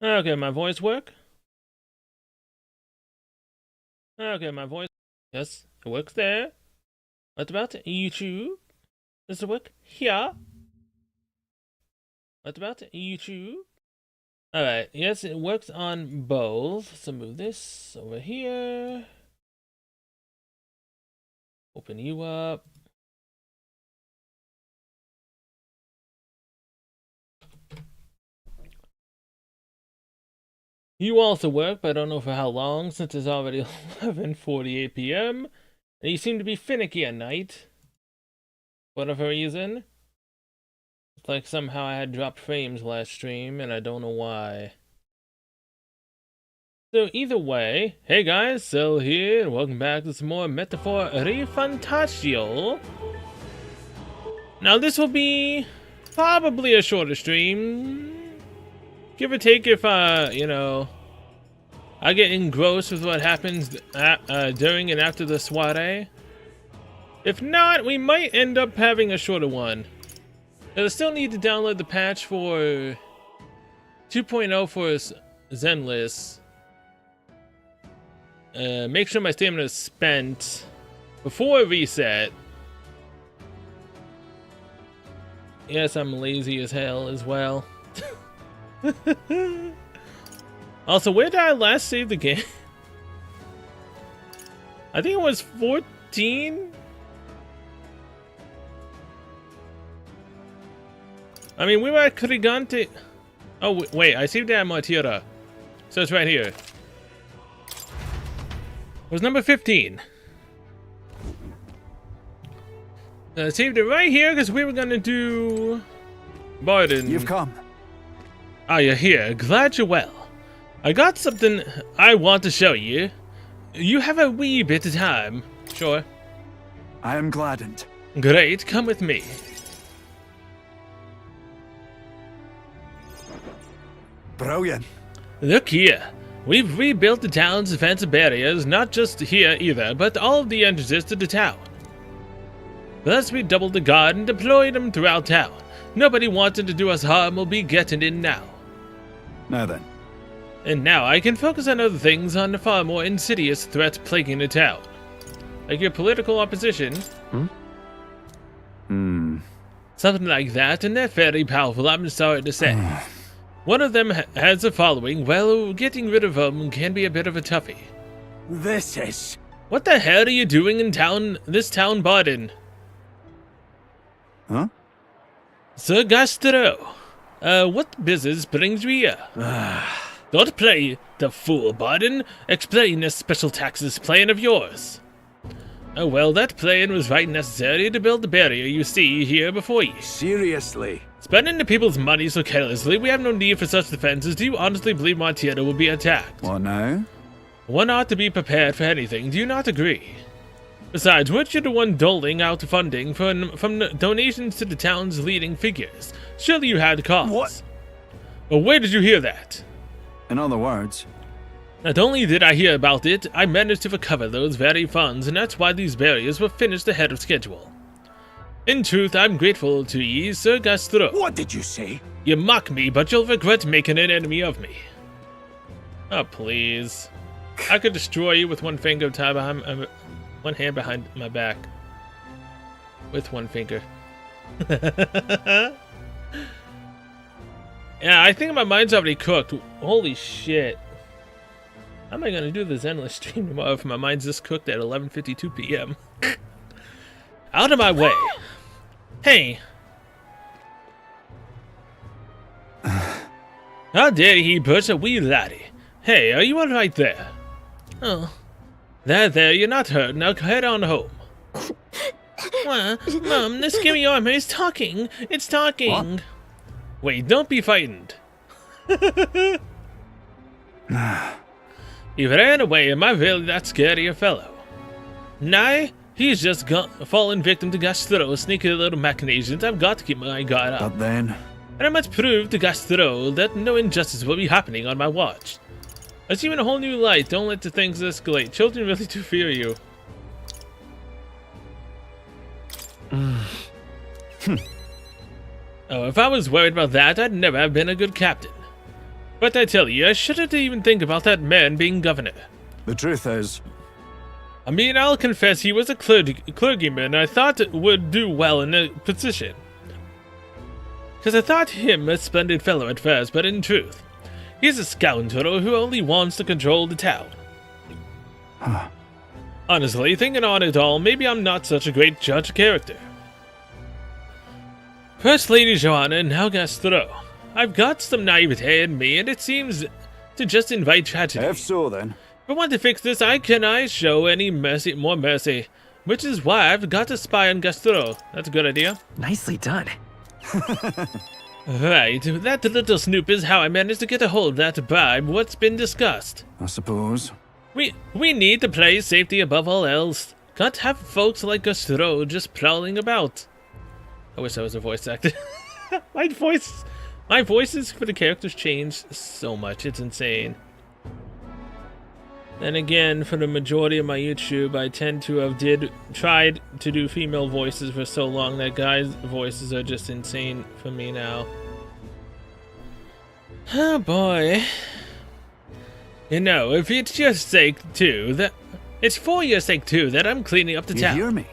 Okay, my voice work? Okay, my voice. Yes, it works there. What about YouTube? Does it work here? What about YouTube? Alright, yes, it works on both. So move this over here. Open you up. You also work, but I don't know for how long, since it's already 11:48 p.m. And you seem to be finicky at night. For whatever reason. It's like somehow I had dropped frames last stream, and I don't know why. So either way, hey guys, Cell here, and welcome back to some more Metaphor ReFantazio. Now this will be probably a shorter stream. Give or take if, I get engrossed with what happens during and after the soiree. If not, we might end up having a shorter one. I still need to download the patch for 2.0 for Zenless. Make sure my stamina is spent before reset. Yes, I'm lazy as hell as well. Also, where did I last save the game? I think it was 14? I mean, we were at Crigante. Oh, wait, I saved it at Matira. So it's right here. It was number 15. I saved it right here because we were gonna do Barden. You've come. Ah, you're here. Glad you're well. I got something I want to show you. You have a wee bit of time. Sure. I am gladdened. Great, come with me. Brilliant. Look here. We've rebuilt the town's defensive barriers, not just here either, but all of the entrances to the town. Plus, we doubled the guard and deployed them throughout town. Nobody wanting to do us harm will be getting in now. Now then. And now I can focus on other things, on the far more insidious threats plaguing the town. Like your political opposition. Something like that, and they're very powerful, I'm sorry to say. One of them has a following. Well, getting rid of them can be a bit of a toughie. This is... What the hell are you doing in this town, Barden? Huh? Sir Gastro, what business brings you here? Don't play the fool, Barden. Explain this special taxes plan of yours. Oh well, that plan was right necessary to build the barrier you see here before you. Seriously? Spending the people's money so carelessly, we have no need for such defenses. Do you honestly believe Montiero will be attacked? What now? One ought to be prepared for anything, do you not agree? Besides, weren't you the one doling out funding from donations to the town's leading figures? Surely you had cause. What? Well, where did you hear that? In other words... Not only did I hear about it, I managed to recover those very funds, and that's why these barriers were finished ahead of schedule. In truth, I'm grateful to ye, Sir Gastro. What did you say? You mock me, but you'll regret making an enemy of me. Oh, please. I could destroy you with one finger tied behind one hand behind my back. With one finger. Yeah, I think my mind's already cooked. Holy shit. How am I gonna do this endless stream tomorrow if my mind's just cooked at 11:52 p.m.? Out of my way. Hey. How dare he push a wee laddie? Hey, are you alright there? Oh. There, you're not hurt. Now head on home. Mom, the scary armor is talking. It's talking. What? Wait, don't be frightened. He ran away. Am I really that scary a fellow? Nay, he's just fallen victim to Gastro's sneaky little machinations. I've got to keep my guard up. But then... And I must prove to Gastro that no injustice will be happening on my watch. I see you in a whole new light. Don't let the things escalate. Children really do fear you. Oh, if I was worried about that, I'd never have been a good captain. But I tell you, I shouldn't even think about that man being governor. The truth is, I mean, I'll confess he was a clergyman I thought would do well in a position. Because I thought him a splendid fellow at first, but in truth, he's a scoundrel who only wants to control the town. Huh. Honestly, thinking on it all, maybe I'm not such a great judge of character. First Lady Joanna and now Gastro. I've got some naivete in me, and it seems to just invite tragedy. If so then. If I want to fix this, I cannot show any more mercy. Which is why I've got to spy on Gastro. That's a good idea. Nicely done. Right, that little snoop is how I managed to get a hold of that bribe. What's been discussed? I suppose. We need to place safety above all else. Can't have folks like Gastro just prowling about. I wish I was a voice actor. My voices for the characters changed so much. It's insane. And again, for the majority of my YouTube, I tend to have tried to do female voices for so long that guys' voices are just insane for me now. Oh boy. You know, if it's your sake too, it's for your sake too that I'm cleaning up the town. You hear me?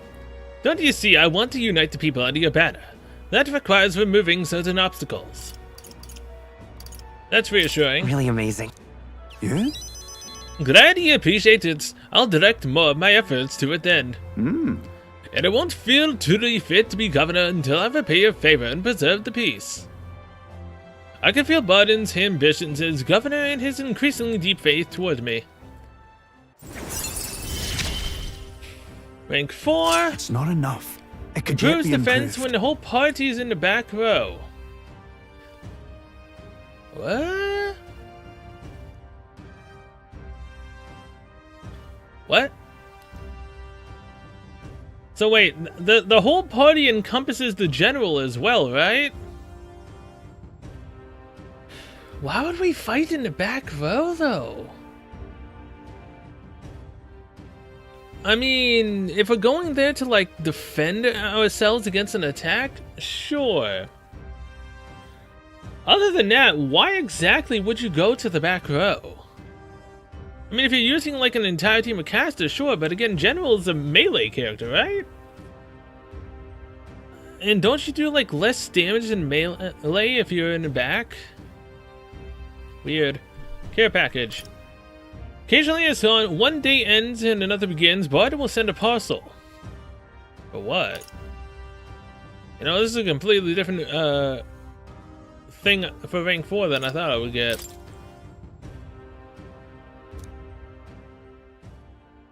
Don't you see, I want to unite the people under your banner. That requires removing certain obstacles. That's reassuring. Really amazing. Yeah? Glad you appreciate it. I'll direct more of my efforts to it then. And I won't feel truly fit to be governor until I repay your favor and preserve the peace. I can feel Barden's ambitions as governor and his increasingly deep faith toward me. Rank 4. It's not enough. It could yet Improves be defense improved. when the whole party's in the back row. What? What? So wait, the whole party encompasses the general as well, right? Why would we fight in the back row, though? I mean, if we're going there to, like, defend ourselves against an attack, sure. Other than that, why exactly would you go to the back row? I mean, if you're using, like, an entire team of casters, sure, but again, General is a melee character, right? And don't you do, like, less damage in melee if you're in the back? Weird. Care package. Occasionally, as one day ends and another begins, Barden will send a parcel. For what? You know, this is a completely different thing for rank 4 than I thought I would get.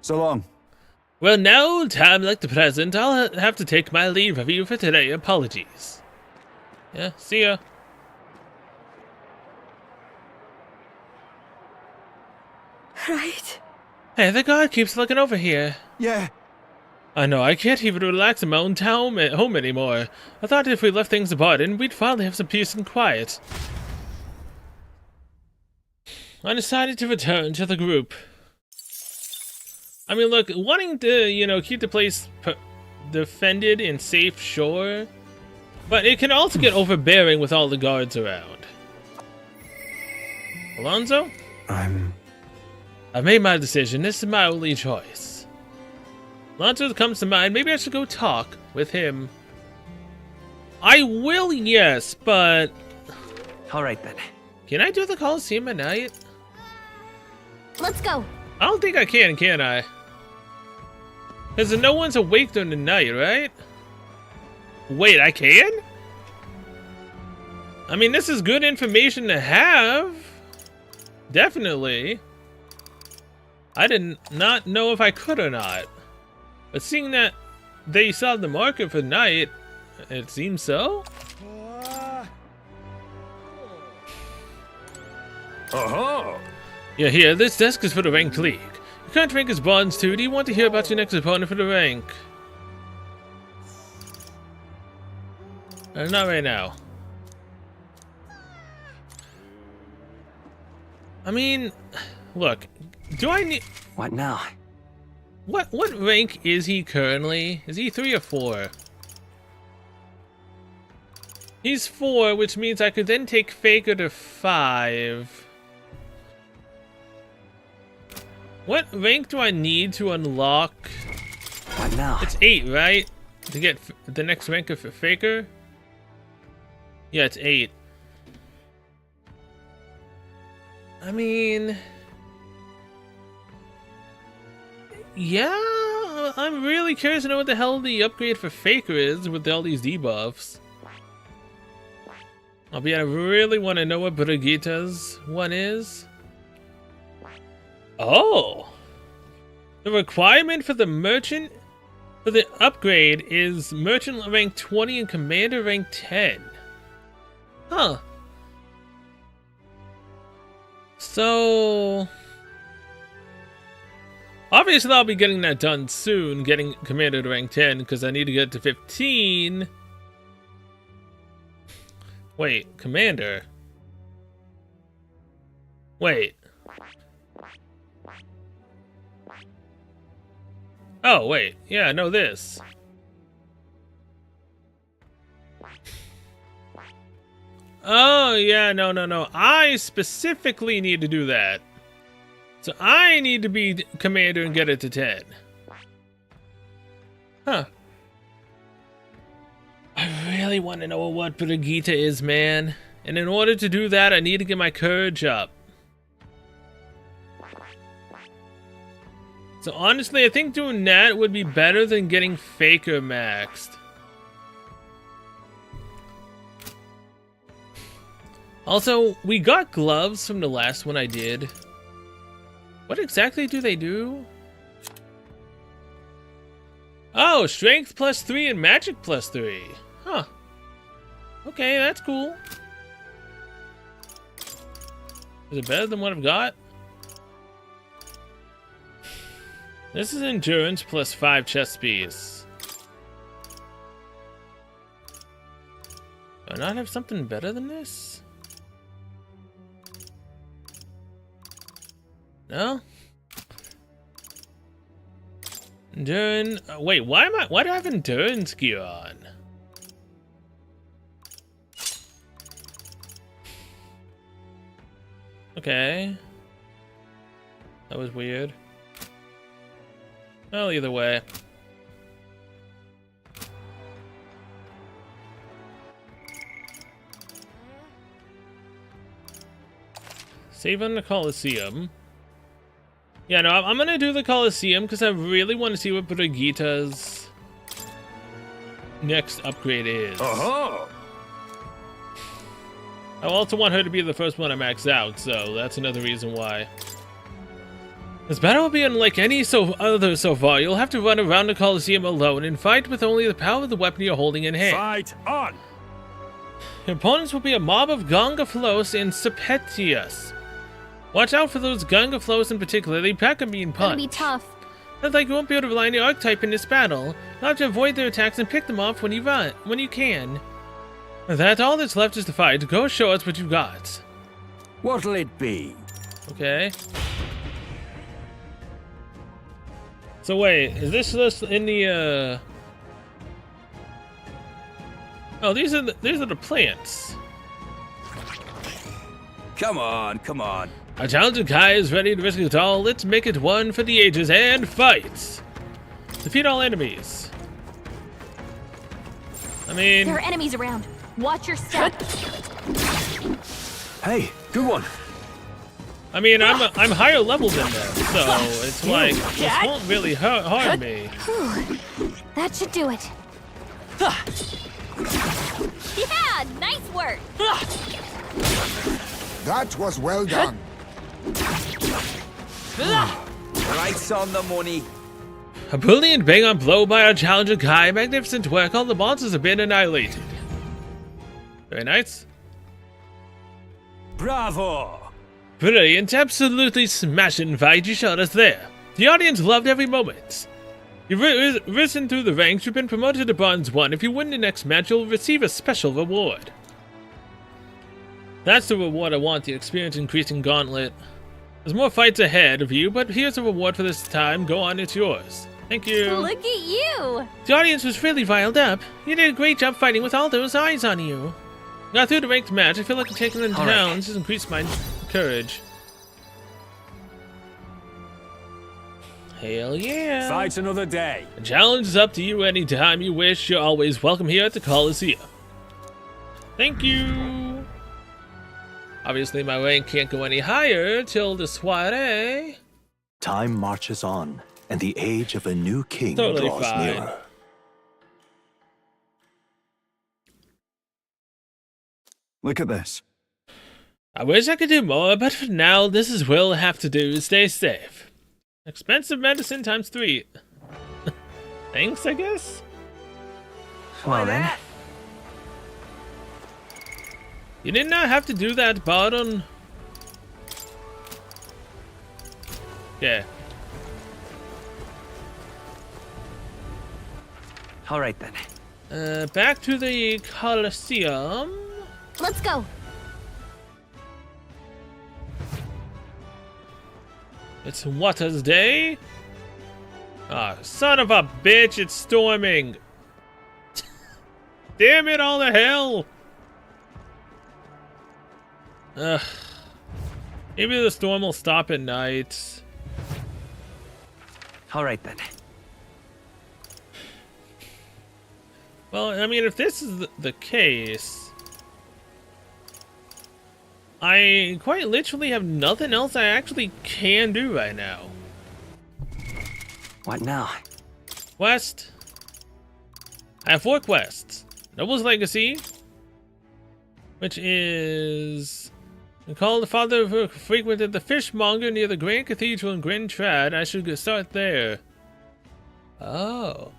So long. Well, now, time like the present, I'll have to take my leave of you for today. Apologies. Yeah, see ya. Right? Hey, the guard keeps looking over here. Yeah. I know, I can't even relax in my own home anymore. I thought if we left things to Barden, we'd finally have some peace and quiet. I decided to return to the group. I mean, look, wanting to, you know, keep the place defended and safe, sure. But it can also get overbearing with all the guards around. Alonzo? I've made my decision. This is my only choice. Alonzo comes to mind. Maybe I should go talk with him. I will, yes, but... Alright then. Can I do the Coliseum at night? Let's go. I don't think I can I? Because no one's awake during the night, right? Wait, I can? I mean, this is good information to have. Definitely. I did not know if I could or not. But seeing that they saw the market for night, it seems so. Oh. Yeah, here, this desk is for the ranked league. Your current rank is bronze 2. Do you want to hear about your next opponent for the rank? Not right now. I mean, look, do I need... What now? What rank is he currently? Is he 3 or 4? He's 4, which means I could then take Faker to 5. What rank do I need to unlock? What now? It's 8, right? To get the next rank of Faker? Yeah, it's 8. I mean... yeah, I'm really curious to know what the hell the upgrade for Faker is with all these debuffs. I really want to know what Brigitta's one is. Oh! The requirement for the merchant for the upgrade is merchant rank 20 and commander rank 10. Huh. So... obviously I'll be getting that done soon, getting commander to rank 10, because I need to get to 15. Wait, commander. Wait. Oh, wait. Yeah, no, this. Oh, yeah, no. I specifically need to do that. So I need to be commander and get it to 10. Huh. I really want to know what Brigitta is, man. And in order to do that, I need to get my courage up. So honestly, I think doing that would be better than getting Faker maxed. Also, we got gloves from the last one I did. What exactly do they do? Oh, strength +3 and magic +3. Huh. Okay, that's cool. Is it better than what I've got? This is endurance +5 chest piece. Do I not have something better than this? No? Endurance. Wait, why do I have endurance gear on? Okay. That was weird. Well, either way. Save on the Coliseum. Yeah, no, I'm gonna do the Coliseum because I really want to see what Brigitta's next upgrade is. Uh-huh. I also want her to be the first one I max out, so that's another reason why. This battle will be unlike any other so far. You'll have to run around the Coliseum alone and fight with only the power of the weapon you're holding in hand. Fight on! Your opponents will be a mob of Gongaflos and Serpentius. Watch out for those Gongaflos in particular. They pack a mean punch. Gonna be tough. Sounds like you won't be able to rely on your archetype in this battle. You'll have to avoid their attacks and pick them off when you can. That's all that's left is to fight. Go show us what you got. What'll it be? Okay. So wait, is this list in the oh, these are the plants. Come on, come on. Our talented Kai is ready to risk it all. Let's make it one for the ages and fight. Defeat all enemies. I mean, There are enemies around. Watch your step. Hey, good one. I'm higher level than them, so it's like this won't really harm me. Whew. That should do it. Yeah, nice work. That was well done. Price on the money. A brilliant bang-on blow by our challenger Kai. Magnificent work. All the monsters have been annihilated. Very nice. Bravo! Brilliant, absolutely smashing fight. You shot us there. The audience loved every moment. You've risen through the ranks. You've been promoted to Bronze 1. If you win the next match, you'll receive a special reward. That's the reward I want, the experience increasing gauntlet. There's more fights ahead of you, but here's a reward for this time. Go on, it's yours. Thank you. Look at you. The audience was really riled up. You did a great job fighting with all those eyes on you. Got through the ranked match. I feel like taking them All down right. just increased my courage. Hell yeah. Fight another day. The challenge is up to you anytime you wish. You're always welcome here at the Coliseum. Thank you. Obviously, my rank can't go any higher till the soiree. Time marches on, and the age of a new king Totally draws fine. nearer. Look at this. I wish I could do more, but for now, this is what we'll have to do. Stay safe. Expensive medicine times 3. Thanks, I guess? Well then. You did not have to do that, Bardon. Yeah. All right then. Back to the Coliseum. Let's go. It's Waters Day. Ah, son of a bitch, it's storming. Damn it, all the hell. Ugh. Maybe the storm will stop at night. All right then. Well, I mean, if this is the case, I quite literally have nothing else I actually can do right now. What now? Quest. I have 4 quests. Noble's Legacy, which is... Call the father who frequented the fishmonger near the Grand Cathedral in Grin Trad. I should start there. Oh.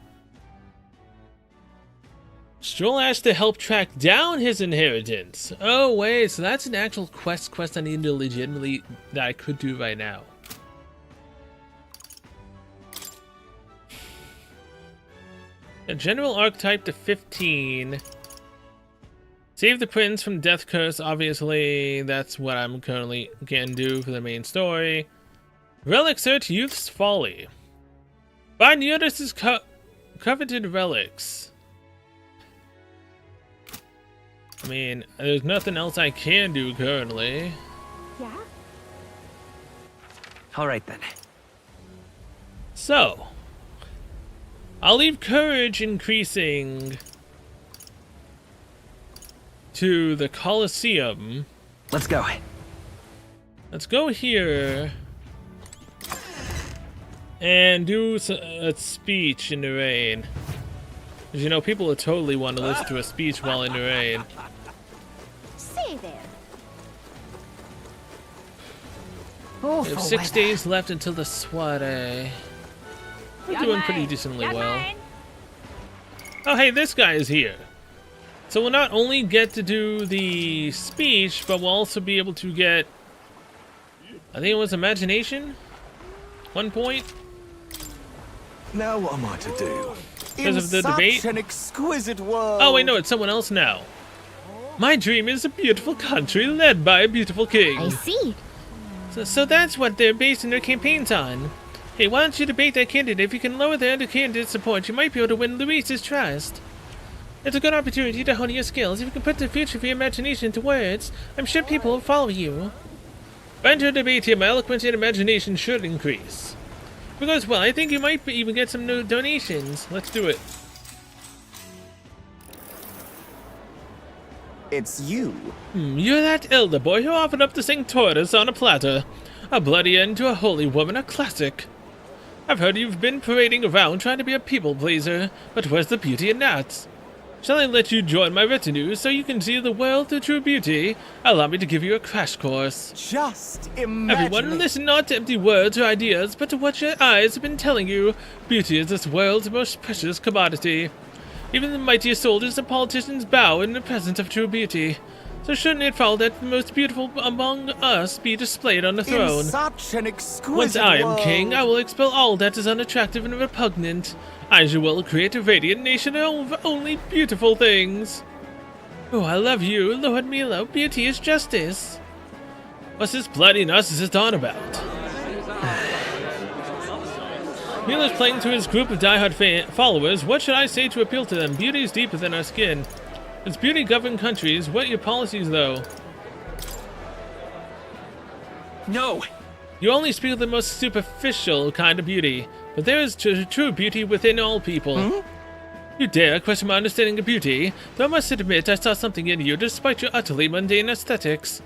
Stroll Ash to help track down his inheritance. Oh wait, so that's an actual quest I need to legitimately that I could do right now. A general archetype to 15. Save the prince from Death Curse, obviously that's what I'm currently can do for the main story. Relic Search Youth's Folly. Find Yodis' coveted relics. I mean, there's nothing else I can do currently. Yeah? All right then. So, I'll leave courage increasing to the Coliseum. Let's go. Let's go here and do a speech in the rain. Because, you know, people would totally want to listen to a speech while in the rain. Say there. We have 6 days left until the soiree. We're doing pretty decently well. Oh, hey, this guy is here. So we'll not only get to do the speech, but we'll also be able to get, I think it was imagination? 1 point? Now what am I to do? Because of the debate? An exquisite world. Oh wait, no, it's someone else now. My dream is a beautiful country led by a beautiful king. I see. So that's what they're basing their campaigns on. Hey, why don't you debate that candidate? If you can lower their candidate support, you might be able to win Luis's trust. It's a good opportunity to hone your skills. If you can put the future of your imagination into words, I'm sure people will follow you. If I enter a debate here, my eloquence and imagination should increase. If it goes well, I think you might even get some new donations. Let's do it. It's you. You're that elder boy who offered up to sing tortoise on a platter. A bloody end to a holy woman, a classic. I've heard you've been parading around trying to be a people pleaser, but where's the beauty in that? Shall I let you join my retinue so you can see the world through true beauty? Allow me to give you a crash course. Just imagine. Everyone, listen not to empty words or ideas, but to what your eyes have been telling you. Beauty is this world's most precious commodity. Even the mightiest soldiers and politicians bow in the presence of true beauty. So shouldn't it follow that the most beautiful among us be displayed on the throne? In such an exquisite Once I am world. king, I will expel all that is unattractive and repugnant. I will create a radiant nation of only beautiful things. Oh, I love you, Lord Milo. Beauty is justice. What's this bloody narcissist on about? Milo's playing to his group of diehard followers. What should I say to appeal to them? Beauty is deeper than our skin. As beauty govern countries, what are your policies, though? No! You only speak of the most superficial kind of beauty, but there is true beauty within all people. You dare question my understanding of beauty, though I must admit I saw something in you despite your utterly mundane aesthetics.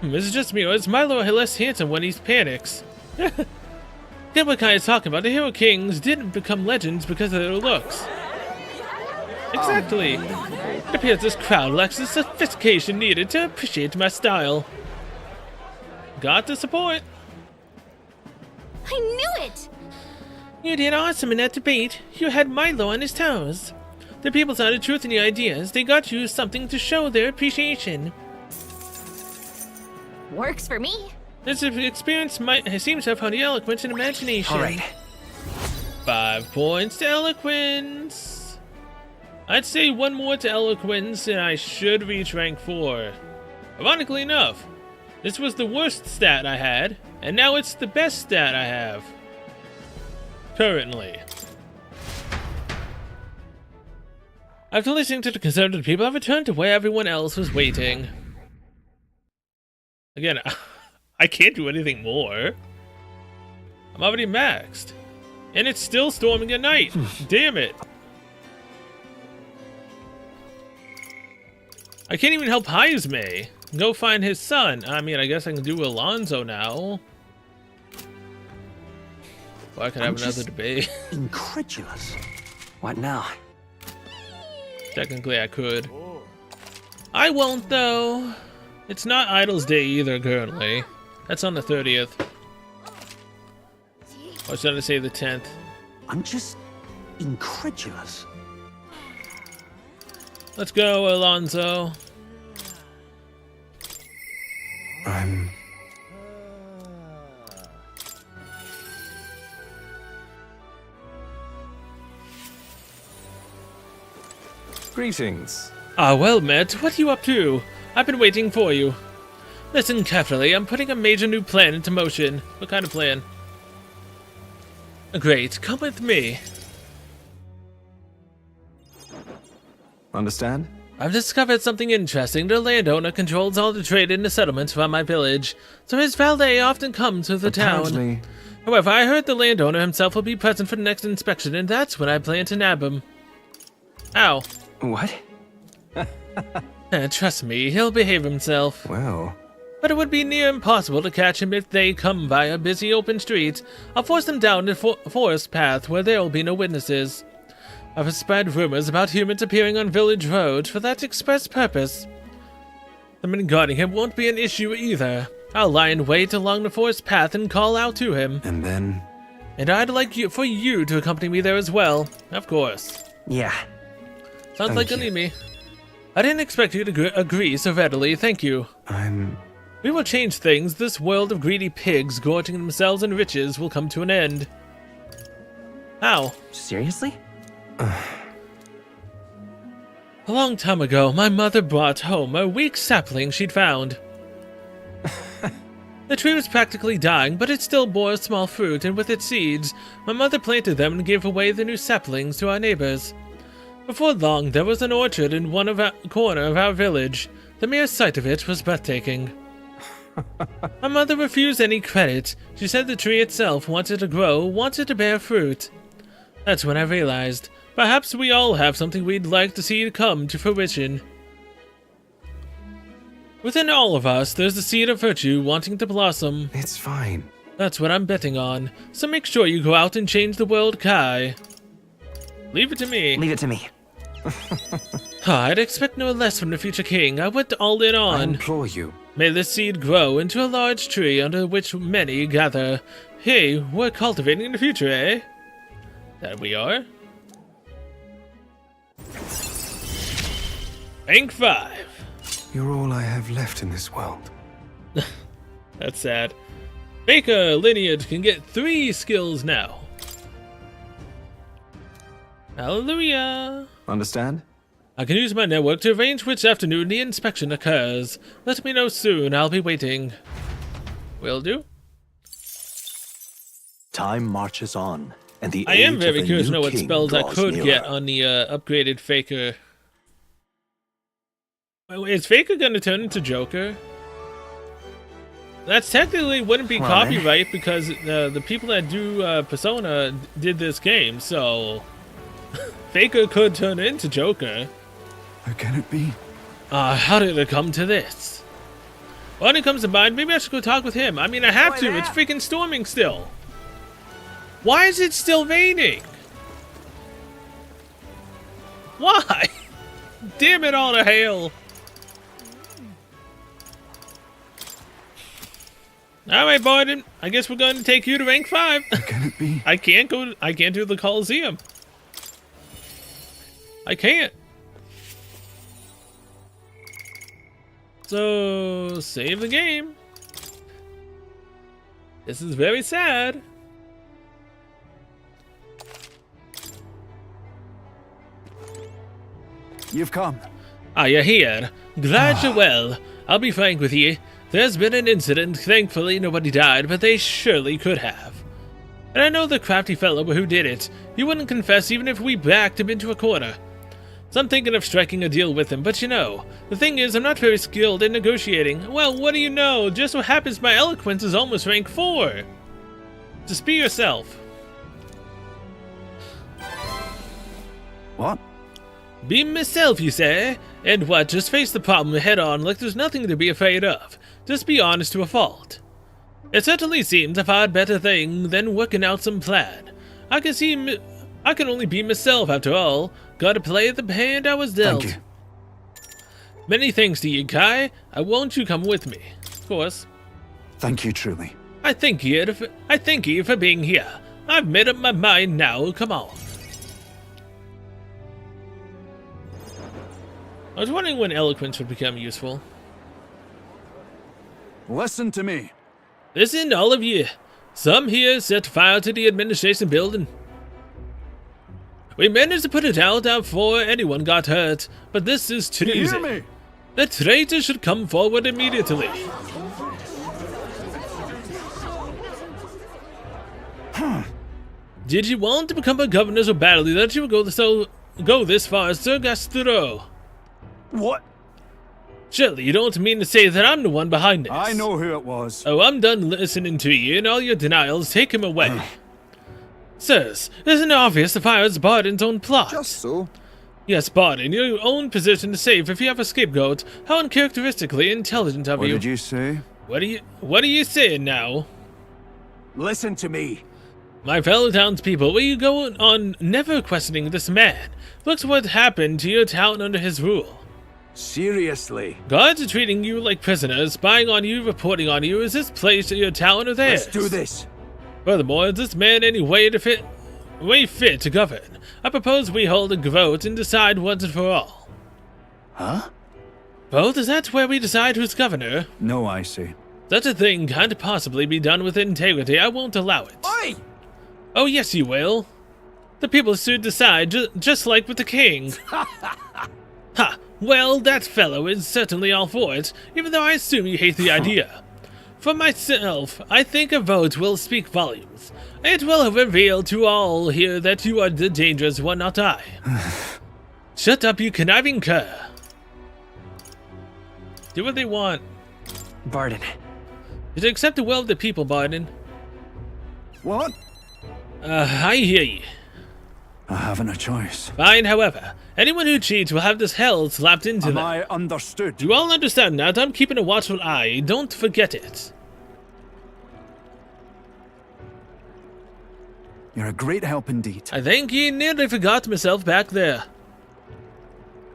This is just me, or is Milo less handsome when he panics? Get what kind of talking about. The hero kings didn't become legends because of their looks. Exactly. It appears this crowd lacks the sophistication needed to appreciate my style. Got the support. I knew it! You did awesome in that debate. You had Milo on his toes. The people saw the truth in your ideas. They got you something to show their appreciation. Works for me. This experience seems to have found the eloquence and imagination. All right. 5 points to eloquence. I'd say 1 more to eloquence and I should reach rank 4. Ironically enough, this was the worst stat I had, and now it's the best stat I have. Currently. After listening to the concerns of the people, I've returned to where everyone else was waiting. Again, I can't do anything more. I'm already maxed. And it's still storming at night. Damn it. I can't even help Haizme. Go find his son. I mean, I guess I can do Alonso now. Or I could have another debate. Incredulous. What now? Technically, I could. I won't, though. It's not Idol's Day either, currently. That's on the 30th. Or should I say the 10th? I'm just incredulous. Let's go, Alonso. I'm... Greetings. Ah, well met. What are you up to? I've been waiting for you. Listen carefully. I'm putting a major new plan into motion. What kind of plan? Great. Come with me. Understand? I've discovered something interesting. The landowner controls all the trade in the settlements around my village, so his valet often comes to the town. Apparently, However, I heard the landowner himself will be present for the next inspection, and that's when I plan to nab him. Ow. What? Trust me, he'll behave himself. well, But it would be near impossible to catch him if they come by a busy open street. I'll force them down the forest path where there will be no witnesses. I've spread rumors about humans appearing on village roads for that express purpose. The men guarding him won't be an issue either. I'll lie in wait along the forest path and call out to him. and then... And I'd like for you to accompany me there as well. Of course. Yeah. Sounds Thank like you. Anime. I didn't expect you to agree so readily, thank you. I'm... We will change things. This world of greedy pigs gorging themselves in riches will come to an end. How? Seriously? A long time ago, my mother brought home a weak sapling she'd found. The tree was practically dying, but it still bore a small fruit, and with its seeds, my mother planted them and gave away the new saplings to our neighbors. Before long, there was an orchard in one corner of our village. The mere sight of it was breathtaking. My mother refused any credit. She said the tree itself wanted to grow, wanted to bear fruit. That's when I realized, perhaps we all have something we'd like to see come to fruition. Within all of us, there's the seed of virtue wanting to blossom. It's fine. That's what I'm betting on. So make sure you go out and change the world, Kai. Leave it to me. Leave it to me. I'd expect no less from the future king. I went all in I on. implore you. May this seed grow into a large tree under which many gather. Hey, we're cultivating the future, eh? That we are. Rank 5. You're all I have left in this world. That's sad. Baker lineage can get 3 skills now. Hallelujah. Understand? I can use my network to arrange which afternoon the inspection occurs. Let me know soon. I'll be waiting. Will do. Time marches on, and the I am age very of a curious to new know what king spells I draws could nearer. get on the upgraded Faker. Is Faker gonna turn into Joker? That's technically wouldn't be Well, copyright because the people that do Persona did this game, so Faker could turn into Joker. How can it be? How did it come to this? When it comes to mind, maybe I should go talk with him. I mean, I have to. It's freaking storming still. Why is it still raining? Why? Damn it all to hail. Alright, Borden. I guess we're going to take you to rank 5. How can it be? I can't do the Coliseum. I can't. So, save the game. This is very sad. You've come. Ah, you're here. Glad you're well. I'll be frank with you. There's been an incident. Thankfully, nobody died, but they surely could have. And I know the crafty fellow who did it. He wouldn't confess even if we backed him into a corner. So I'm thinking of striking a deal with him, but you know, the thing is, I'm not very skilled in negotiating. Well, what do you know? Just so happens my eloquence is almost rank 4. Just be yourself. What? Be myself, you say? And what, just face the problem head on like there's nothing to be afraid of. Just be honest to a fault. It certainly seems a far better thing than working out some plan. I can only be myself after all. Gotta play the hand I was dealt. Thank you. Many thanks to you, Kai. I want you come with me. Of course. Thank you truly. I thank you for being here. I've made up my mind now. Come on. I was wondering when eloquence would become useful. Listen to me. Listen, all of you. Some here set fire to the administration building. We managed to put it out before anyone got hurt, but this is treason. You hear me? The traitor should come forward immediately. Did you want to become a governor so badly that you would go this far, Sir Gastro? What? Surely you don't mean to say that I'm the one behind this. I know who it was. Oh, I'm done listening to you and all your denials. Take him away. Sirs, isn't it obvious the fire is Barden's own plot? Just so. Yes, Barden, your own position to save if you have a scapegoat. How uncharacteristically intelligent of What you. did you say? What are you saying now? Listen to me. My fellow townspeople, will you go on never questioning this man? Look what happened to your town under his rule. Seriously. Guards are treating you like prisoners, spying on you, reporting on you. Is this place your town or theirs? Let's do this. Furthermore, is this man any way fit to govern? I propose we hold a vote and decide once and for all. Huh? Vote? Is that where we decide who's governor? No, I see. Such a thing can't possibly be done with integrity. I won't allow it. Oi! Oh, yes, you will. The people should decide, just like with the king. Ha! Well, that fellow is certainly all for it, even though I assume you hate the idea. For myself, I think a vote will speak volumes. It will reveal to all here that you are the dangerous one, not I. Shut up, you conniving cur. Do what they want. Barden. You should accept the will of the people, Barden. What? I hear you. I haven't a choice. Fine, however. Anyone who cheats will have this hell slapped into Am them. I understood? You all understand that. I'm keeping a watchful eye. Don't forget it. You're a great help indeed. I think ye nearly forgot myself back there.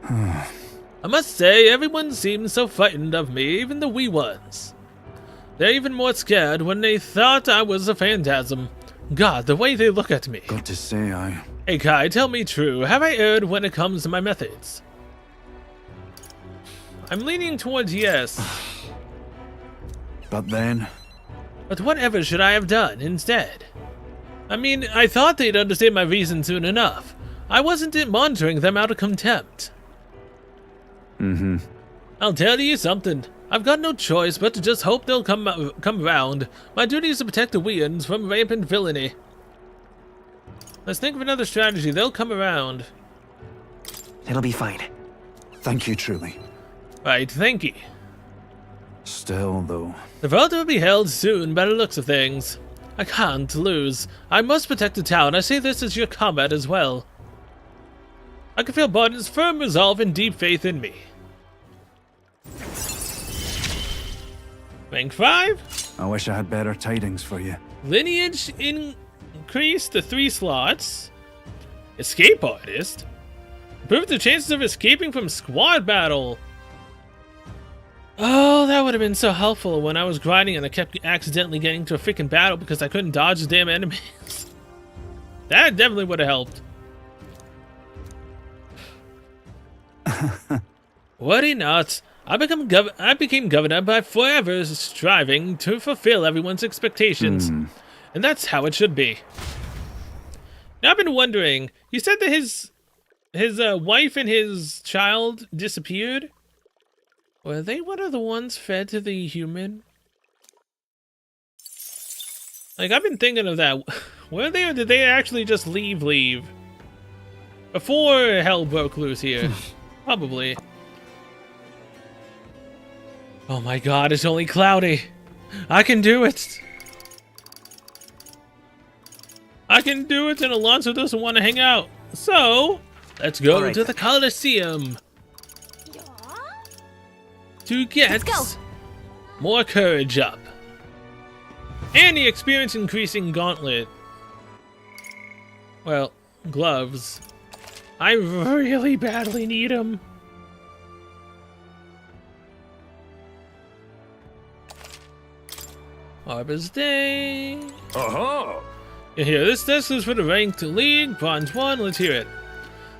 I must say, everyone seems so frightened of me, even the wee ones. They're even more scared when they thought I was a phantasm. God, the way they look at me. Got to say, Hey Kai, tell me true, have I erred when it comes to my methods? I'm leaning towards yes. But then... But whatever should I have done instead? I mean, I thought they'd understand my reason soon enough. I wasn't monitoring them out of contempt. I'll tell you something. I've got no choice but to just hope they'll come around. My duty is to protect the Weans from rampant villainy. Let's think of another strategy. They'll come around. It'll be fine. Thank you truly. Right, thank you. Still, though. The vote will be held soon by the looks of things. I can't lose. I must protect the town. I say this as your comrade as well. I can feel Barton's firm resolve and deep faith in me. Rank 5. I wish I had better tidings for you. Lineage increased to 3 slots. Escape artist. Improve the chances of escaping from squad battle. Oh, that would have been so helpful when I was grinding and I kept accidentally getting into a freaking battle because I couldn't dodge the damn enemies. That definitely would have helped. Worry not. I became governor by forever striving to fulfill everyone's expectations. And that's how it should be. Now I've been wondering, you said that his wife and his child disappeared? Were they one of the ones fed to the human? Like, I've been thinking of that. Were they, or did they actually just leave? Before hell broke loose here. Probably. Oh my god, it's only cloudy. I can do it. I can do it, and Alonso doesn't want to hang out. So, let's go to the Coliseum. To get more courage up. And the experience increasing gauntlet. Well, gloves. I really badly need them. Harbor's Day. Here, this test is for the ranked league, bronze 1, let's hear it.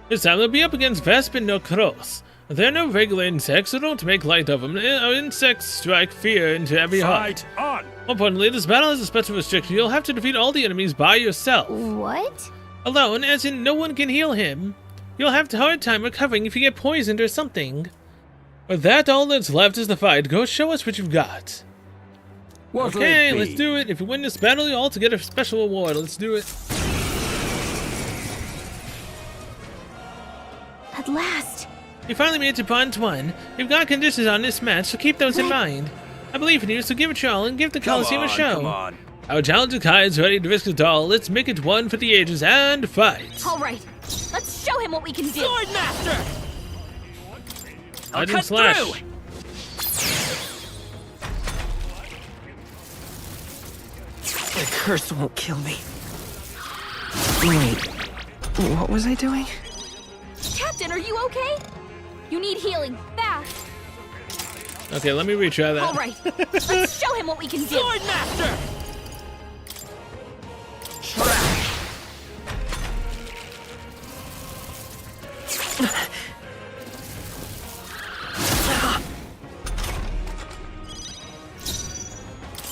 This time they'll be up against Vesp and Nocros. They're no regular insects, so don't make light of them. Insects strike fear into every heart. More importantly, this battle has a special restriction. You'll have to defeat all the enemies by yourself. What? Alone, as in no one can heal him. You'll have a hard time recovering if you get poisoned or something. With that, all that's left is the fight. Go show us what you've got. Okay, let's do it. If you win this battle, you all to get a special award. Let's do it. At last. You finally made it to bronze 1. You've got conditions on this match, so keep those in mind. I believe in you, so give it your all and give the Coliseum a show. Come on. Our talented Kai is ready to risk it all. Let's make it one for the ages and fight. All right. Let's show him what we can do. Swordmaster! Legend Slash. The curse won't kill me. Wait, what was I doing? Captain, are you okay? You need healing, fast. Okay, let me retry that. All right. Let's show him what we can do. Swordmaster!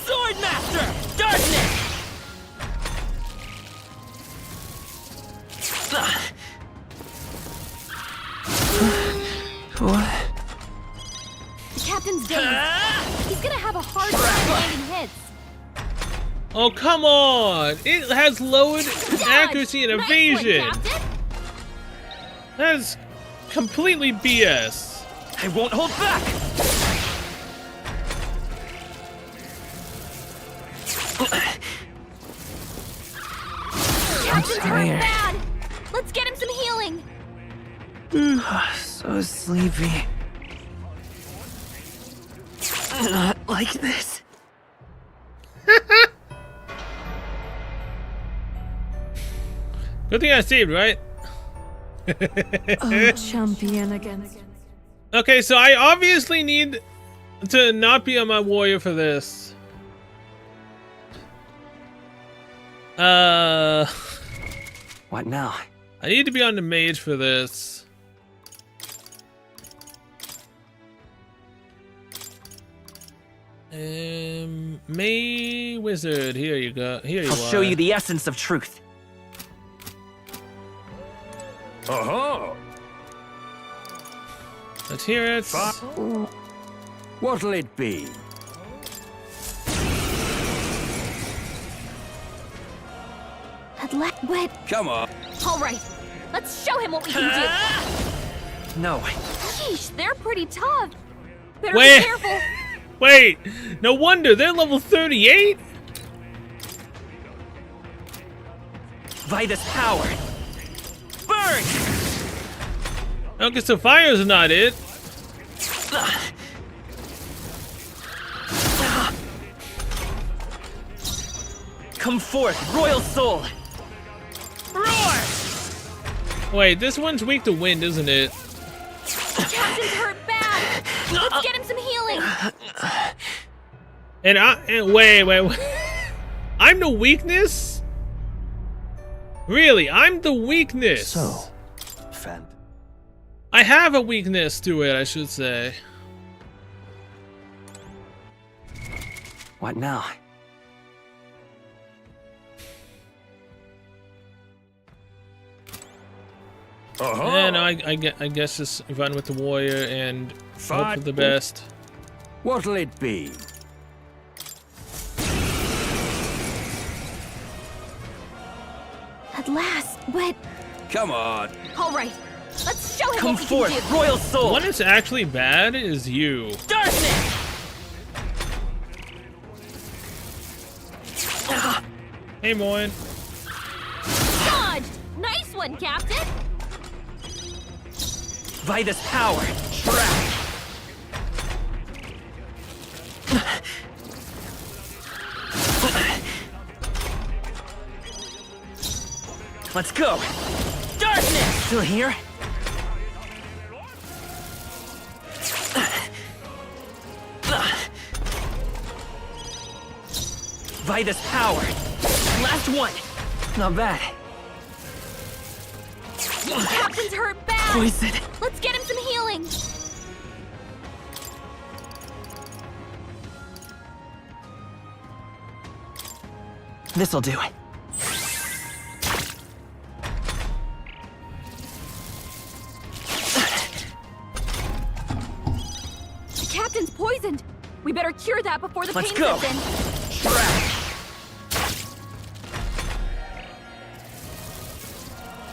Swordmaster! Darkness! What? The captain's dazed. He's gonna have a hard time landing hits. Oh, come on! It has lowered Dodge! accuracy and Nice evasion. one, Captain. That is completely BS. I won't hold back! Captain's hurt bad. Let's get him some healing. So sleepy. Not like this. Good thing I saved, right? Oh, champion again. Okay, so I obviously need to not be on my warrior for this. What now? I need to be on the mage for this. May wizard. Here you go. Here you are. I'll show you the essence of truth. Let's hear it. What'll it be? Wait. Come on. All right. Let's show him what we can do. No. Sheesh, they're pretty tough. Better Wait. be careful. Wait, no wonder they're level 38? Vitus power. Burn! Okay, so fire's not it. Come forth, royal soul. Roar! Wait, this one's weak to wind, isn't it? Captain's hurt bad. Let's get him some healing. And wait. I'm the weakness? Really, I'm the weakness. So, Fant. I have a weakness to it, I should say. What now? And I guess just run with the warrior and hope for the best. What'll it be? At last, but Come on. all right. Let's show him Come what we forth, can do. royal soul. One that's actually bad is you. Darkness! Hey, Moin. Dodged. Nice one, Captain. Vitus power. Trap. Let's go. Darkness! Still here? Vitus power. Last one. Not bad. Captain's hurt bad. Poison. Let's get him some healing. This'll do. The captain's poisoned. We better cure that before the Let's pain go. sets in. Trap.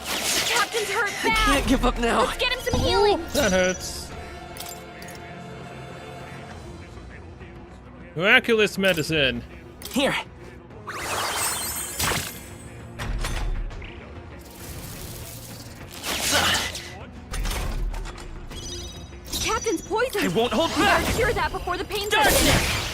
The captain's hurt I bad. can't give up now. Let's get him some healing. That hurts. Miraculous medicine. Here. The captain's poisoned. I won't hold We better back. cure that before the pain sets in. Darkness.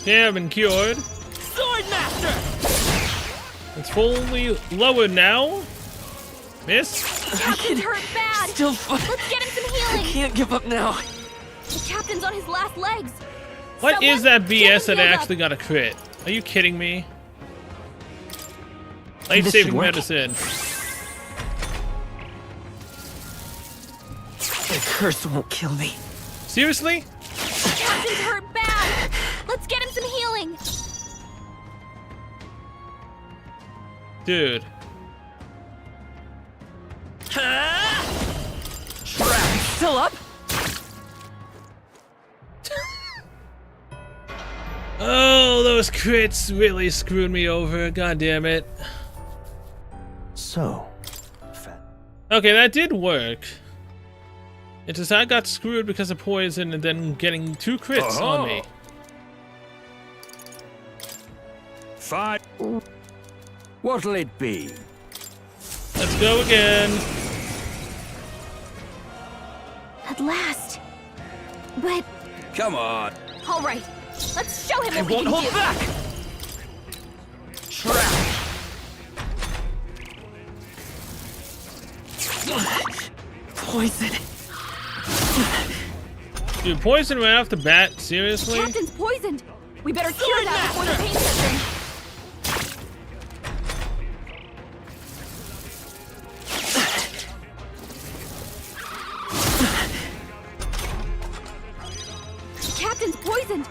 Yeah, I've been cured. Sword master. It's fully lowered now. Miss? Captain's hurt bad. Still fun. Let's get him some I healing. can't give up now. The captain's on his last legs. What is Someone that get BS him that I healed up. actually got a crit? Are you kidding me? This Life-saving should work. medicine. The curse won't kill me. Seriously? The captain's hurt bad. Let's get him some healing. Dude. Trap. Still up? Oh, those crits really screwed me over. God damn it. So, Fant. Okay, that did work. It's just I got screwed because of poison and then getting 2 crits on me. Fine. What'll it be? Let's go again. At last. But Come on. all right. Let's show him I what we won't can hold do. back. Trap. Poison. Dude, poison right off the bat? The Seriously? captain's poisoned. We better cure that before the pain sets in. The captain's poisoned.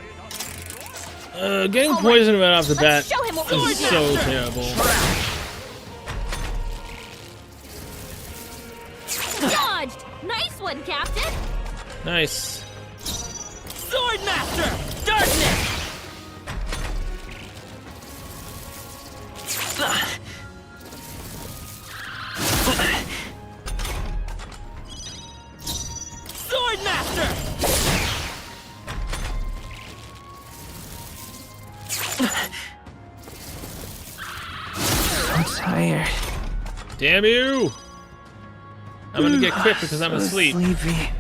Getting All right, poison right off the bat let's show him what we is can so do. terrible. Dodged. Nice one, Captain. Nice. Sword master. Darkness. I'm tired. Damn you! I'm gonna get quit because I'm asleep. Sleepy.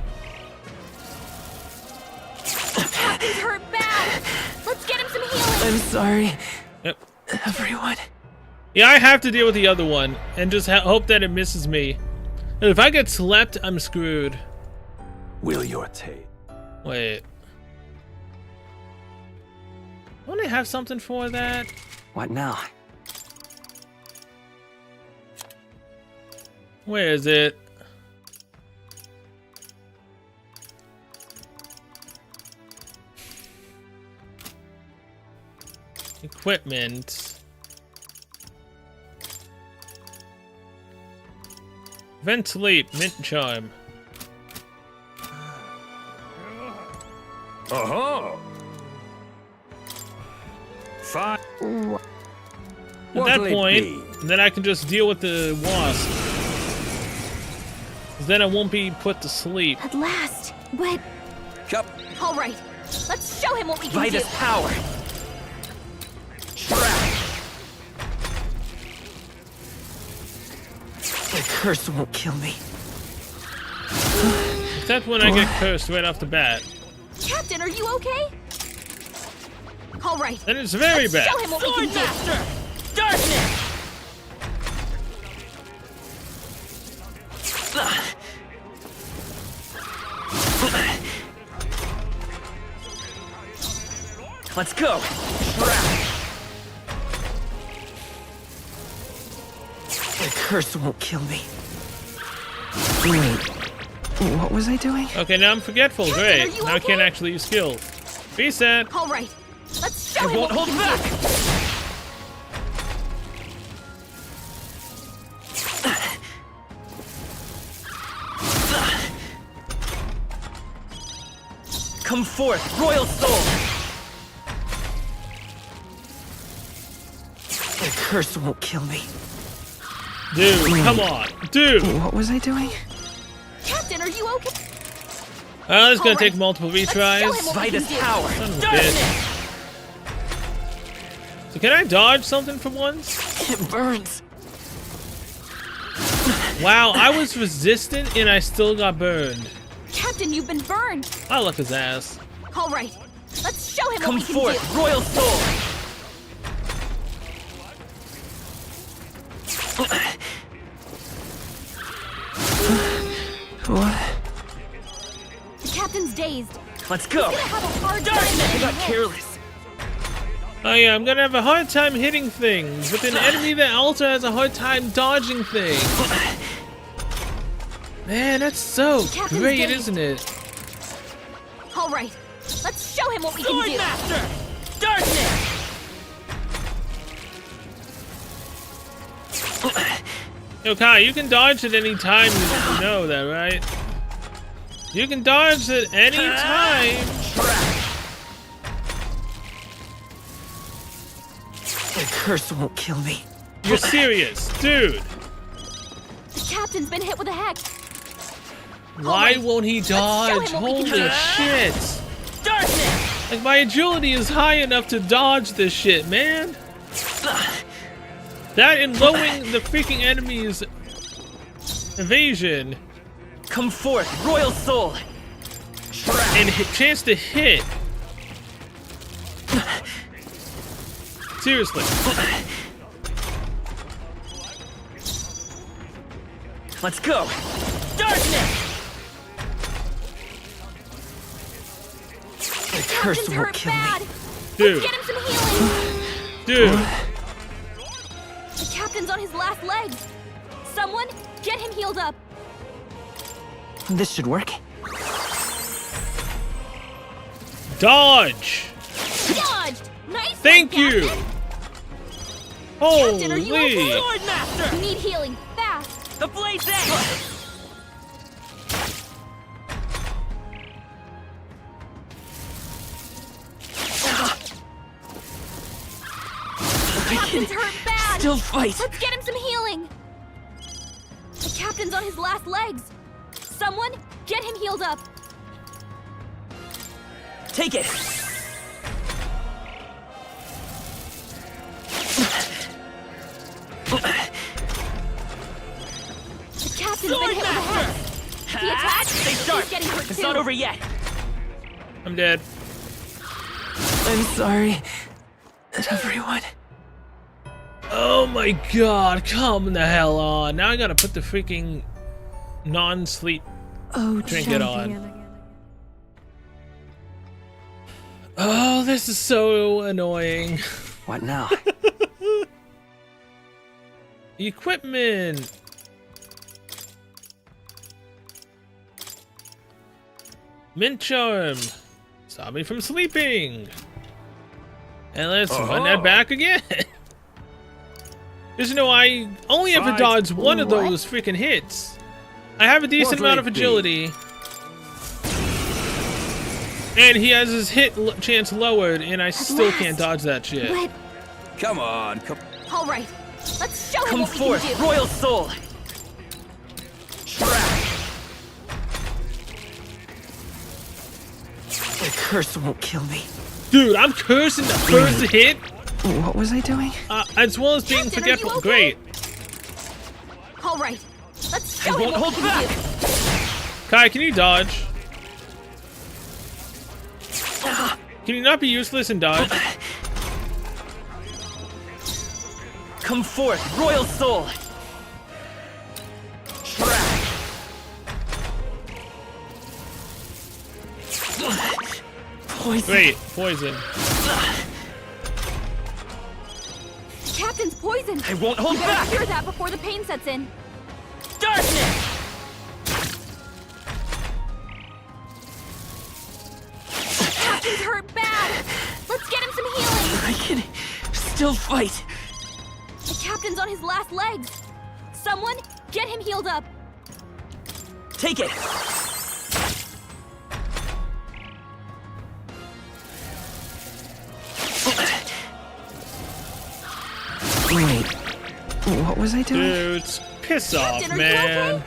Captain's hurt bad. Let's get him some healing. I'm sorry, Yep. everyone. Yeah, I have to deal with the other one and just hope that it misses me. And if I get slept, I'm screwed. Will your taste? Wait. Don't I have something for that? What now? Where is it? Equipment. Ventilate, mint charm. Oh-ho! Fine. At What'll that it point, be? then I can just deal with the wasp. 'Cause then I won't be put to sleep. At last. But, Come. all right. Let's show him what we can do. Vitus power. Trash. The curse won't kill me. Except when I get cursed right off the bat. Captain, are you okay? All right. Then it's very Let's bad. show him what we can do. Darkness. Let's go. Trash. The curse won't kill me. Wait, what was I doing? Okay, now I'm forgetful. Captain, Great. are you Now I can't okay? actually use skills. Reset. All right. Let's show I him won't what we hold can back. do. Come forth, royal soul. The curse won't kill me. Dude, come on. Dude. What was I doing? Captain, are you okay? Oh, this is gonna All take right. multiple Let's show retries. him what we can Vitus do. power. Son of a Darkness. bitch. So can I dodge something for once? It burns. Wow, I was resistant and I still got burned. Captain, you've been burned. I look his ass. All right. Let's show him Come what we forth, can do. royal soul. What? The captain's dazed. Let's go. He's gonna have a hard time Darkness. I getting got hit. careless. Oh yeah, I'm gonna have a hard time hitting things with an enemy that also has a hard time dodging things. Man, that's so Captain's great, dazed. isn't it? All right. Let's show him what we can do. Swordmaster. Darkness. Yo, Kai, you can dodge at any time. You know that, right? You can dodge at any time. Trash. The curse won't kill me. You're serious, dude. The captain's been hit with a hex. Why right. won't he show dodge? him what we Holy can do. shit. Darkness. Like, my agility is high enough to dodge this shit, man. That and lowering the freaking enemy's evasion Come forth, royal soul. Trash. and chance to hit. Seriously. Let's go. Darkness. The curse Captain's won't hurt kill bad. me. Dude, Get him some healing. dude. The captain's on his last legs. Someone, get him healed up. This should work. Dodge. Dodged. Nice. Thank one, you. Captain. Captain, are you Holy. okay? Swordmaster. You need healing fast. The blaze edge. Captain's hurt bad. Still fight. Let's get him some healing. The captain's on his last legs. Someone, get him healed up. Take it. Captain's been hit with a head. He attacked. Stay He's sharp. getting hurt It's too. not over yet. I'm dead. I'm sorry, everyone. Oh my god, come the hell on. Now I gotta put the freaking non-sleep Oh, trinket on. Oh, this is so annoying. What now? Equipment. Mint charm. Stop me from sleeping. And let's run that back again. There's no, I only have to Fight. dodge one of those freaking hits. I have a decent What amount of will it be? agility. And he has his hit chance lowered, and I still can't dodge that shit. Let. Come on, come. All right. Let's show him Come what we forth, can do. royal soul. Track. The curse won't kill me. Dude, I'm cursing the first hit, What was I doing? as well as being Captain, are you forgetful. okay? Great. All right. Let's show I him won't what hold we can back. do. Kai, can you dodge? Can you not be useless and dodge? Come forth, royal soul. Track. Poison. Wait, poison. The captain's poisoned. I won't hold You better back. cure that before the pain sets in. Darkness. The captain's hurt bad. Let's get him some healing. I can still fight. The captain's on his last legs. Someone, get him healed up. Take it. Wait, what was I doing? Dudes, piss off, Captain, are you man. okay?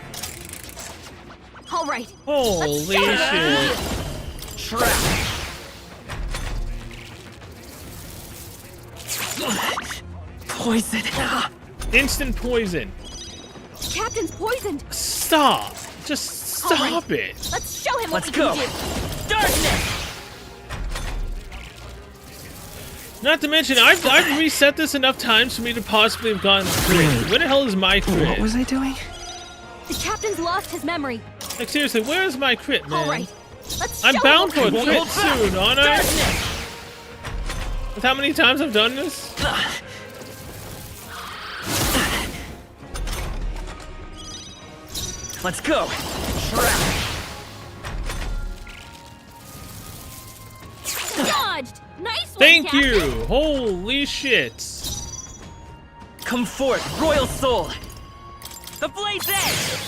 All right. Holy show him what we can shit. do. Trap. Poison. Instant poison. The captain's poisoned. Stop. Just All stop right. it. Let's show him what Let's we go. can do. Darkness. Not to mention, I've reset this enough times for me to possibly have gotten a crit. Where the hell is my crit? What was I doing? The captain's lost his memory. Like, seriously, where is my crit, man? All right. Let's I'm show bound him for what a we crit can do. soon, aren't I? Darkness. With how many times I've done this? Let's go. Trap. Dodged. Nice one, Thank Captain. you. Holy shit. Come forth, royal soul. The blade's edge.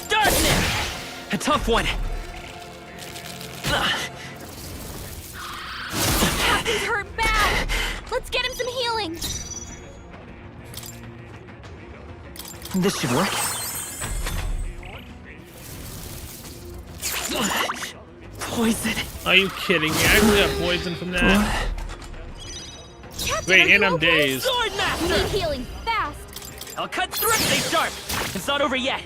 Darkness. A tough one. Captain's hurt bad. Let's get him some healing. This should work. Poison. Are you kidding me? I really got poisoned from that. Captain, Wait, are you and I'm okay? dazed. Sword We master. need healing fast. I'll cut through it. Stay sharp. It's not over yet.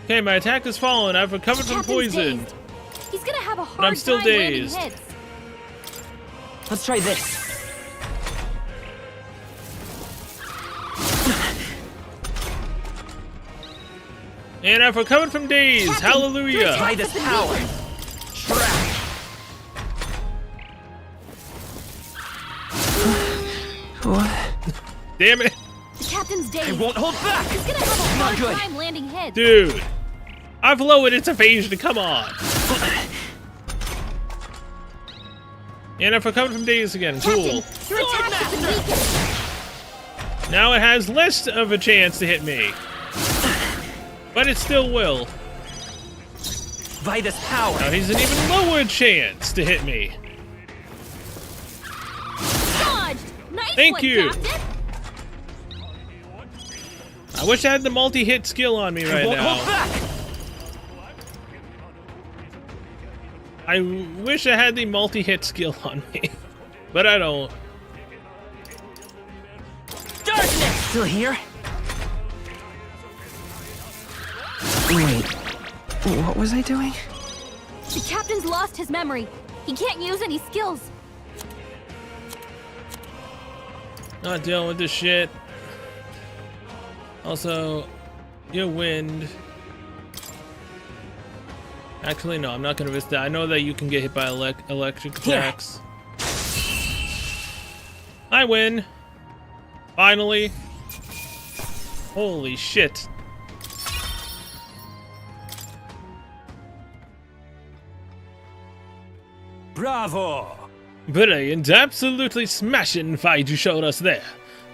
Okay, my attack has fallen. I've recovered from Captain's poison. dazed. He's gonna have a hard I'm still time landing dazed. hits. Let's try this. And I've recovered from daze. Captain, Hallelujah. Try this power. Trap. What? Damn it. The captain's dazed. I won't hold back. He's gonna have a Not hard good. time landing hits. Dude. I've lowered its evasion. Come on. And I've recovered from daze again. Cool. Captain, your attack has been weakened. Now it has less of a chance to hit me. But it still will. By this power. Now he's an even lower chance to hit me. Dodged. Nice Thank one, you. Captain. I wish I had the multi-hit skill on me right Won't hold now. back. I wish I had the multi-hit skill on me, but I don't. Darkness! Still here? Wait, what was I doing? The captain's lost his memory. He can't use any skills. Not dealing with this shit. Also, your wind. Actually, no, I'm not gonna risk that. I know that you can get hit by electric attacks. I win. Finally. Holy shit. Bravo! Brilliant, absolutely smashing fight you showed us there.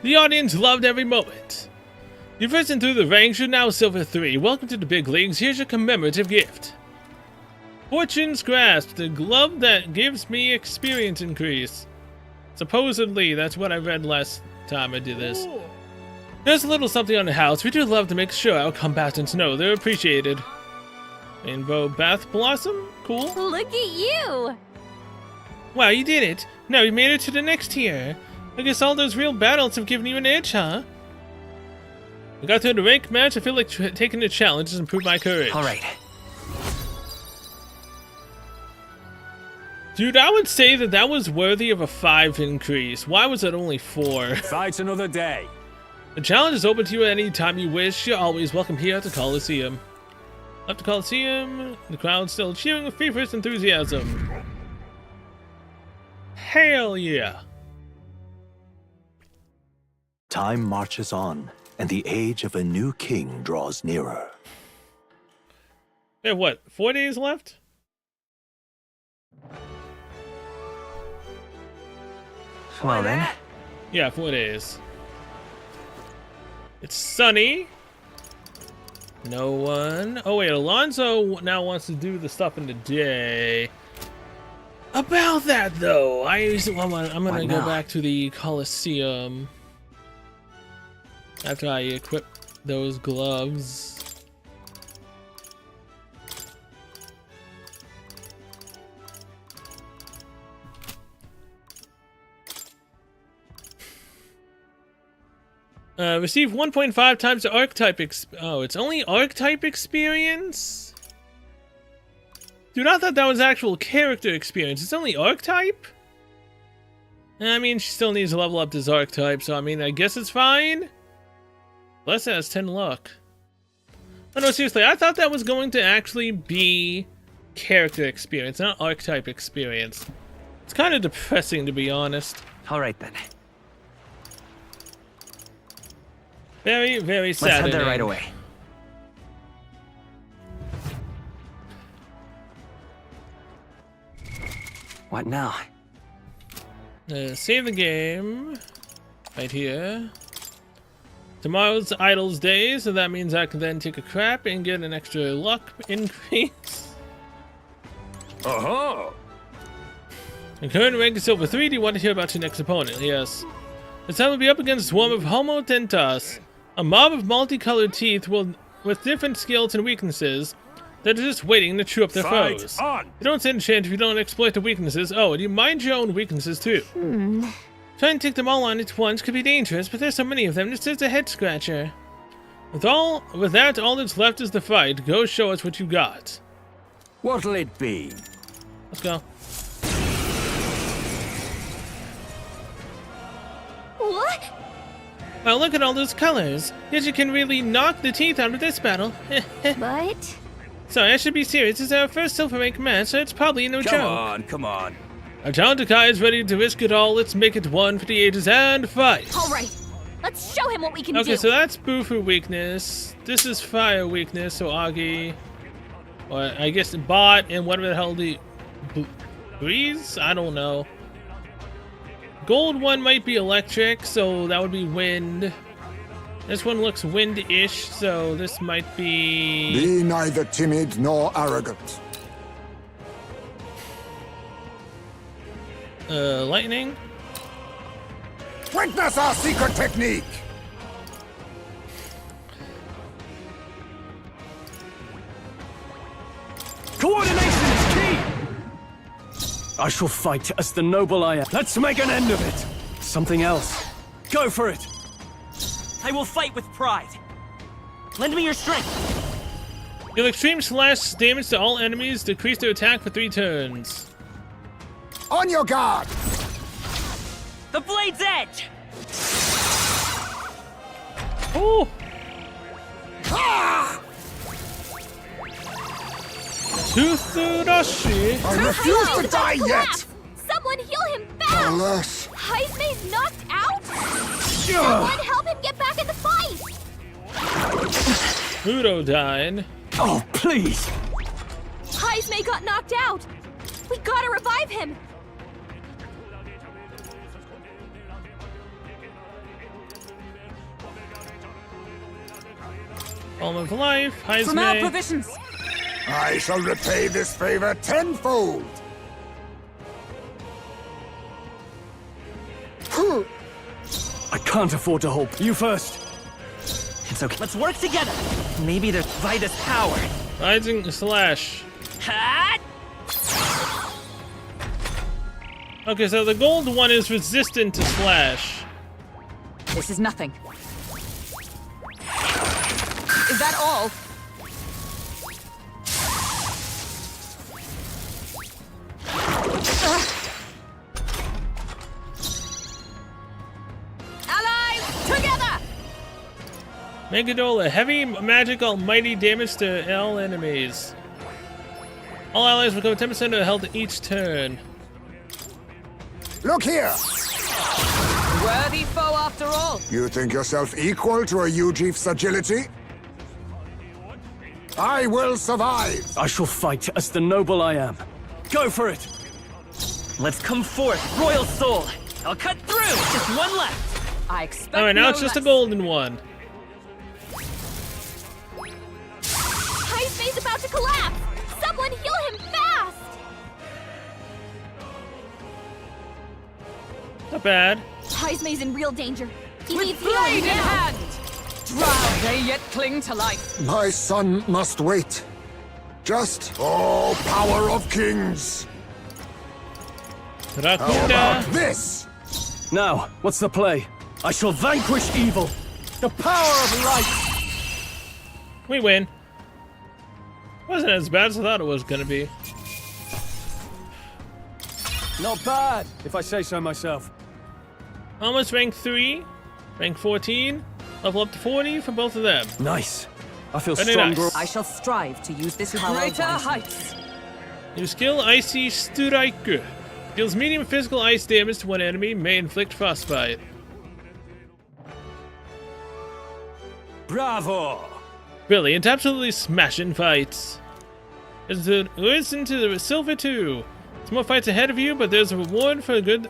The audience loved every moment. You've risen through the ranks, you're now Silver 3. Welcome to the big leagues, here's your commemorative gift. Fortune's Grasp, the glove that gives me experience increase. Supposedly, that's what I read last time I did this. There's a little something on the house. We do love to make sure our combatants know they're appreciated. Rainbow Bath Blossom? Cool. Look at you! Wow, you did it. Now you made it to the next tier. I guess all those real battles have given you an edge, huh? I got through the rank match. I feel like taking the challenge has improved my courage. All right. Dude, I would say that that was worthy of a 5 increase. Why was it only 4? Fight another day. The challenge is open to you any time you wish. You're always welcome here at the Coliseum. Up the Coliseum, the crowd's still cheering with feverish enthusiasm. Hell yeah. Time marches on, and the age of a new king draws nearer. We have what, 4 days left? Well then. Yeah, 4 days. It's sunny. No one. Oh wait, Alonso now wants to do the stuff in the day. About that though, I'm gonna go back to the Coliseum after I equip those gloves. Receive 1.5 times the archetype oh, it's only archetype experience? Dude, I thought that was actual character experience. It's only archetype? I mean, she still needs to level up this archetype, so I mean, I guess it's fine. Plus, it has 10 luck. Oh no, seriously, I thought that was going to actually be character experience, not archetype experience. It's kind of depressing, to be honest. All right then. Very, very sad. Let's head there right away. What now? Save the game. Right here. Tomorrow's Idol's Day, so that means I can then take a crap and get an extra luck increase. Uh-huh. The current rank is Silver 3. Do you want to hear about your next opponent? Yes. This time we'll be up against a swarm of Homo Tentas. A mob of multicolored teeth with different skills and weaknesses that are just waiting to chew up their Fight foes. on. You don't stand a chance if you don't exploit the weaknesses. Oh, and you mind your own weaknesses too. Trying to take them all on at once could be dangerous, but there's so many of them, it's just a head scratcher. With that, all that's left is the fight. Go show us what you got. What'll it be? Let's go. What? Well, look at all those colors. Guess you can really knock the teeth out of this battle. But... Sorry, I should be serious. It's our first silver rank match, so it's probably no Come joke. on, come on. Our talented Kai is ready to risk it all. Let's make it one for the ages and fight. All right, let's show him what we can do. Okay, so that's Bufu weakness. This is fire weakness, so Agi. Or I guess Bot and whatever the hell the... Breeze? I don't know. Gold one might be electric, so that would be wind. This one looks wind-ish, so this might be... Be neither timid nor arrogant. Lightning? Witness our secret technique! Coordination is key! I shall fight as the noble I am. Let's make an end of it. Something else. Go for it. I will fight with pride. Lend me your strength. Deal extreme slash damage to all enemies. Decrease their attack for 3 turns. On your guard! The blade's edge. Ooh! Ah! Tuthurashi. I refuse He's to about die collapse. yet! Someone heal him fast! Alas. Heismei's knocked out? Someone help him get back in the fight! Udodyne. Oh, please! Heismei got knocked out! We gotta revive him! All of life. From our Heismei. provisions. I shall repay this favor tenfold! I can't afford to hold. You first. It's okay. Let's work together. Maybe there's Vida's power. Rising slash. Hat! Okay, so the gold one is resistant to slash. This is nothing. Is that all? Allies, together! Megadola, heavy magic almighty damage to all enemies. All allies recover 10% of their health each turn. Look here! Worthy foe after all. You think yourself equal to a Ujief's agility? I will survive! I shall fight as the noble I am. Go for it! Let's come forth, royal soul. I'll cut through. Just one left. I expect Alright, now no it's just a less. golden one. Heismei's about to collapse! Someone heal him fast! Not bad. Heismei's in real danger. He With needs blade healing in now! hand. Drow they yet cling to life. My son must wait. Just, oh, power of kings! How Rakunda. about this? Now, what's the play? I shall vanquish evil. The power of light. We win. Wasn't as bad as I thought it was gonna be. Not bad, if I say so myself. Almost rank 3, rank 14, level up to 40 for both of them. Nice. I feel Very stronger. nice. I shall strive to use this power Greater wisely. heights. New skill, Icy Strike. Deals medium physical ice damage to one enemy, may inflict frostbite. Bravo! Brilliant, absolutely smashing fights. Listen to the Silver 2. There's more fights ahead of you, but there's a reward for a good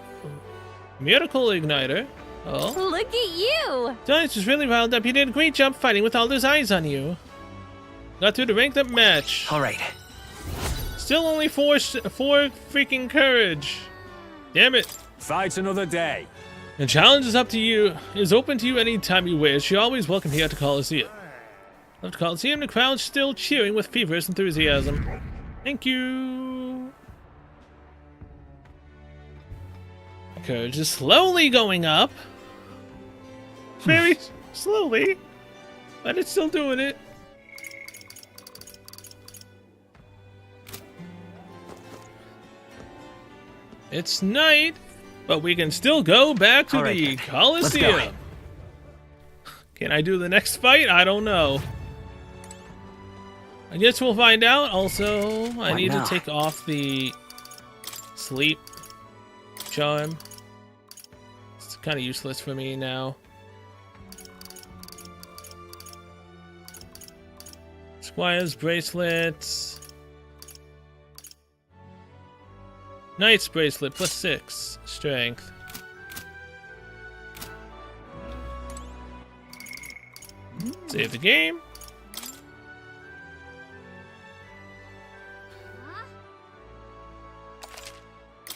Miracle Igniter. Oh. Look at you! Giants was really riled up. You did a great job fighting with all those eyes on you. Got through the ranked up match. All right. Still only four freaking courage. Damn it. Fight another day. The challenge is up to you. Is open to you anytime you wish. You're always welcome here to Coliseum. Left Coliseum, the crowd's still cheering with feverish enthusiasm. Thank you. Courage is slowly going up. Very slowly. But it's still doing it. It's night, but we can still go back to All right, the let's Coliseum. go. Can I do the next fight? I don't know. I guess we'll find out. Also, I What need now? to take off the sleep charm. It's kind of useless for me now. Squire's bracelets. Knight's bracelet plus 6 strength. Save the game.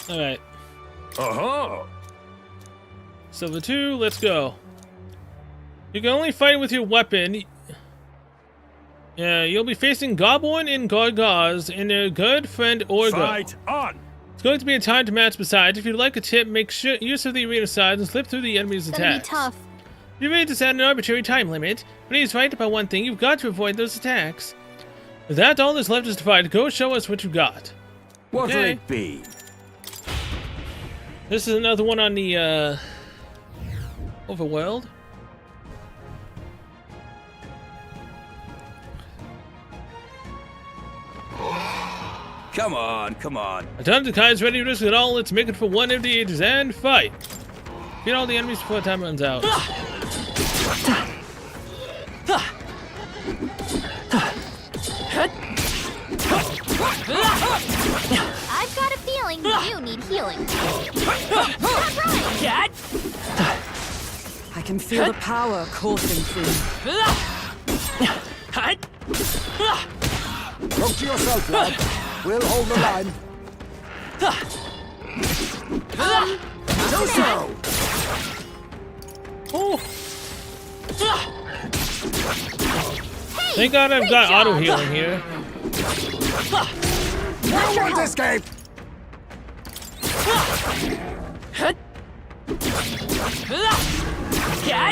Alright. Uh-huh. Silver 2, let's go. You can only fight with your weapon. Yeah, you'll be facing Goblin and Gargaz and their good friend Orgo. Fight on! It's going to be a timed match besides. If you'd like a tip, make sure use of the arena sides and slip through the enemy's It's gonna be attacks. tough. You're ready to set an arbitrary time limit, but he's right about one thing, you've got to avoid those attacks. With that, all that's left is to fight. Go show us what you got. What'll Okay. it be? This is another one on the, Overworld. Come on, come on. A ton of guys ready to risk it all. Let's make it for one of the ages and fight. Get all the enemies before time runs out. I've got a feeling you need healing. Not right. I can feel the power coursing through me. Look to yourself, lad. We'll hold the line. Do so! Oh. Thank God I've got auto healing here. You won't escape!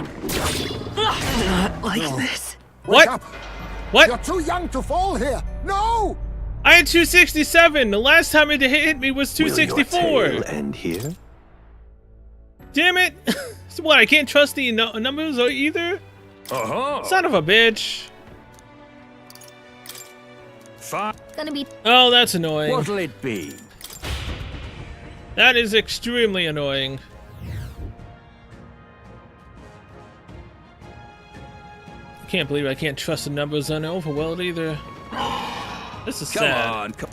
Not like this. What? Wake up! What? You're too young to fall here! No! I had 267. The last time it hit me was Will your 264. tale end here? Damn it! So what? I can't trust the numbers either. Son of a bitch. Gonna be Oh, that's annoying. What'll it be? That is extremely annoying. I can't believe I can't trust the numbers on Overworld either. This is Come sad. on, come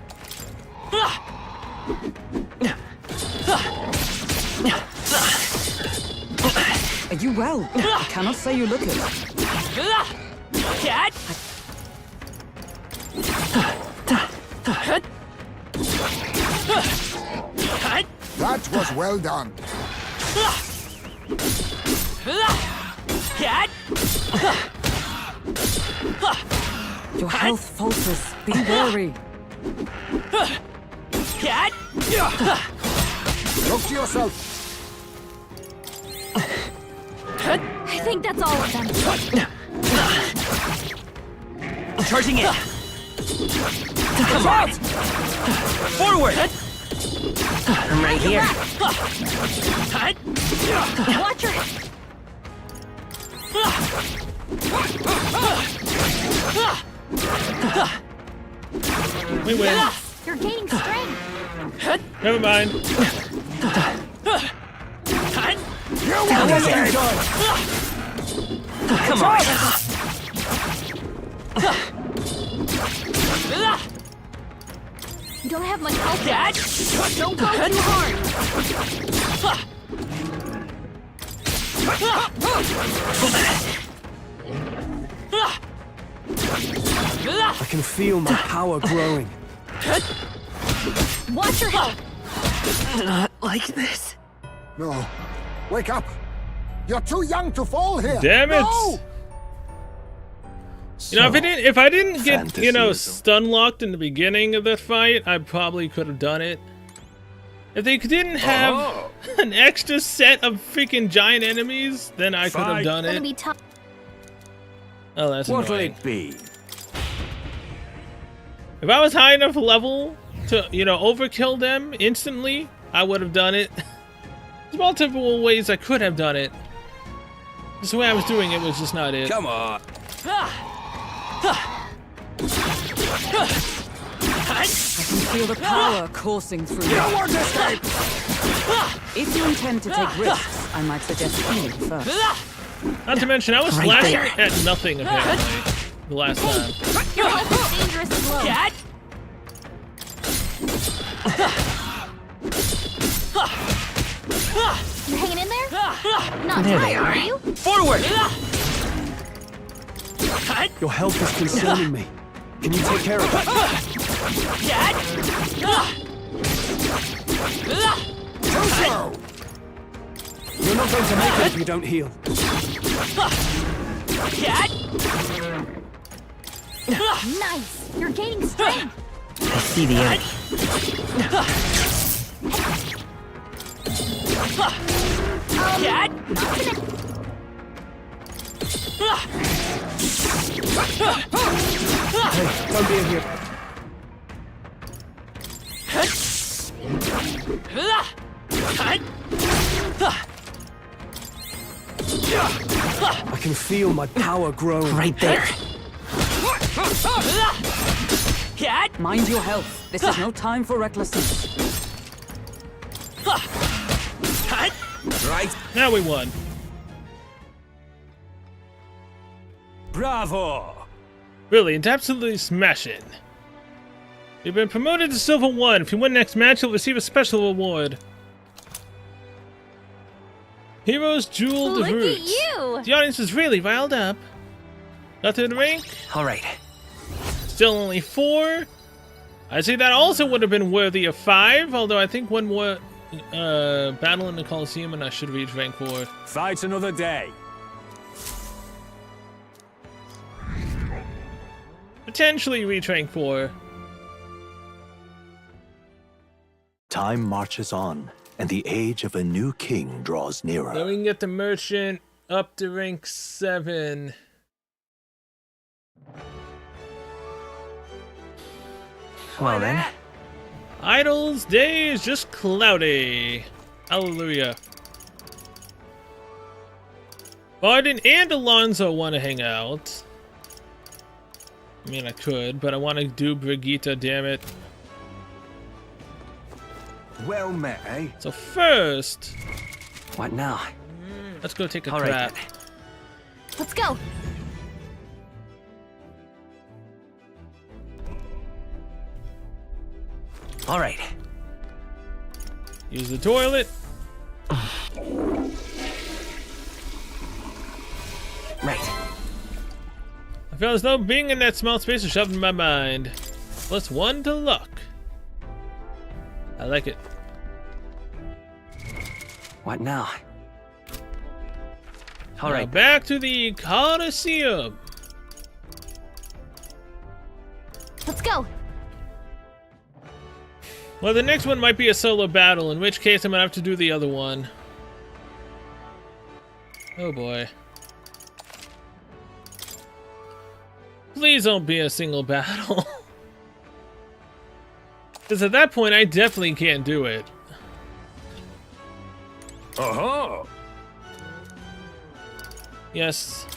Are you well? I cannot say you look it. That was well done. Your health falters. Be wary. Look to yourself. I think that's all of them. Charging in. Come on. Forward. I'm right here. Watch your We win. You're gaining strength. Never mind. You won't escape! Come on. You don't have much health left. Don't go too hard. I can feel my power growing. Watch your health. Not like this. No. Wake up! You're too young to fall here! Damn it! No! You know, if I didn't get, you know, Fantasyism. stun locked in the beginning of that fight, I probably could have done it. If they didn't have an extra set of freaking giant enemies, then I could have done Gonna it. be tough. Oh, that's What'll annoying. it be? If I was high enough level to, you know, overkill them instantly, I would have done it. There's multiple ways I could have done it. Just the way I was doing it was just not it. Come on. I can feel the power coursing through You me. won't escape! If you intend to take risks, I might suggest healing first. Not to mention, I was Right slashing there. at nothing apparently the last time. Your health is dangerous and low. You hanging in there? Not There they tired, are. are you? Forward. Your health is concerning me. Can you take care of that? Do so! You're not going to make it if you don't heal. Nice! You're gaining strength! I see the enemy. Don't be in here. I can feel my power growing. Right there. Mind your health. This is no time for recklessness. Right. Now we won. Bravo! Brilliant, absolutely smashing. You've been promoted to Silver 1. If you win next match, you'll receive a special reward. Heroes Jewel Look de at Root. you! The audience is really riled up. Got through the rank? All right. Still only 4. I see that also would have been worthy of 5, although I think one more battle in the Coliseum and I should reach rank 4. Fight another day. Potentially reach rank 4. Time marches on, and the age of a new king draws nearer. Then we can get the merchant up to rank 7. Well then. Idle's day is just cloudy. Hallelujah. Barden and Alonso want to hang out. I mean, I could, but I want to do Brigitte, damn it. Well met, eh? So first, What now? let's go take a All right crap. then. Let's go! All right. Use the toilet. Right. I feel as though being in that small space is shoved in my mind. +1 to luck. I like it. What now? All Now right. back to the Coliseum. Let's go! Well, the next one might be a solo battle, in which case I'm gonna have to do the other one. Oh boy. Please don't be a single battle. Because at that point, I definitely can't do it. Uh-huh. Yes.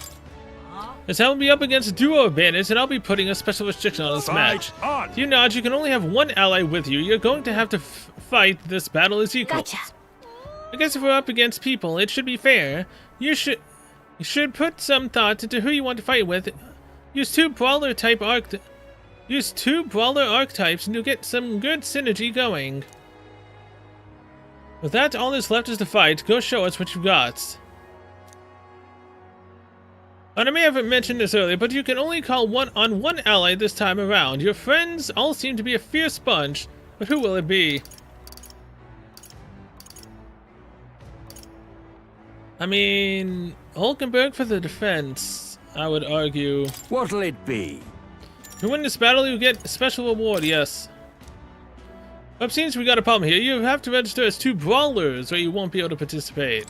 As I will be up against a duo of bandits, and I'll be putting a special restriction on this match. on. Do you know you can only have one ally with you? You're going to have to fight this battle as equals. Gotcha! I guess if we're up against people, it should be fair. You should put some thought into who you want to fight with. Use two brawler archetypes, and you'll get some good synergy going. With that, all that's left is to fight. Go show us what you've got. And I may have mentioned this earlier, but you can only call on one ally this time around. Your friends all seem to be a fierce bunch, but who will it be? I mean, Hulkenberg for the defense, I would argue. What'll it be? If you win this battle, you get a special reward, yes. But it seems we got a problem here. You have to register as two brawlers, or you won't be able to participate.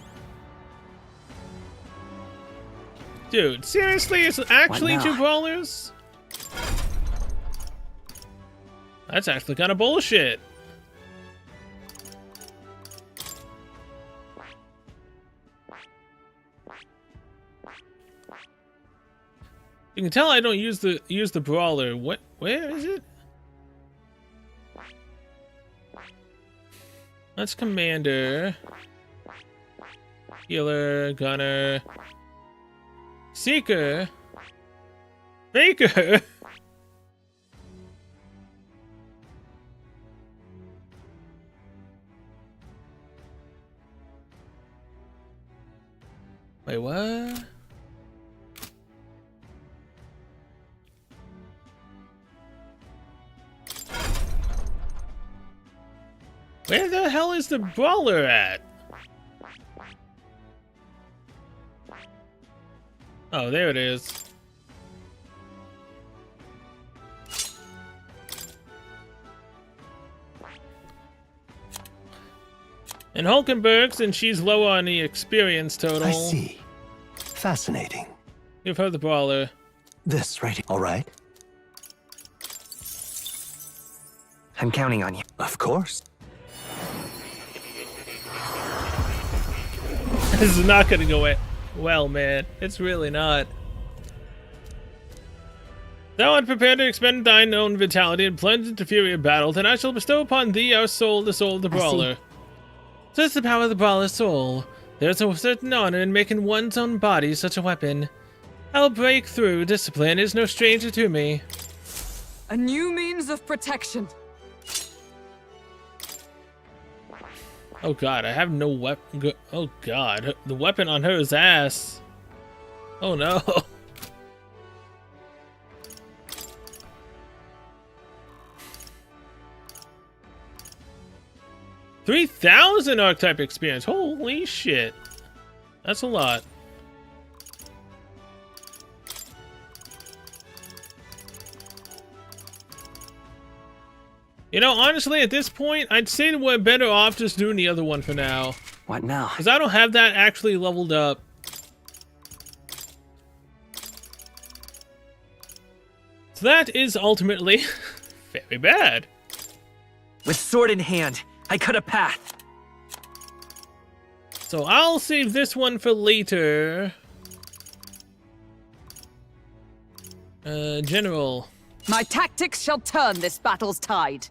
Dude, seriously? It's actually two brawlers? That's actually kind of bullshit. You can tell I don't use the brawler. What? Where is it? That's commander, healer, gunner, seeker, faker. Wait, what? Where the hell is the brawler at? Oh, there it is. And Hulkenberg's, and she's lower on the experience total. I see. Fascinating. Give her the brawler. This right here. All right. I'm counting on you. Of course. This is not gonna go well, man. It's really not. Thou art prepared to expend thine own vitality and plunge into fury of battle, then I shall bestow upon thee our soul, the soul of the brawler. Such is the power of the brawler's soul. There's a certain honor in making one's own body such a weapon. I'll break through. Discipline is no stranger to me. A new means of protection. Oh god, I have no weapon. Oh god, the weapon on her is ass. Oh no. 3,000 archetype experience. Holy shit. That's a lot. You know, honestly, at this point, I'd say that we're better off just doing the other one for now. What now? Because I don't have that actually leveled up. So that is ultimately very bad. With sword in hand, I cut a path. So I'll save this one for later. General. My tactics shall turn this battle's tide.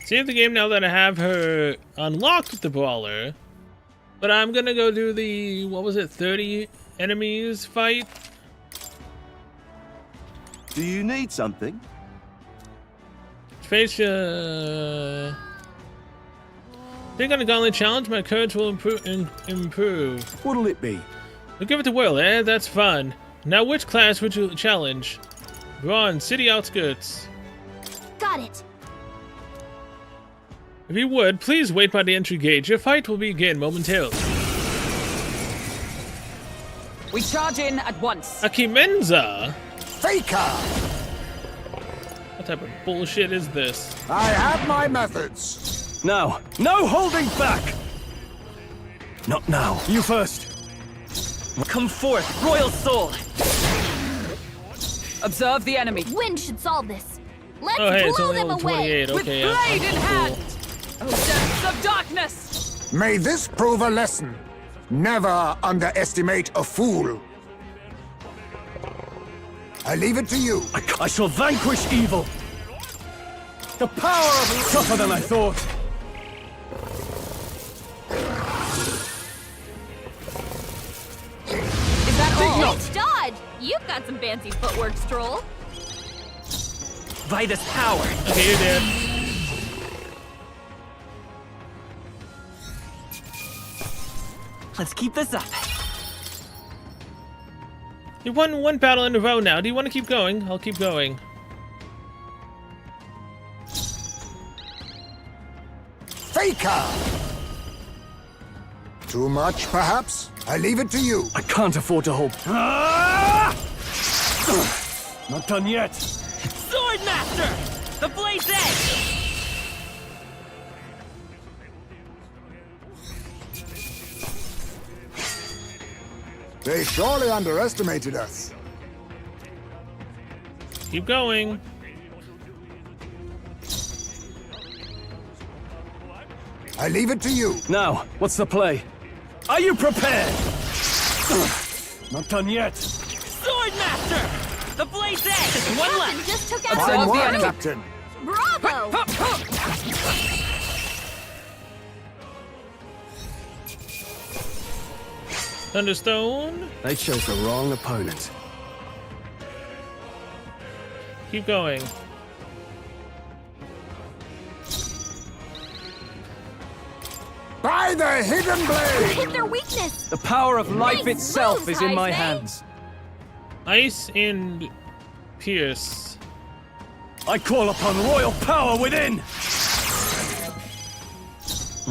Save the game now that I have her unlocked with the brawler. But I'm gonna go do the, what was it, 30 enemies fight? Do you need something? Face, Think on a gauntlet challenge, my courage will improve. What'll it be? We'll give it to Will, eh? That's fun. Now, which class would you challenge? Bronze, city outskirts. Got it. If you would, please wait by the entry gate. Your fight will begin momentarily. We charge in at once. Akimenza? Faker! What type of bullshit is this? I have my methods. Now, no holding back! Not now. You first. Come forth, royal soul! Observe the enemy. Wind should solve this. Let's Oh, hey, it's blow only them level away. 28. With Okay, blade yeah. in Cool. hand. Oh, depths of darkness! May this prove a lesson. Never underestimate a fool. I leave it to you. I shall vanquish evil. The power of tougher than I thought. Is that all? Nice dodge. You've got some fancy footwork, Stroll. By this power! Okay, you're dead. Let's keep this up. You won one battle in a row now. Do you want to keep going? I'll keep going. Faker! Too much, perhaps? I leave it to you. I can't afford to hold. Ah! Not done yet. Sword Master! The Blade's Edge! They surely underestimated us. Keep going. I leave it to you. Now, what's the play? Are you prepared? Not done yet. Sword Master! The Blade's Edge! One Captain left! just took out Fine Observe the work, enemy. Captain. Bravo! Thunderstone. They chose the wrong opponent. Keep going. By the hidden blade! Hit their weakness. The power of life Nice itself moves, is in my I say. hands. Ice and Pierce. I call upon royal power within!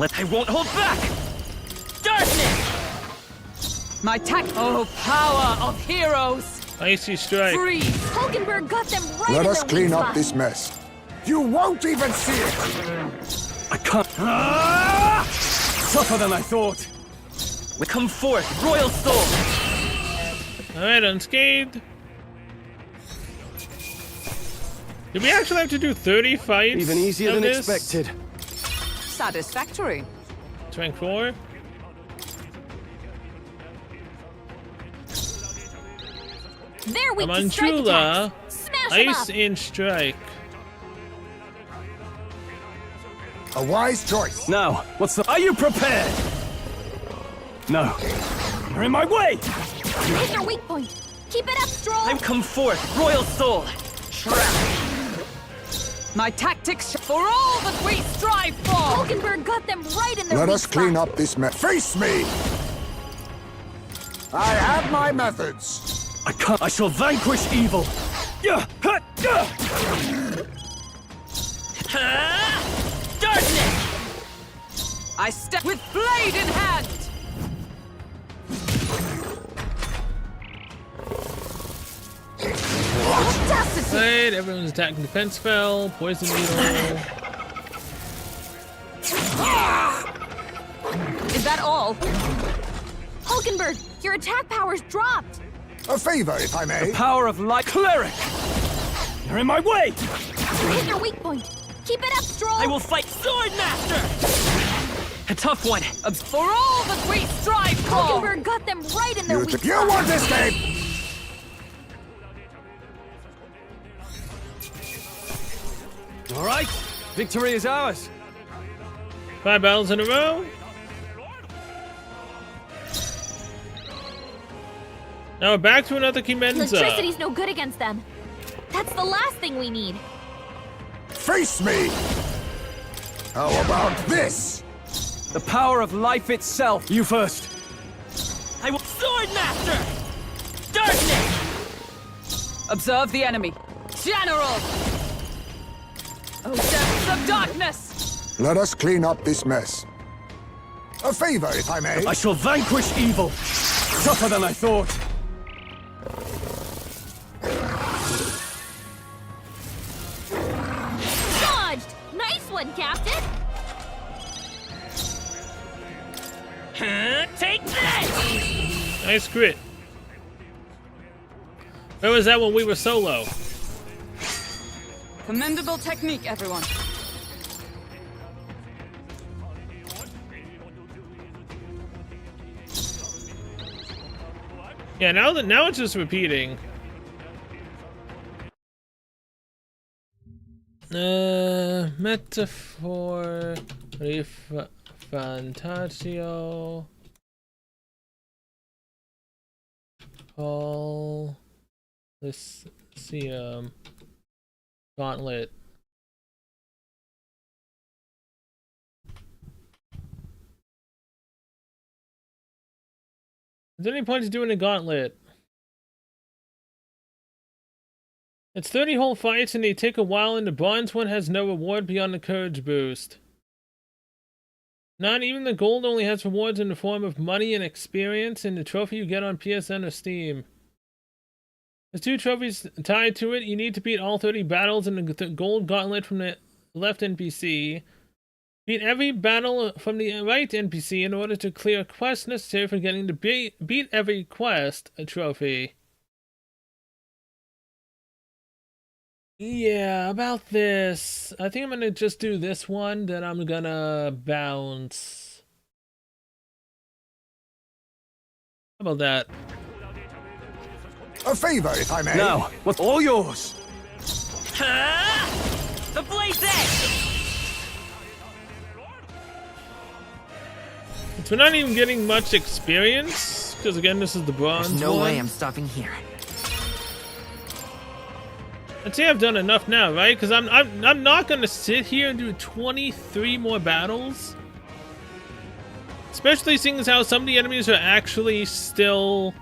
I won't hold back! Darkness! My oh, power of heroes! Icy Strike. Free! Hulkenberg got them right Let in us their clean weak up spot. this mess. You won't even see it! I can't. Ah! Tougher than I thought. We come forth, royal soul. Alright, unscathed. Did we actually have to do 30 fights? Even easier of than this? expected. Satisfactory. Rank 4. They're weak to strike Amantula, attacks. Smash 'em Ice up. and Strike. A wise choice. Now, what's the... Are you prepared? No. You're in my way! Hit their weak point. Keep it up, Stroll. I come forth, royal soul. Trap. My tactics for all that we strive for. Hulkenberg got them right in their Let weak us clean spot. up this mess. Face me! I have my methods. I can't. I shall vanquish evil. Yeah. Ha, yeah. Darkness. I step with blade in hand. Audacity. Right, everyone's attacking defense fell. Poison needle. Is that all? Hulkenberg, your attack power's dropped. A favor, if I may. Power of light. Cleric! You're in my way! Hit their weak point. Keep it up, Stroll. I will fight Sword Master. A tough one. For all that we strive for. Hulkenberg got them right in their weak You spot. want this game? All right. Victory is ours. 5 battles in a row. Now we're back to another Kimenza. Electricity's no good against them. That's the last thing we need. Face me! How about this? The power of life itself. You first. I will Sword Master. Darkness. Observe the enemy. General! Oh, depths of darkness! Let us clean up this mess. A favor, if I may. I shall vanquish evil. Tougher than I thought. Dodged. Nice one, Captain. Take this. Nice crit. Where was that when we were solo? Commendable technique, everyone. Yeah, now it's just repeating. Metaphor, ReFantazio, Coliseum, Gauntlet. Is there any point to doing a gauntlet? It's 30 whole fights and they take a while, and the bronze one has no reward beyond the courage boost. Not even the gold only has rewards in the form of money and experience, and the trophy you get on PSN or Steam. There's 2 trophies tied to it. You need to beat all 30 battles in the gold gauntlet from the left NPC. Beat every battle from the right NPC in order to clear quests necessary for getting the beat every quest a trophy. Yeah, about this. I think I'm gonna just do this one, then I'm gonna bounce. How about that? A favor, if I may. Now, what's all yours? The Blaze Edge. We're not even getting much experience, because again, this is the bronze There's no one. way I'm stopping here. I'd say I've done enough now, right? Because I'm not gonna sit here and do 23 more battles. Especially seeing as how some of the enemies are actually still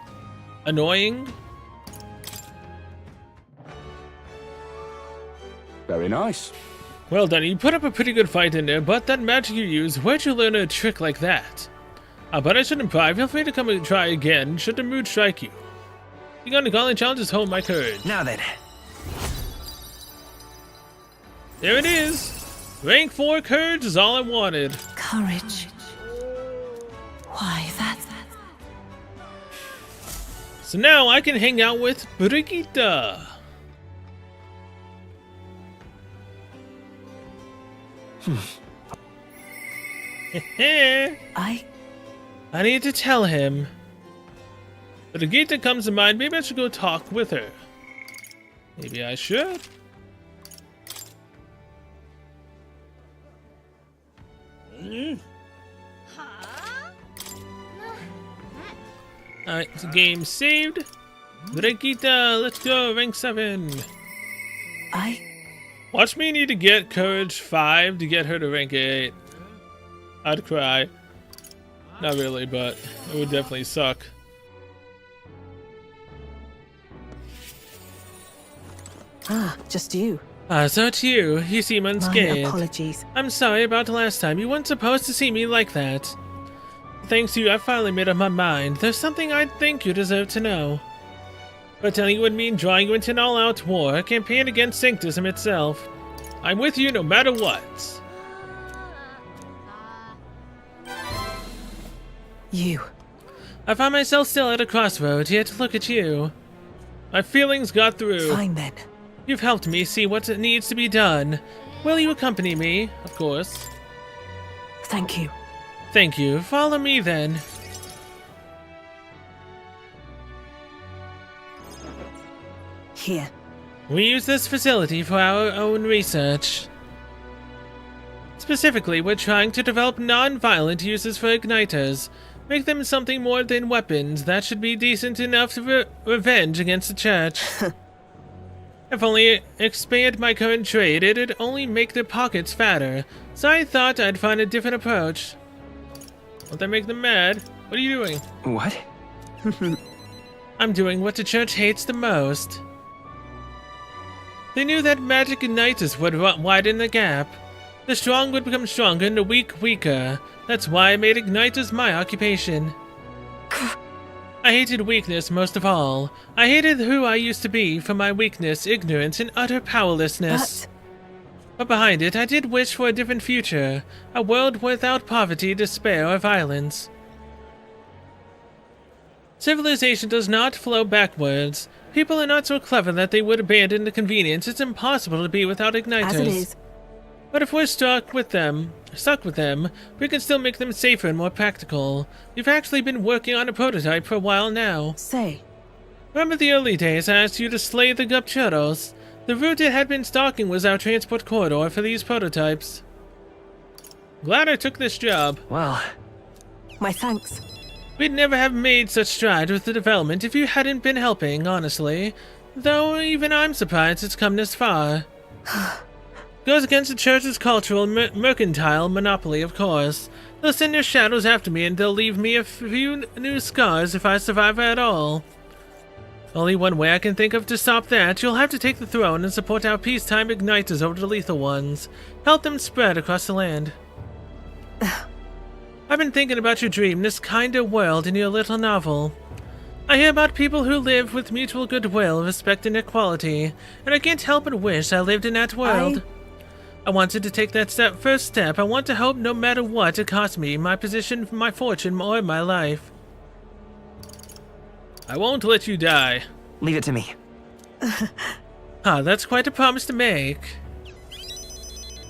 annoying. Very nice. Well done, you put up a pretty good fight in there, but that magic you use, where'd you learn a trick like that? But I shouldn't pry, feel free to come and try again, should the mood strike you. You got the gauntlet challenges, hold my courage. Now then. There it is! Rank 4 courage is all I wanted. Courage. Why, that... So now I can hang out with Brigitte. I need to tell him. Brigitte comes to mind. Maybe I should go talk with her. Maybe I should. Alright, so game saved. Brigitte, let's go, rank 7. Watch me need to get courage 5 to get her to rank 8. I'd cry. Not really, but it would definitely suck. Just you. So it's you. You seem unscathed. My apologies. I'm sorry about the last time. You weren't supposed to see me like that. Thanks to you, I finally made up my mind. There's something I think you deserve to know. But telling you would mean drawing you into an all-out war, a campaign against Sanctism itself. I'm with you no matter what. You. I find myself still at a crossroads, yet look at you. My feelings got through. Fine then. You've helped me see what needs to be done. Will you accompany me? Of course. Thank you. Thank you. Follow me then. Here. We use this facility for our own research. Specifically, we're trying to develop non-violent uses for igniters. Make them something more than weapons that should be decent enough to revenge against the church. If only expand my current trade, it'd only make their pockets fatter. So I thought I'd find a different approach. Won't that make them mad? What are you doing? What? I'm doing what the church hates the most. They knew that magic igniters would widen the gap. The strong would become stronger and the weak weaker. That's why I made igniters my occupation. I hated weakness most of all. I hated who I used to be for my weakness, ignorance, and utter powerlessness. But behind it, I did wish for a different future. A world without poverty, despair, or violence. Civilization does not flow backwards. People are not so clever that they would abandon the convenience. It's impossible to be without igniters. As it is. But if we're stuck with them, we can still make them safer and more practical. We've actually been working on a prototype for a while now. Say. Remember the early days I asked you to slay the Gupchurros? The route it had been stalking was our transport corridor for these prototypes. Glad I took this job. Well, my thanks. We'd never have made such strides with the development if you hadn't been helping, honestly. Though even I'm surprised it's come this far. Goes against the church's cultural mercantile monopoly, of course. They'll send their shadows after me and they'll leave me a few new scars if I survive at all. Only one way I can think of to stop that. You'll have to take the throne and support our peacetime igniters over the lethal ones. Help them spread across the land. I've been thinking about your dream, this kinder world in your little novel. I hear about people who live with mutual goodwill, respect, and equality, and I can't help but wish I lived in that world. I wanted to take that first step. I want to hope no matter what it costs me, my position, my fortune, or my life. I won't let you die. Leave it to me. That's quite a promise to make.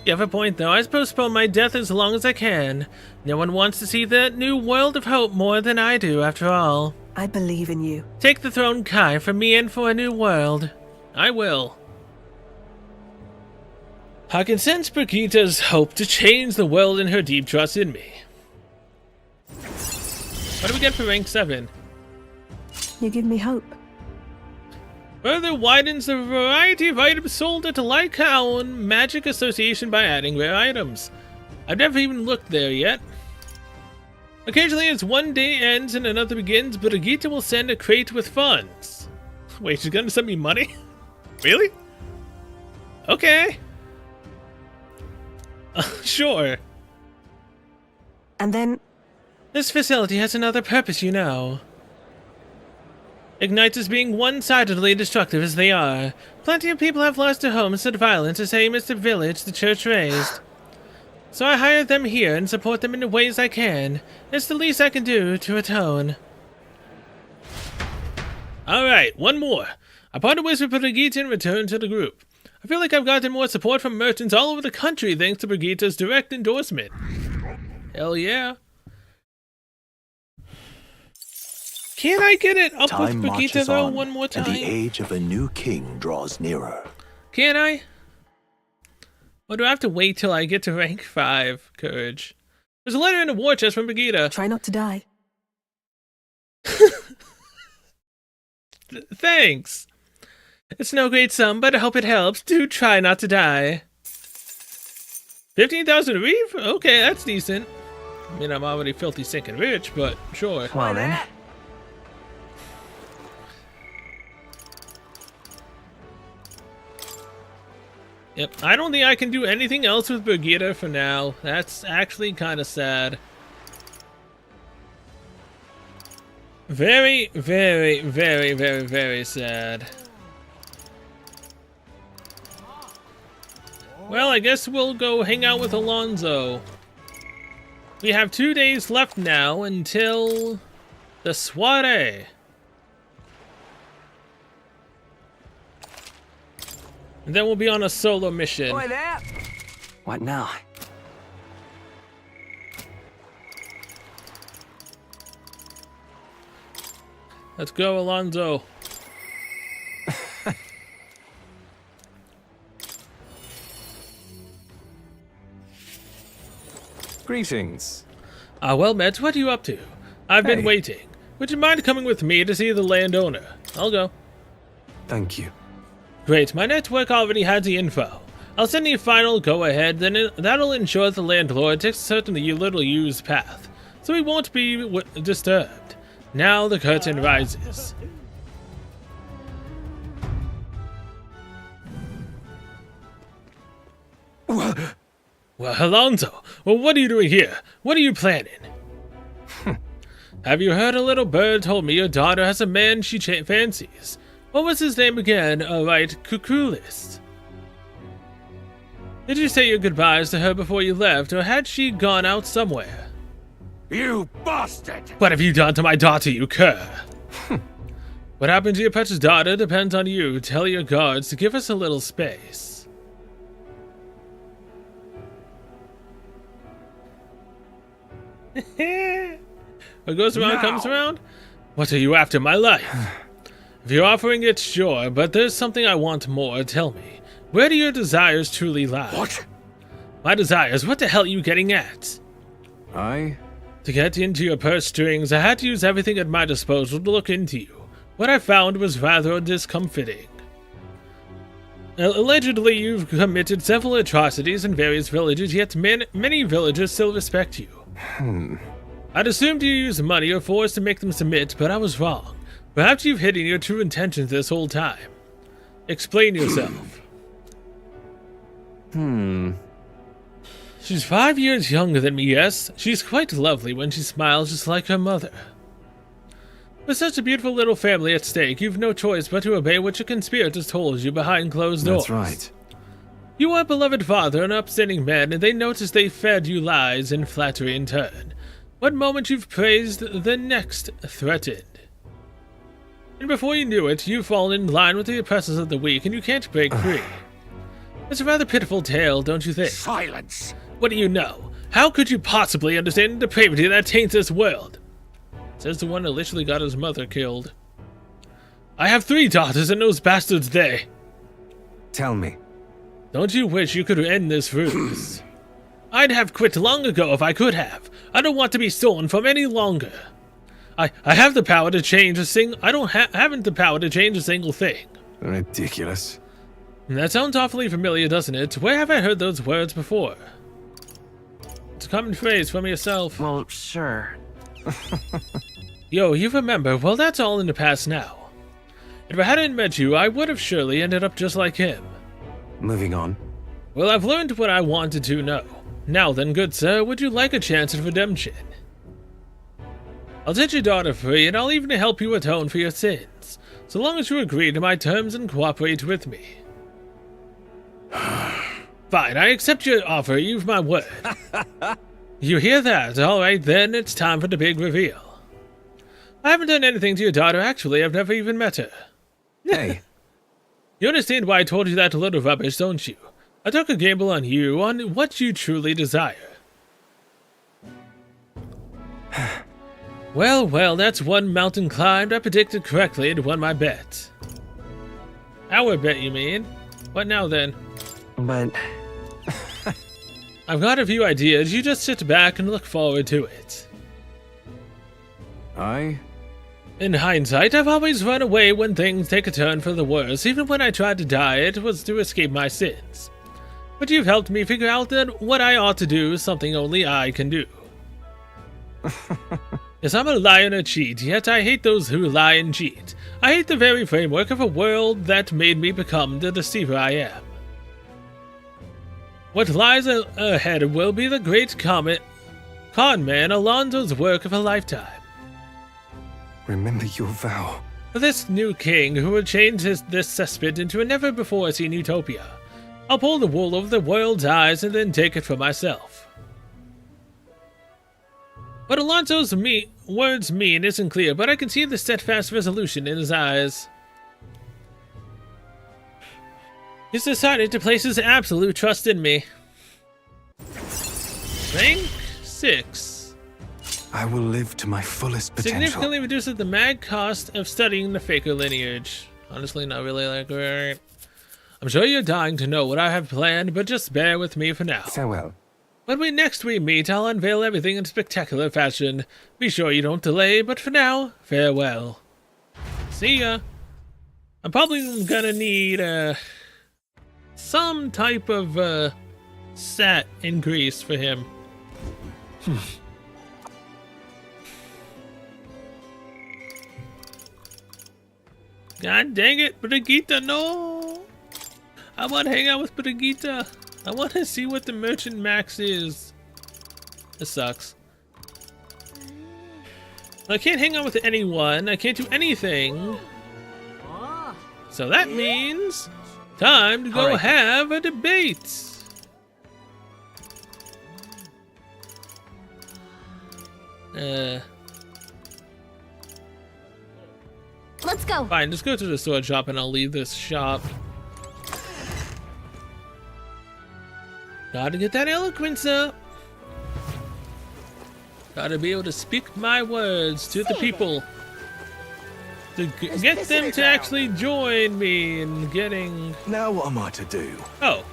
You have a point, though. I postpone my death as long as I can. No one wants to see that new world of hope more than I do, after all. I believe in you. Take the throne, Kai, for me and for a new world. I will. I can sense Brigitte's hope to change the world in her deep trust in me. What do we get for rank 7? You give me hope. Further widens the variety of items sold at Lycaon Magic Association by adding rare items. I've never even looked there yet. Occasionally, as one day ends and another begins, Brigitte will send a crate with funds. Wait, she's gonna send me money? Really? Okay. Sure. And then... This facility has another purpose, you know. Igniters being one-sidedly destructive as they are. Plenty of people have lost their homes to violence the same as the village the church raised. So I hired them here and support them in the ways I can. It's the least I can do to atone. Alright, one more. I parted ways with Brigitte and returned to the group. I feel like I've gotten more support from merchants all over the country thanks to Brigitte's direct endorsement. Hell yeah. Can I get it up Time with Brigitte marches though on, one more time? and the age of a new king draws nearer. Can I? Or do I have to wait till I get to rank 5 courage? There's a letter in the war chest from Brigitte. Try not to die. Thanks. It's no great sum, but I hope it helps. Do try not to die. 15,000 a reef? Okay, that's decent. I mean, I'm already filthy sinking rich, but sure. Come on, then. Yep, I don't think I can do anything else with Brigitte for now. That's actually kind of sad. Very, very, very, very, very sad. Well, I guess we'll go hang out with Alonso. We have 2 days left now until the Soiree. And then we'll be on a solo mission. Boy, there. What now? Let's go, Alonso. Greetings. Well, Mets, what are you up to? I've been waiting. Would you mind coming with me to see the landowner? I'll go. Thank you. Great, my network already has the info. I'll send you a final go-ahead, then that'll ensure the landlord takes a certainly little used path, so he won't be disturbed. Now the curtain rises. Well, Alonso, well, what are you doing here? What are you planning? Have you heard a little bird told me your daughter has a man she fancies? What was his name again? Right, Cuculus. Did you say your goodbyes to her before you left, or had she gone out somewhere? You bastard! What have you done to my daughter, you cur? What happened to your precious daughter depends on you. Tell your guards to give us a little space. What goes around comes around? What are you after, my life? If you're offering it, sure, but there's something I want more. Tell me, where do your desires truly lie? What? My desires? What the hell are you getting at? I? To get into your purse strings, I had to use everything at my disposal to look into you. What I found was rather discomforting. Allegedly, you've committed several atrocities in various villages, yet many villagers still respect you. I'd assumed you used money or force to make them submit, but I was wrong. Perhaps you've hidden your true intentions this whole time. Explain yourself. She's 5 years younger than me, yes. She's quite lovely when she smiles, just like her mother. With such a beautiful little family at stake, you've no choice but to obey what your conspirators told you behind closed doors. That's right. You are a beloved father and upstanding man, and they noticed they fed you lies and flattery in turn. What moment you've praised, the next threatened. And before you knew it, you've fallen in line with the oppressors of the weak, and you can't break free. It's a rather pitiful tale, don't you think? Silence! What do you know? How could you possibly understand the depravity that taints this world? Says the one that literally got his mother killed. I have 3 daughters, and those bastards they. Tell me. Don't you wish you could end this ruse? I'd have quit long ago if I could have. I don't want to be stolen from any longer. I have the power to change a single. Haven't the power to change a single thing. Ridiculous. That sounds awfully familiar, doesn't it? Where have I heard those words before? It's a common phrase from yourself. Well, sure. Yo, you remember? Well, that's all in the past now. If I hadn't met you, I would have surely ended up just like him. Moving on. Well, I've learned what I wanted to know. Now then, good sir, would you like a chance at redemption? I'll set your daughter free, and I'll even help you atone for your sins, so long as you agree to my terms and cooperate with me. Fine, I accept your offer. You've my word. You hear that? All right, then it's time for the big reveal. I haven't done anything to your daughter, actually. I've never even met her. Hey. You understand why I told you that little rubbish, don't you? I took a gamble on you, on what you truly desire. Well, that's one mountain climbed. I predicted correctly and won my bet. Our bet, you mean? What now, then? But I've got a few ideas. You just sit back and look forward to it. In hindsight, I've always run away when things take a turn for the worse. Even when I tried to die, it was to escape my sins. But you've helped me figure out that what I ought to do is something only I can do. Yes, I'm a liar and a cheat, yet I hate those who lie and cheat. I hate the very framework of a world that made me become the deceiver I am. What lies ahead will be the great con man Alonso's work of a lifetime. Remember your vow. For this new king who will change this cesspit into a never-before-seen utopia, I'll pull the wool over the world's eyes and then take it for myself. What Alonso's words mean isn't clear, but I can see the steadfast resolution in his eyes. He's decided to place his absolute trust in me. Rank 6. I will live to my fullest potential. Significantly reduces the mad cost of studying the Faker lineage. Honestly, not really like right. I'm sure you're dying to know what I have planned, but just bear with me for now. Farewell. When next we meet, I'll unveil everything in spectacular fashion. Be sure you don't delay, but for now, farewell. See ya. I'm probably gonna need, some type of, stat increase for him. God dang it, Brigitte, no! I want to hang out with Brigitte. I want to see what the merchant max is. This sucks. I can't hang out with anyone. I can't do anything. So that means time to go have a debate. Let's go. Fine, just go to the sword shop and I'll leave this shop. Gotta get that eloquence up. Gotta be able to speak my words to the people. To get them to actually join me in getting... Now what am I to do? Oh.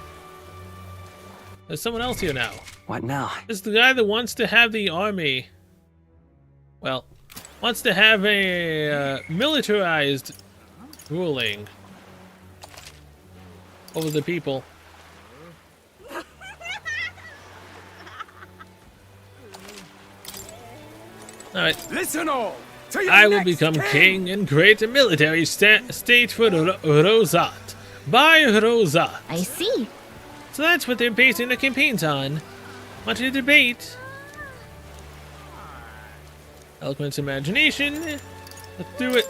There's someone else here now. what now? It's the guy that wants to have the army. Well, wants to have a militarized ruling over the people. Alright. Listen all! I will become king and create a military state for Rosat. By Rosat. I see. So that's what they're basing the campaigns on. Want to debate? Eloquence, imagination. Let's do it.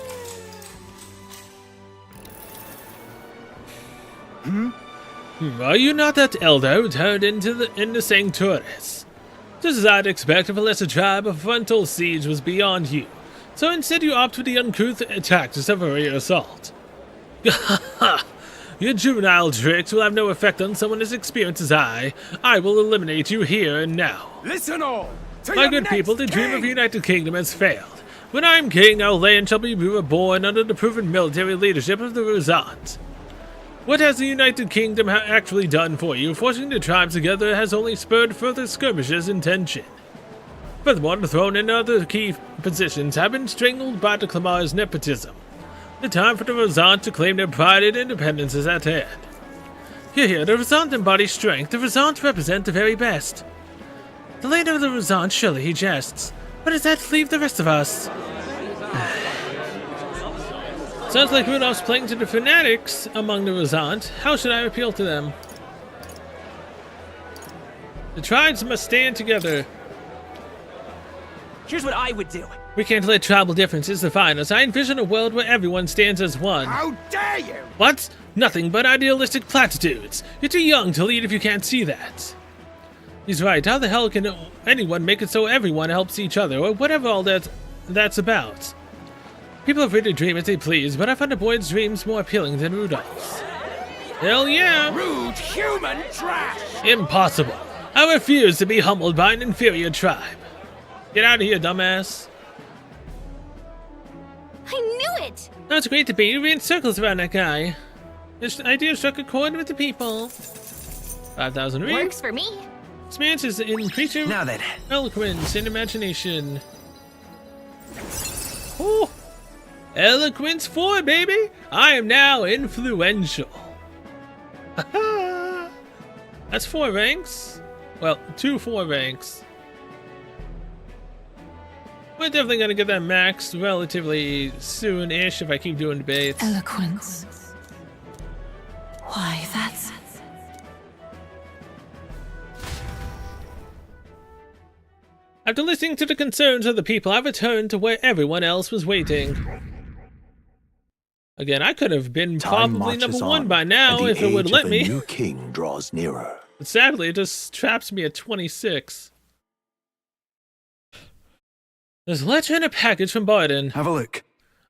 Are you not that elder who turned into Sanctuaris? Just as I'd expect of a lesser tribe, a frontal siege was beyond you. So instead you opt for the uncouth tactics of a rear assault. Your juvenile tricks will have no effect on someone as experienced as I. I will eliminate you here and now. Listen all! My good people, the dream of a united kingdom has failed. When I am king, our land shall be reborn under the proven military leadership of the Rosat. What has the United Kingdom actually done for you? Forcing the tribes together has only spurred further skirmishes and tension. Furthermore, the throne and other key positions have been strangled by the Clamar's nepotism. The time for the Rosant to claim their pride and independence is at hand. Here, the Rosant embody strength. The Rosant represent the very best. The land of the Rosant, surely he jests. But does that leave the rest of us? Sounds like Rudolph's playing to the fanatics among the Rosant. How should I appeal to them? The tribes must stand together. Here's what I would do. We can't let tribal differences define us. I envision a world where everyone stands as one. How dare you! What? Nothing but idealistic platitudes. You're too young to lead if you can't see that. He's right. How the hell can anyone make it so everyone helps each other, or whatever all that's about? People are free to dream as they please, but I find a boy's dreams more appealing than Rudolph's. Hell yeah! Rude human trash! Impossible. I refuse to be humbled by an inferior tribe. Get out of here, dumbass. I knew it! Oh, it's great debate. You ran circles around that guy. This idea struck a chord with the people. 5,000 read. Works for me. Experience is increasing Now then. eloquence and imagination. Ooh. Eloquence 4, baby! I am now influential. That's 4 ranks. Well, 2 4 ranks. We're definitely gonna get that maxed relatively soon-ish if I keep doing debates. Eloquence. Why, that's... After listening to the concerns of the people, I returned to where everyone else was waiting. Again, I could have been Time probably marches number 1 on, by now and the if it would age let of me. A new king draws nearer. But sadly, it just traps me at 26. There's a letter and a package from Barden. Have a look.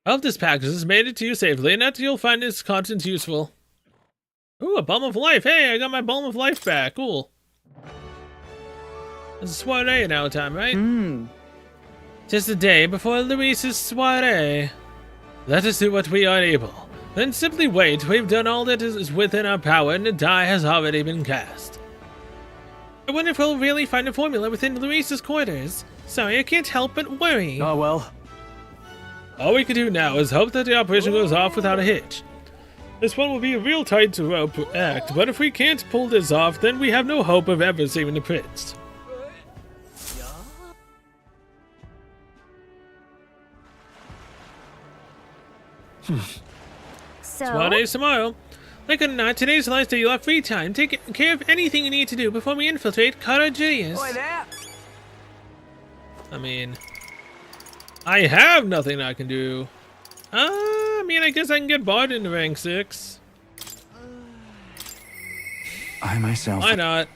I hope this package has made it to you safely and that you'll find its contents useful. Ooh, a Balm of Life. Hey, I got my Balm of Life back. Cool. It's a soiree now time, right? Just the day before Luis's soiree. Let us do what we are able. Then simply wait. We've done all that is within our power and the die has already been cast. I wonder if we'll really find a formula within Luis's quarters. Sorry, I can't help but worry. Oh well. All we can do now is hope that the operation goes off without a hitch. This one will be a real tight rope act, but if we can't pull this off, then we have no hope of ever saving the prince. So, Soiree tomorrow. Like it or not, today's the last day you'll have free time. Take care of anything you need to do before we infiltrate Caragilius. I mean, I have nothing I can do. I mean, I guess I can get barred into rank 6. I myself... Why not?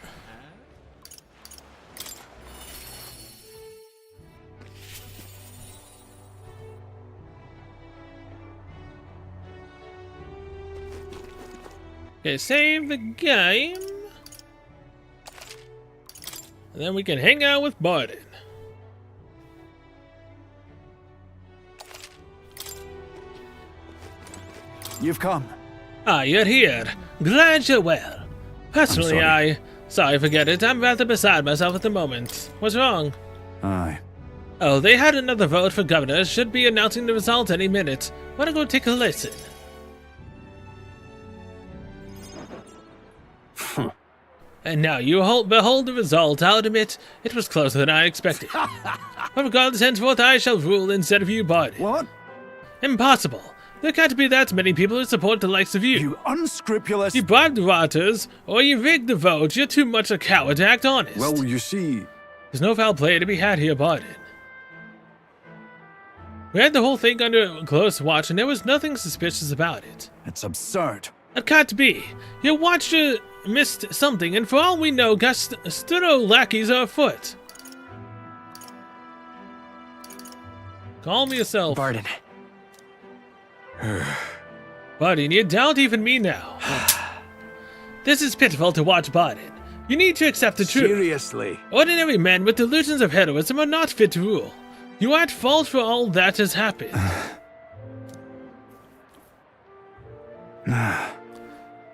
Okay, save the game. And then we can hang out with Barden. You've come. Ah, you're here. Glad you're well. Personally, sorry. Sorry, forget it. I'm rather beside myself at the moment. What's wrong? Aye. Oh, they had another vote for governor. Should be announcing the result any minute. Wanna go take a listen? And now you behold the result. I'll admit, it was closer than I expected. But regardless, henceforth I shall rule instead of you, Barden. What? Impossible. There can't be that many people who support the likes of you. You unscrupulous... You bribed the voters, or you rigged the vote. You're too much a coward to act honest. Well, you see... There's no foul play to be had here, Barden. We had the whole thing under close watch, and there was nothing suspicious about it. It's absurd. That can't be. Your watcher missed something, and for all we know, Gastudo lackeys are afoot. Calm yourself. Barden. Barden, you doubt even me now. This is pitiful to watch, Barden. You need to accept the truth. Seriously. Ordinary men with delusions of heroism are not fit to rule. You are at fault for all that has happened.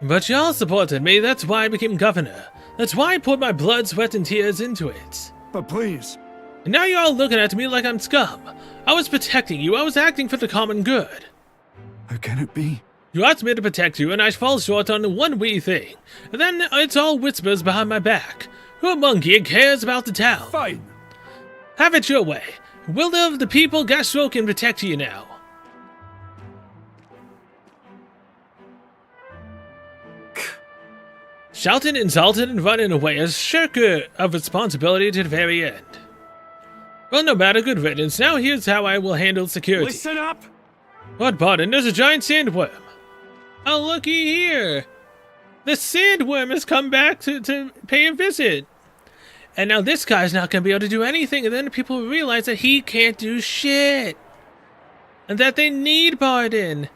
But y'all supported me, that's why I became governor. That's why I poured my blood, sweat, and tears into it. But please... And now you're all looking at me like I'm scum. I was protecting you, I was acting for the common good. How can it be? You asked me to protect you, and I fall short on one wee thing. And then it's all whispers behind my back. Who among you cares about the town? Fine. Have it your way. Will of the people, Gastro can protect you now. Shouting, insulted, and running away is shirker of responsibility to the very end. Well, no matter, good riddance. Now here's how I will handle security. Listen up! Lord Barden, there's a giant sandworm. Oh, looky here. The sandworm has come back to pay a visit. And now this guy's not going to be able to do anything. And then people realize that he can't do shit. And that they need Barden.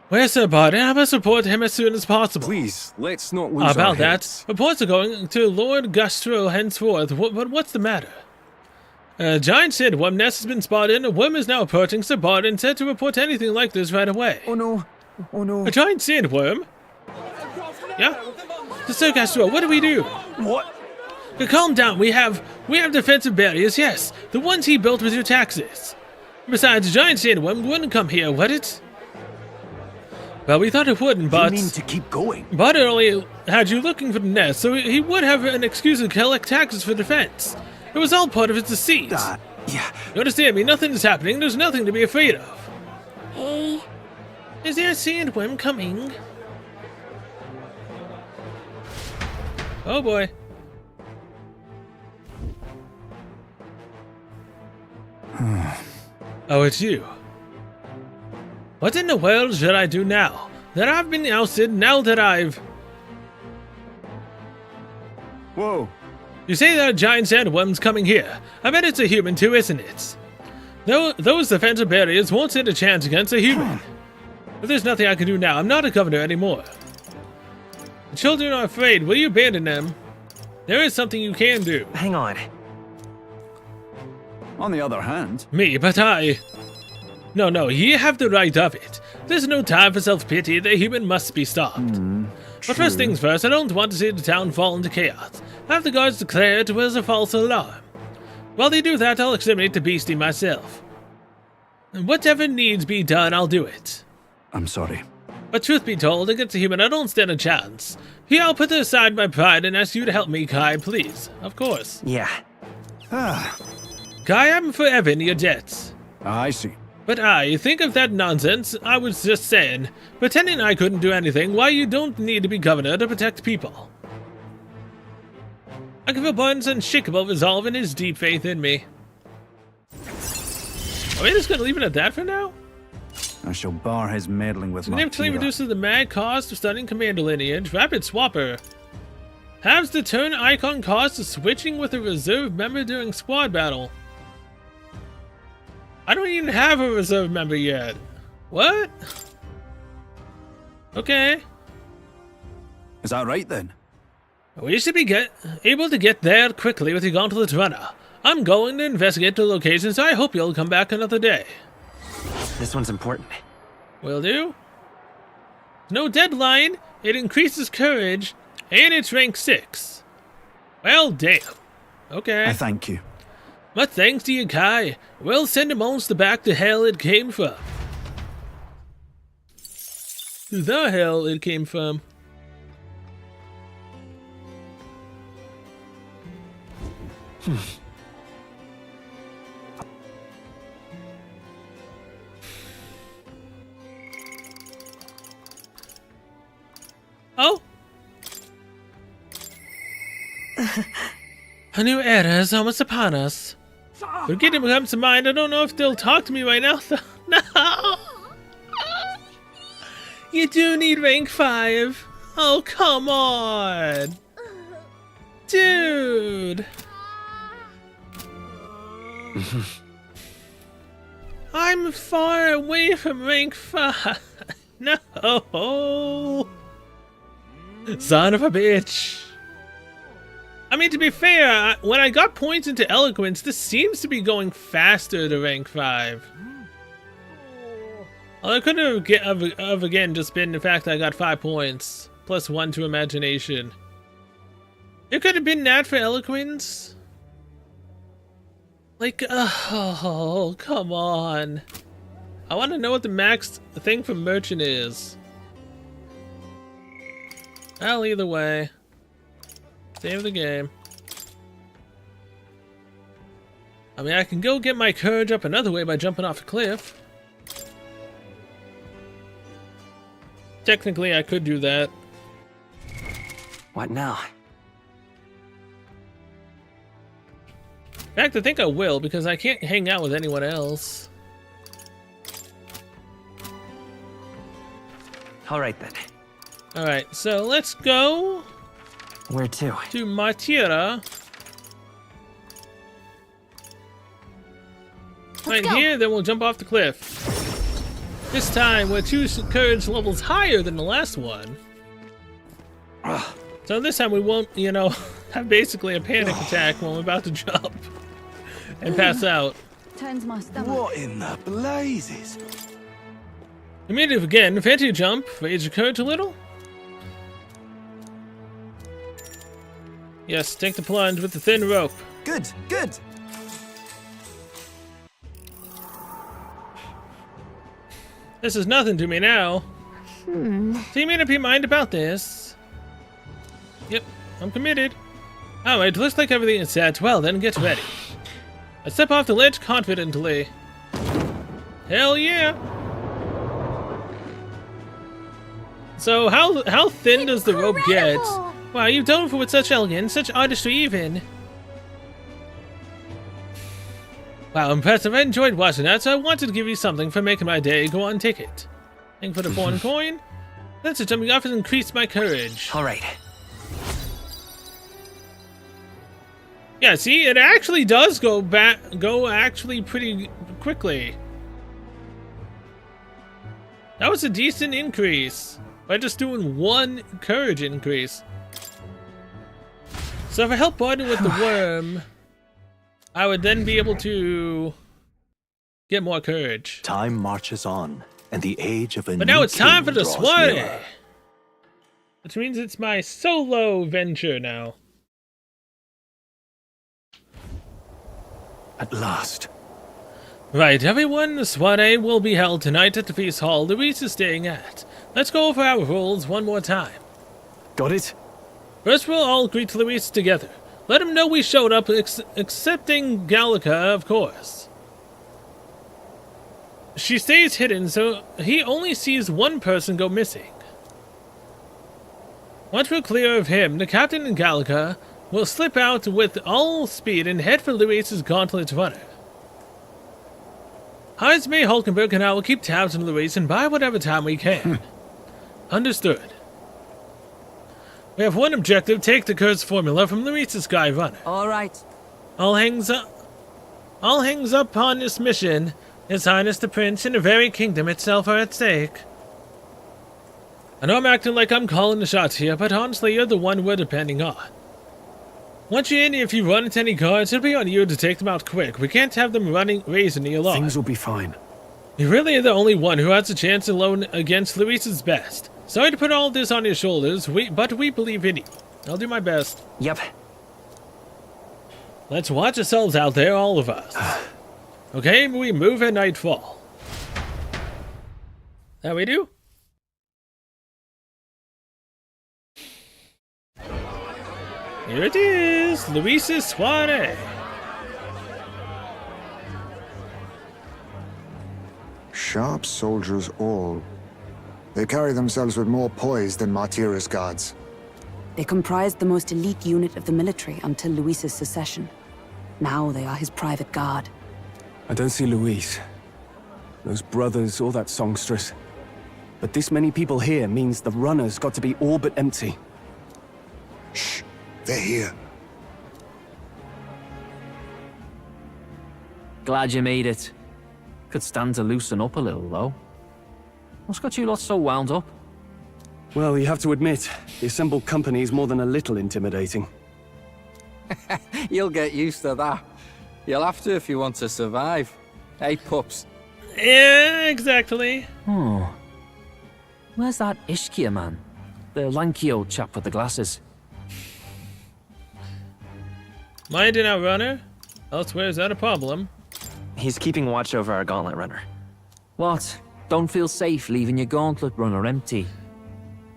Where's Sir Barden? I must report him as soon as possible. Please, let's not lose our About that, heads. reports are going to Lord Gustro henceforth. What's the matter? A giant sandworm nest has been spotted. A worm is now approaching Sir Barden, said to report anything like this right away. Oh no. Oh no. A giant sandworm? Yeah? Sir Gustro, what do we do? What? Calm down, we have defensive barriers, yes. The ones he built with your taxes. Besides, a giant sandworm wouldn't come here, would it? Well, we thought it wouldn't, but... You mean to keep going? But it only had you looking for the nest, so he would have an excuse to collect taxes for defense. It was all part of his deceit. Yeah. You understand me? Nothing is happening. There's nothing to be afraid of. Hey. Is there a sandworm coming? Oh boy. Oh, it's you. What in the world should I do now? That I've been ousted, now that I've... Whoa. You say that a giant sandworm's coming here. I bet it's a human too, isn't it? Those defensive barriers won't stand a chance against a human. But there's nothing I can do now. I'm not a governor anymore. The children are afraid. Will you abandon them? There is something you can do. Hang on. On the other hand, Me, but I... No, you have the right of it. There's no time for self-pity. The human must be stopped. But first things first, I don't want to see the town fall into chaos. Have the guards declare it was a false alarm. While they do that, I'll exterminate the beastie myself. And whatever needs be done, I'll do it. I'm sorry. But truth be told, against a human, I don't stand a chance. Here, I'll put aside my pride and ask you to help me, Kai, please. Of course. Yeah. Kai, I'm forever in your debts. I see. But think of that nonsense I was just saying. Pretending I couldn't do anything, why you don't need to be governor to protect people. I can feel Barton's unshakable resolve and his deep faith in me. Are we just gonna leave it at that for now? I shall bar his meddling with my Significantly reduces the mag cost of studying commander lineage. Rapid swapper. Halves the turn icon cost of switching with a reserve member during squad battle. I don't even have a reserve member yet. What? Okay. Is that right then? We should be able to get there quickly with your gauntlet runner. I'm going to investigate the location, so I hope you'll come back another day. This one's important. Will do. No deadline, it increases courage, and it's rank 6. Well, damn. Okay. I thank you. But thanks to you, Kai. We'll send a monster back to hell it came from. To the hell it came from. Oh! A new era is almost upon us. Forgetting what comes to mind, I don't know if they'll talk to me right now. No! You do need rank 5. Oh, come on! Dude! I'm far away from rank 5. No! Son of a bitch! I mean, to be fair, when I got points into eloquence, this seems to be going faster to rank 5. Well, it could have again just been the fact that I got 5 points, plus 1 to imagination. It could have been that for eloquence. Like, oh, come on. I want to know what the max thing for merchant is. Well, either way. Save the game. I mean, I can go get my courage up another way by jumping off a cliff. Technically, I could do that. What now? In fact, I think I will, because I can't hang out with anyone else. All right then. Alright, so let's go Where to? to Martira. Right go. here, then we'll jump off the cliff. This time, we're 2 courage levels higher than the last one. So this time we won't, you know, have basically a panic attack when we're about to jump and pass out. Turns my stomach. What in the blazes? Immediately again, fancy jump, raise your courage a little. Yes, take the plunge with the thin rope. Good, good. This is nothing to me now. So you made up your mind about this? Yep, I'm committed. Alright, looks like everything is set. Well, then get ready. I step off the ledge confidently. Hell yeah! So how thin does the rope get? Incredible! Wow, you've done it with such elegance, such artistry even. Wow, impressive. I enjoyed watching that, so I wanted to give you something for making my day. Go on, take it. Thank you for the foreign coin. That's a jumping off has increased my courage. All right. Yeah, see, it actually does go actually pretty quickly. That was a decent increase by just doing 1 courage increase. So if I help Barton with the worm, I would then be able to get more courage. Time marches on, and the age of a But new now it's time for king the draws Soiree, nearer. which means it's my solo venture now. At last. Right, everyone, the Soiree will be held tonight at the feast hall Luis is staying at. Let's go over our rules one more time. Got it? First, we'll all greet Luis together. Let him know we showed up, excepting Gallica, of course. She stays hidden, so he only sees 1 person go missing. Once we're clear of him, the captain and Gallica will slip out with all speed and head for Luis's gauntlet runner. May Hulkenberg and I will keep tabs on Luis and buy whatever time we can. Understood. We have 1 objective, take the curse formula from Luis's Sky Runner. All right. All hangs up on this mission. His Highness the Prince and the very kingdom itself are at stake. I know I'm acting like I'm calling the shots here, but honestly, you're the one we're depending on. Once you're in, if you run into any guards, it'll be on you to take them out quick. We can't have them raising the alarm. Things will be fine. You really are the only one who has a chance alone against Luis's best. Sorry to put all this on your shoulders, but we believe in you. I'll do my best. Yep. Let's watch ourselves out there, all of us. Okay, we move at nightfall. That we do? Here it is, Luis's Soiree. Sharp soldiers all. They carry themselves with more poise than Martira's guards. They comprised the most elite unit of the military until Luis's secession. Now they are his private guard. I don't see Luis, those brothers, or that songstress. But this many people here means the runner's got to be all but empty. Shh, they're here. Glad you made it. Could stand to loosen up a little, though. What's got you lot so wound up? Well, you have to admit, the assembled company is more than a little intimidating. You'll get used to that. You'll have to if you want to survive. Hey, pups. Yeah, exactly. Oh. Where's that Ishkia man? The lanky old chap with the glasses. Minding our runner? Elsewhere, is that a problem? He's keeping watch over our gauntlet runner. What? Don't feel safe leaving your gauntlet runner empty?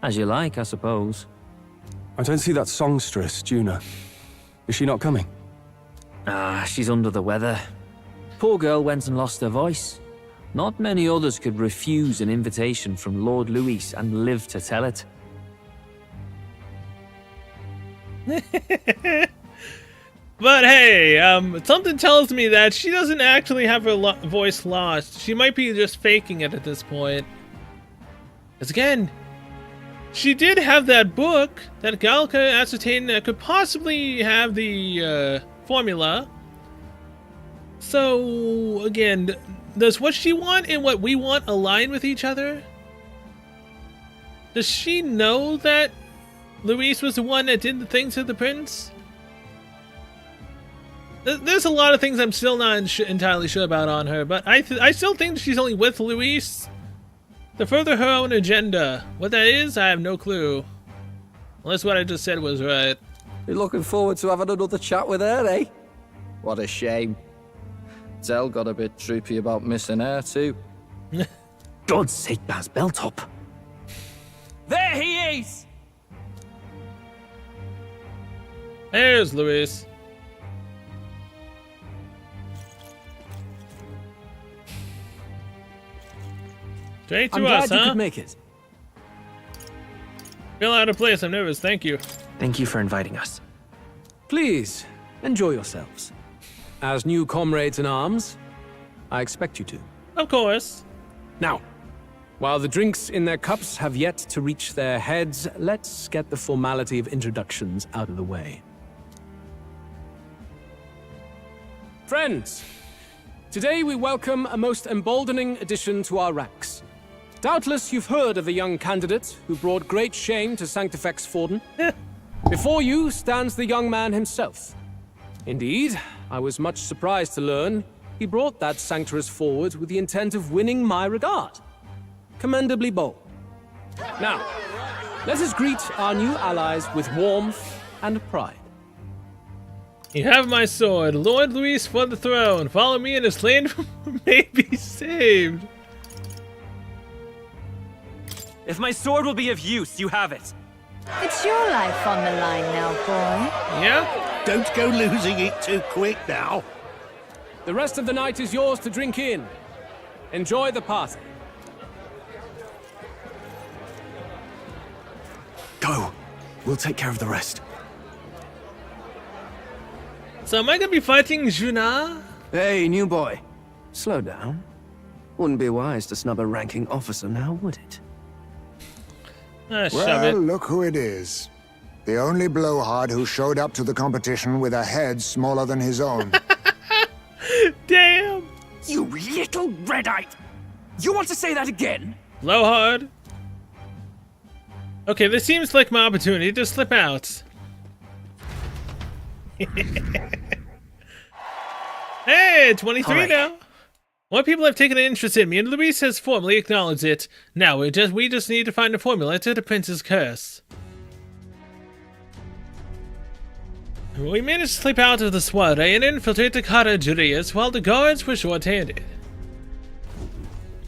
As you like, I suppose. I don't see that songstress, Juna. Is she not coming? Ah, she's under the weather. Poor girl went and lost her voice. Not many others could refuse an invitation from Lord Luis and live to tell it. But hey, something tells me that she doesn't actually have her voice lost. She might be just faking it at this point. Because again, She did have that book that Galka ascertained that could possibly have the formula. So, again, does what she want and what we want align with each other? Does she know that Luis was the one that did the thing to the prince? There's a lot of things I'm still not entirely sure about on her, but I still think she's only with Luis to further her own agenda. What that is, I have no clue. Unless what I just said was right. You're looking forward to having another chat with her, eh? What a shame. Zell got a bit droopy about missing her, too. God's sake, Baz Belltop. There he is! There's Luis. Straight to I'm us, glad you huh? could make it. Feel out of place, I'm nervous, thank you. Thank you for inviting us. Please, enjoy yourselves. As new comrades in arms, I expect you to. Of course. Now, while the drinks in their cups have yet to reach their heads, let's get the formality of introductions out of the way. Friends, today we welcome a most emboldening addition to our ranks. Doubtless you've heard of the young candidate who brought great shame to Sanctifex Forden. Before you stands the young man himself. Indeed, I was much surprised to learn he brought that sanctuary forward with the intent of winning my regard. Commendably bold. Now, let us greet our new allies with warmth and pride. You have my sword, Lord Luis for the throne. Follow me and his land may be saved. If my sword will be of use, you have it. It's your life on the line now, boy. Yeah? Don't go losing it too quick now. The rest of the night is yours to drink in. Enjoy the party. Go. We'll take care of the rest. So am I gonna be fighting Juna? Hey, new boy. Slow down. Wouldn't be wise to snub a ranking officer now, would it? Shove Well, it. look who it is. The only blowhard who showed up to the competition with a head smaller than his own. Damn! You little red-eyed! You want to say that again? Blow hard. Okay, this seems like my opportunity to slip out. Hey, 23 All right. now. More people have taken an interest in me, and Luis has formally acknowledged it. Now we just need to find a formula to the prince's curse. We managed to slip out of the Soiree and infiltrate the cottagerias while the guards were short-handed.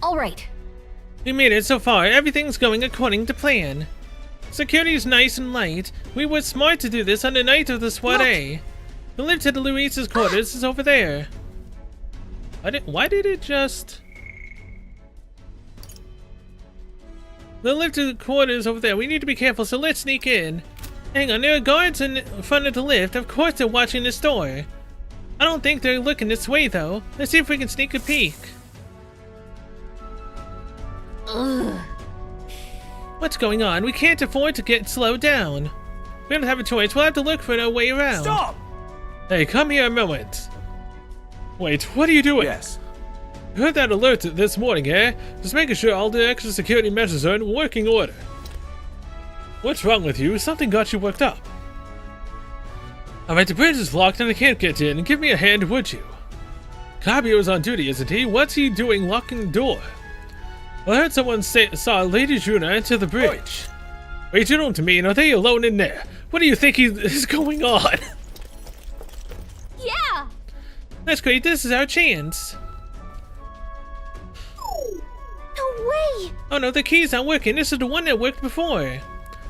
All right. We made it so far. Everything's going according to plan. Security's nice and light. We were smart to do this on the night of the Soiree. The lift to the Luis's quarters is over there. Why did it just... The lift to the quarters over there. We need to be careful, so let's sneak in. Hang on, there are guards in front of the lift. Of course they're watching this door. I don't think they're looking this way, though. Let's see if we can sneak a peek. Ugh. What's going on? We can't afford to get slowed down. We don't have a choice. We'll have to look for a way around. Stop! Hey, come here a moment. Wait, what are you doing? Yes. You heard that alert this morning, eh? Just making sure all the extra security measures are in working order. What's wrong with you? Something got you worked up. Alright, the bridge is locked and I can't get in. Give me a hand, would you? Cabio's on duty, isn't he? What's he doing locking the door? I heard someone saw Lady Juna enter the bridge. Wait, you don't mean, are they alone in there? What do you think is going on? Yeah. That's great, this is our chance. No way. Oh no, the key's not working. This is the one that worked before.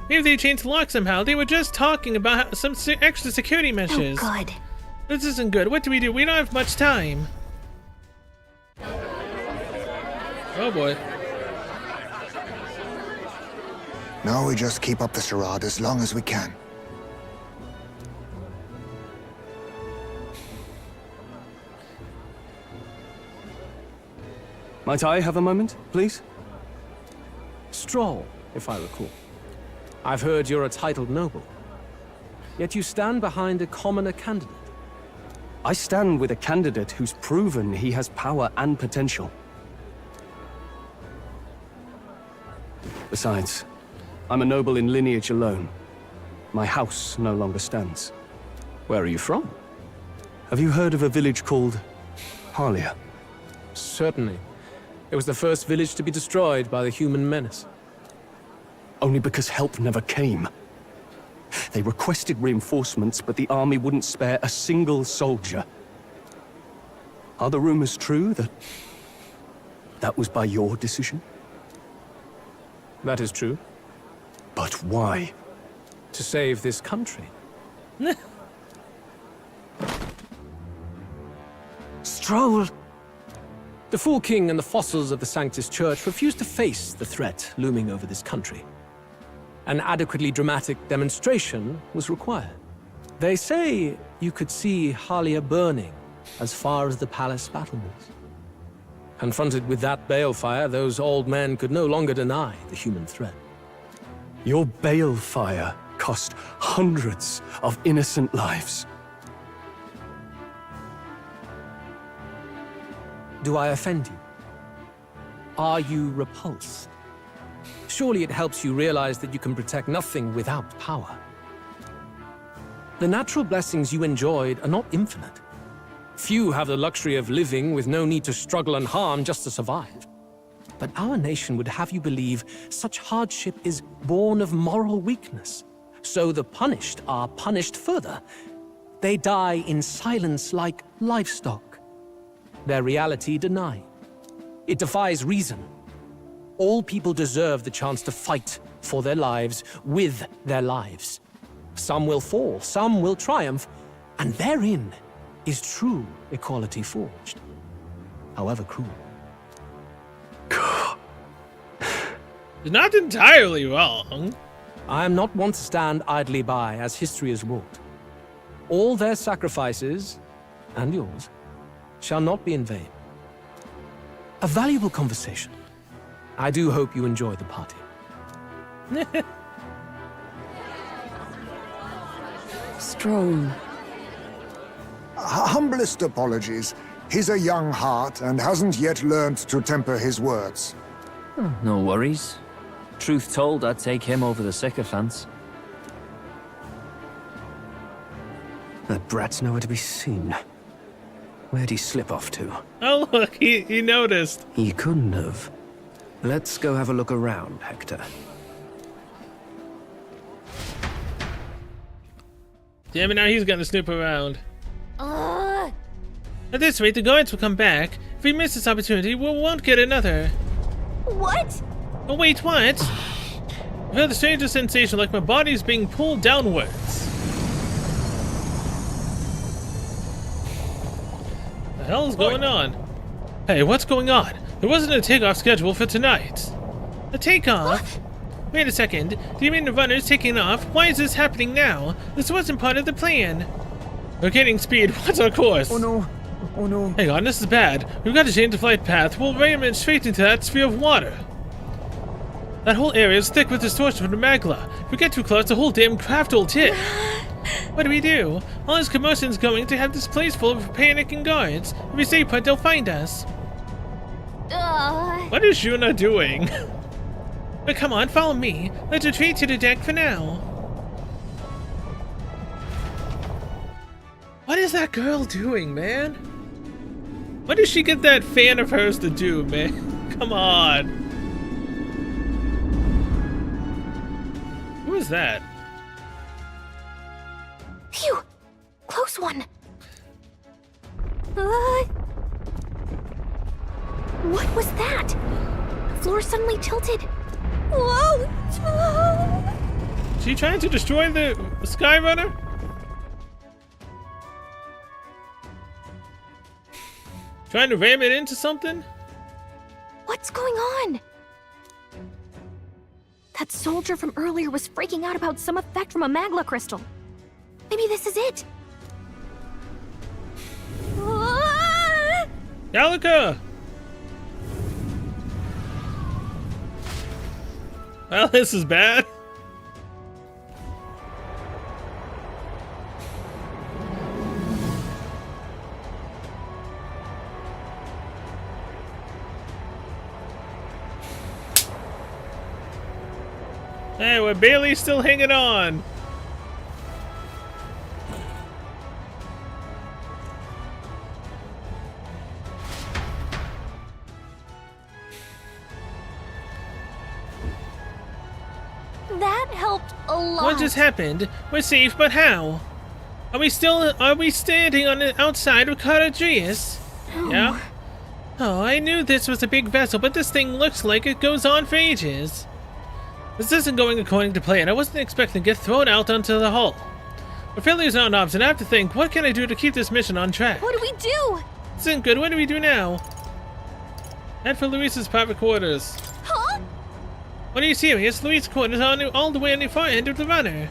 Maybe they changed the lock somehow. They were just talking about some extra security measures. Oh, good. This isn't good. What do? We don't have much time. Oh boy. Now we just keep up the charade as long as we can. Might I have a moment, please? Stroll, if I recall. I've heard you're a titled noble. Yet you stand behind a commoner candidate. I stand with a candidate who's proven he has power and potential. Besides, I'm a noble in lineage alone. My house no longer stands. Where are you from? Have you heard of a village called Harlia? Certainly. It was the first village to be destroyed by the human menace. Only because help never came. They requested reinforcements, but the army wouldn't spare a single soldier. Are the rumors true that was by your decision? That is true. But why? To save this country. Stroll! The Fool King and the fossils of the Sanctus Church refused to face the threat looming over this country. An adequately dramatic demonstration was required. They say you could see Harlia burning as far as the palace battlements. Confronted with that balefire, those old men could no longer deny the human threat. Your balefire cost hundreds of innocent lives. Do I offend you? Are you repulsed? Surely it helps you realize that you can protect nothing without power. The natural blessings you enjoyed are not infinite. Few have the luxury of living with no need to struggle and harm just to survive. But our nation would have you believe such hardship is born of moral weakness. So the punished are punished further. They die in silence like livestock. Their reality denied. It defies reason. All people deserve the chance to fight for their lives with their lives. Some will fall, some will triumph, and therein is true equality forged, however cruel. Not entirely wrong. I am not one to stand idly by as history is wrought. All their sacrifices, and yours, shall not be in vain. A valuable conversation. I do hope you enjoy the party. Stroll. Humblest apologies. He's a young heart and hasn't yet learned to temper his words. No worries. Truth told, I'd take him over the sycophants. That brat's nowhere to be seen. Where'd he slip off to? Oh look, he noticed. He couldn't have. Let's go have a look around, Hector. Damn it, now he's gonna snoop around. Ugh. At this rate, the guards will come back. If we miss this opportunity, we won't get another. What? Oh wait, what? I feel the strangest sensation like my body's being pulled downwards. The hell is going on? Hey, what's going on? There wasn't a takeoff schedule for tonight. A takeoff? Wait a second. Do you mean the runner's taking off? Why is this happening now? This wasn't part of the plan. We're getting speed. What's our course? Oh no. Oh no. Hang on, this is bad. We've got to change the flight path. We'll ram it straight into that sphere of water. That whole area is thick with distortion from the magla. If we get too close, the whole damn craft will tip. What do we do? All this commotion's going to have this place full of panicking guards. If we stay put, they'll find us. What is Yuna doing? But come on, follow me. Let's retreat to the deck for now. What is that girl doing, man? What did she get that fan of hers to do, man? Come on. Who is that? Phew! Close one. What was that? The floor suddenly tilted. Whoa! Is she trying to destroy the Skyrunner? Trying to ram it into something? What's going on? That soldier from earlier was freaking out about some effect from a magla crystal. Maybe this is it. Gallica! Well, this is bad. Hey, we're barely still hanging on. That helped a lot. What just happened? We're safe, but how? Are we standing on the outside of Caradrius? Oh. Yeah? Oh, I knew this was a big vessel, but this thing looks like it goes on for ages. This isn't going according to plan. I wasn't expecting to get thrown out onto the hull. But failure's not an option. I have to think, what can I do to keep this mission on track? What do we do? This isn't good. What do we do now? Head for Luis's private quarters. Huh? What are you serious? Luis's quarters are all the way on the far end of the runner.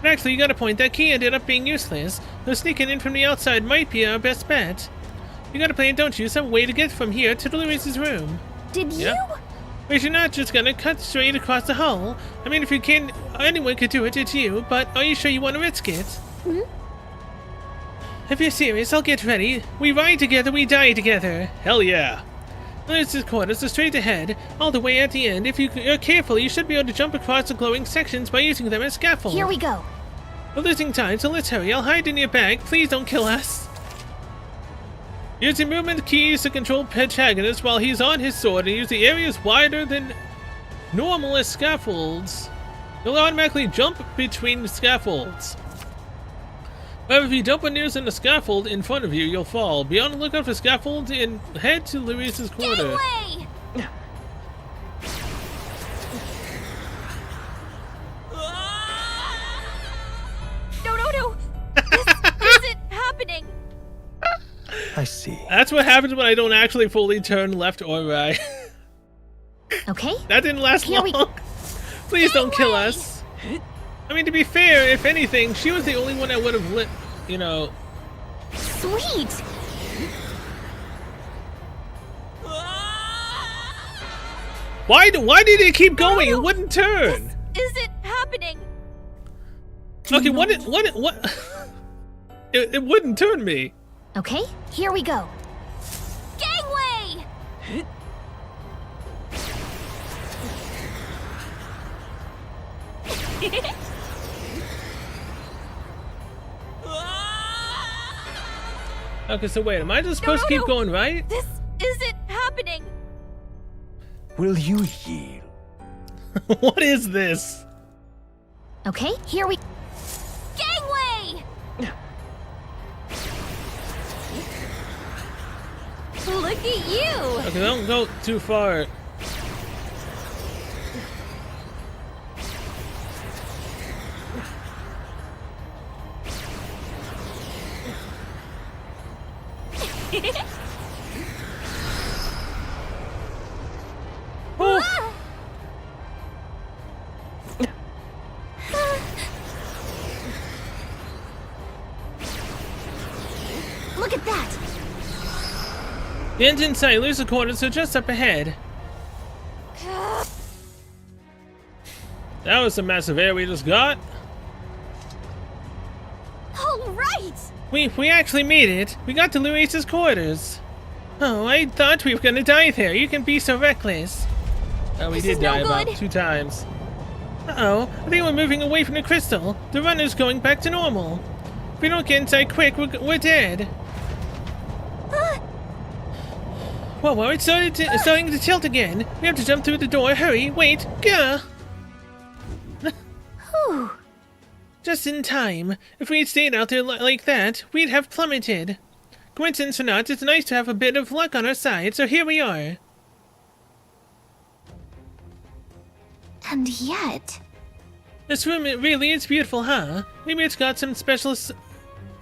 But actually, you got a point. That key ended up being useless. Though sneaking in from the outside might be our best bet. You got a plan, don't you? Some way to get from here to Luis's room. Did you? But you're not just gonna cut straight across the hull. I mean, if you can, anyone could do it, it's you. But are you sure you want to risk it? Hmm? If you're serious, I'll get ready. We ride together, we die together. Hell yeah. Luis's quarters are straight ahead, all the way at the end. If you're careful, you should be able to jump across the glowing sections by using them as scaffold. Here we go. We're losing time, so let's hurry. I'll hide in your bag. Please don't kill us. Using movement keys to control protagonist while he's on his sword and use the areas wider than normal as scaffolds. You'll automatically jump between the scaffolds. However, if you jump when using the scaffold in front of you, you'll fall. Be on the lookout for scaffolds and head to Luis's quarter. Gangway! No. This isn't happening. I see. That's what happens when I don't actually fully turn left or right. Okay. That didn't last long. Please don't kill us. I mean, to be fair, if anything, she was the only one that would have lit, you know. Sweet. Why did it keep going? It wouldn't turn. This isn't happening. Okay, what? It wouldn't turn me. Okay, here we go. Gangway! Okay, so wait, am I just supposed to keep going right? This isn't happening. Will you yield? What is this? Okay, here we... Gangway! Look at you! Okay, don't go too far. Oh. Look at that! The end's in sight. Lose the quarters, so just up ahead. That was some massive air we just got. All right! We actually made it. We got to Luis's quarters. Oh, I thought we were gonna die there. You can be so reckless. Oh, we did die about 2 times. Uh-oh, I think we're moving away from the crystal. The runner's going back to normal. If we don't get inside quick, we're dead. Whoa, it's starting to tilt again. We have to jump through the door. Hurry, wait, gah! Whew. Just in time. If we had stayed out there like that, we'd have plummeted. Coincidence or not, it's nice to have a bit of luck on our side, so here we are. And yet... This room, it really is beautiful, huh? Maybe it's got some special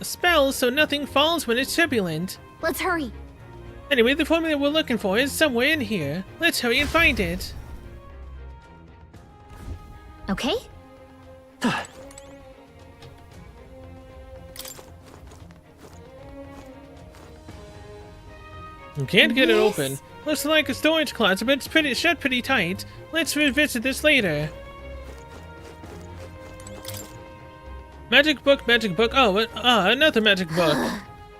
spells so nothing falls when it's turbulent. Let's hurry. Anyway, the formula we're looking for is somewhere in here. Let's hurry and find it. Okay. You can't get it open. Looks like a storage closet, but it's shut pretty tight. Let's revisit this later. Magic book, magic book. Oh, another magic book.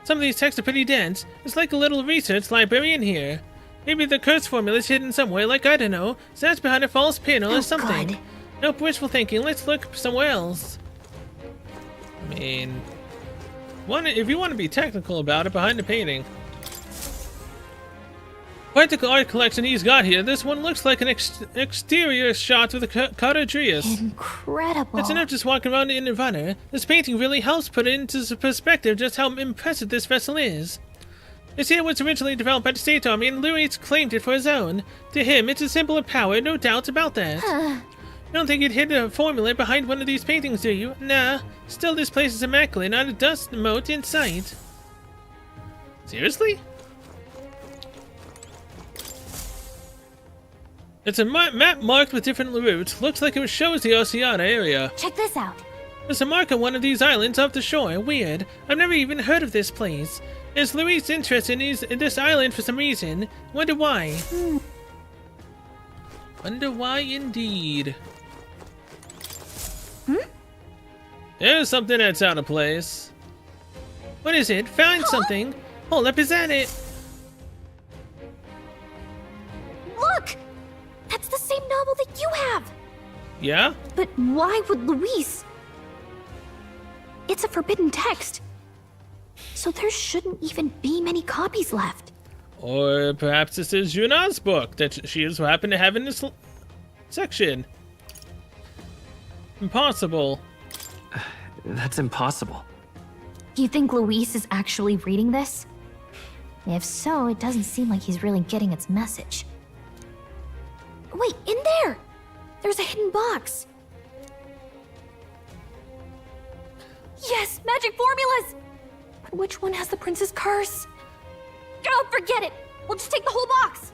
Some of these texts are pretty dense. It's like a little research library in here. Maybe the curse formula is hidden somewhere, like, I don't know, stats behind a false panel or something. God. Nope, wishful thinking. Let's look somewhere else. I mean, if you want to be technical about it, behind the painting. Quite the art collection he's got here. This one looks like an exterior shot with a Cartadrius. Incredible. That's enough just walking around in Nirvana. This painting really helps put into perspective just how impressive this vessel is. This here was originally developed by the State Army, and Louis claimed it for his own. To him, it's a symbol of power, no doubts about that. You don't think you'd hid a formula behind one of these paintings, do you? Nah. Still, this place is immaculate, not a dust mote in sight. Seriously? It's a map marked with different routes. Looks like it shows the Oceania area. Check this out. There's a mark on one of these islands off the shore. Weird. I've never even heard of this place. Is Louis interested in this island for some reason? Wonder why. Wonder why indeed. There's something that's out of place. What is it? Found something. Hold up, is that it? Look! That's the same novel that you have! Yeah? But why would Luis? It's a forbidden text. So there shouldn't even be many copies left. Or perhaps this is Juna's book that she just happened to have in this section. Impossible. That's impossible. Do you think Luis is actually reading this? If so, it doesn't seem like he's really getting its message. Wait, in there! There's a hidden box. Yes, magic formulas! But which one has the prince's curse? Oh, forget it! We'll just take the whole box!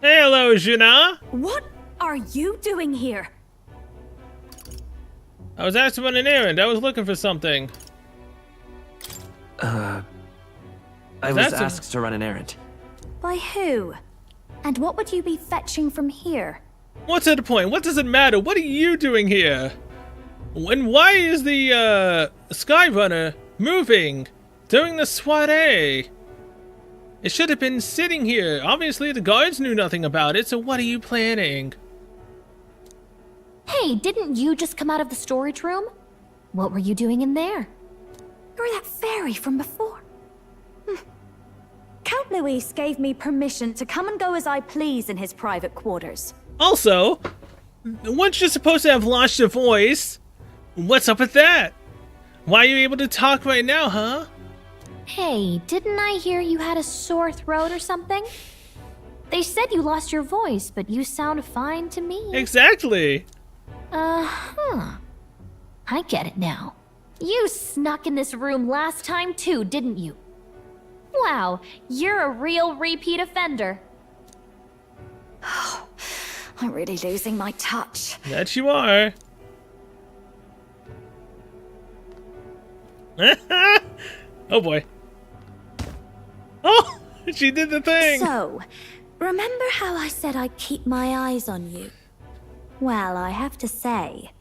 Hey, hello, Juna! What are you doing here? I was asked to run an errand. I was looking for something. I was asked to run an errand. By who? And what would you be fetching from here? What's the point? What does it matter? What are you doing here? And why is the Skyrunner moving during the soiree? It should have been sitting here. Obviously, the guards knew nothing about it, so what are you planning? Hey, didn't you just come out of the storage room? What were you doing in there? You're that fairy from before. Count Luis gave me permission to come and go as I please in his private quarters. Also, weren't you supposed to have lost your voice? What's up with that? Why are you able to talk right now, huh? Hey, didn't I hear you had a sore throat or something? They said you lost your voice, but you sound fine to me. Exactly. I get it now. You snuck in this room last time too, didn't you? Wow, you're a real repeat offender. I'm really losing my touch. That you are. Oh boy. Oh, she did the thing. So, remember how I said I'd keep my eyes on you? Well, I have to say,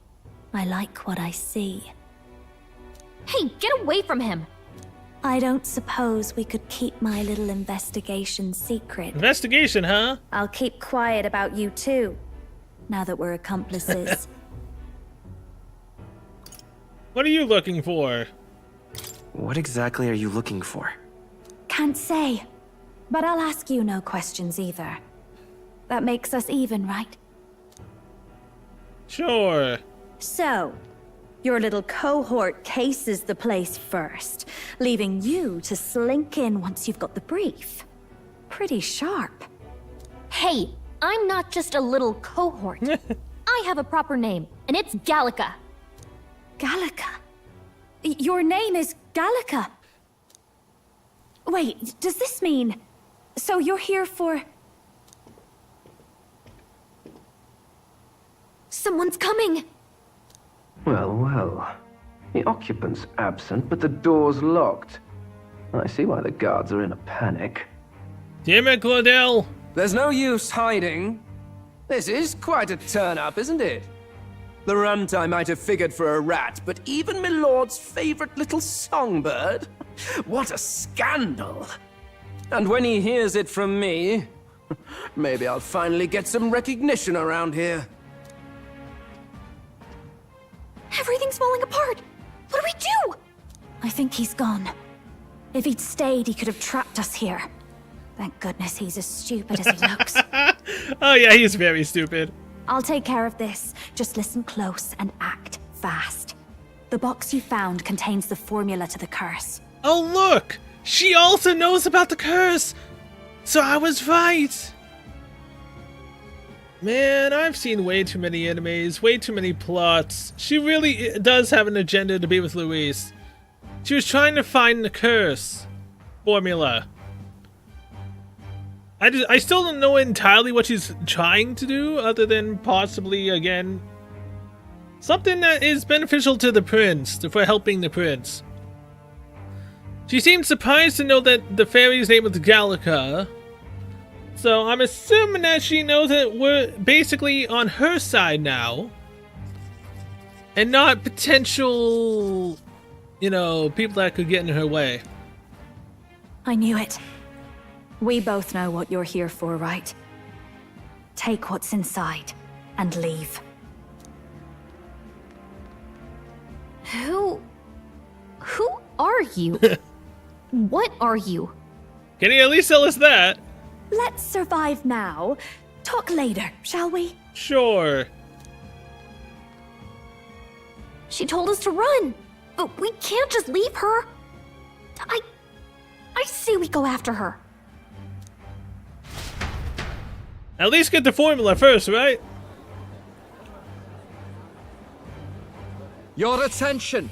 I like what I see. Hey, get away from him! I don't suppose we could keep my little investigation secret. Investigation, huh? I'll keep quiet about you too, now that we're accomplices. What are you looking for? What exactly are you looking for? Can't say, but I'll ask you no questions either. That makes us even, right? Sure. So, your little cohort cases the place first, leaving you to slink in once you've got the brief. Pretty sharp. Hey, I'm not just a little cohort. I have a proper name, and it's Gallica. Gallica? Your name is Gallica? Wait, does this mean... So you're here for... Someone's coming! Well, well. The occupant's absent, but the door's locked. I see why the guards are in a panic. Damn it, Claudel! There's no use hiding. This is quite a turn-up, isn't it? The runt I might have figured for a rat, but even Milord's favorite little songbird? What a scandal! And when he hears it from me, Maybe I'll finally get some recognition around here. Everything's falling apart. What do we do? I think he's gone. If he'd stayed, he could have trapped us here. Thank goodness he's as stupid as he looks. Oh yeah, he's very stupid. I'll take care of this. Just listen close and act fast. The box you found contains the formula to the curse. Oh look! She also knows about the curse! So I was right! Man, I've seen way too many animes, way too many plots. She really does have an agenda to be with Luis. She was trying to find the curse formula. I still don't know entirely what she's trying to do, other than possibly, again, something that is beneficial to the prince, for helping the prince. She seemed surprised to know that the fairy's name was Gallica. So I'm assuming that she knows that we're basically on her side now. And not potential, you know, people that could get in her way. I knew it. We both know what you're here for, right? Take what's inside and leave. Who are you? What are you? Can you at least tell us that? Let's survive now. Talk later, shall we? Sure. She told us to run, but we can't just leave her. I say we go after her. At least get the formula first, right? Your attention,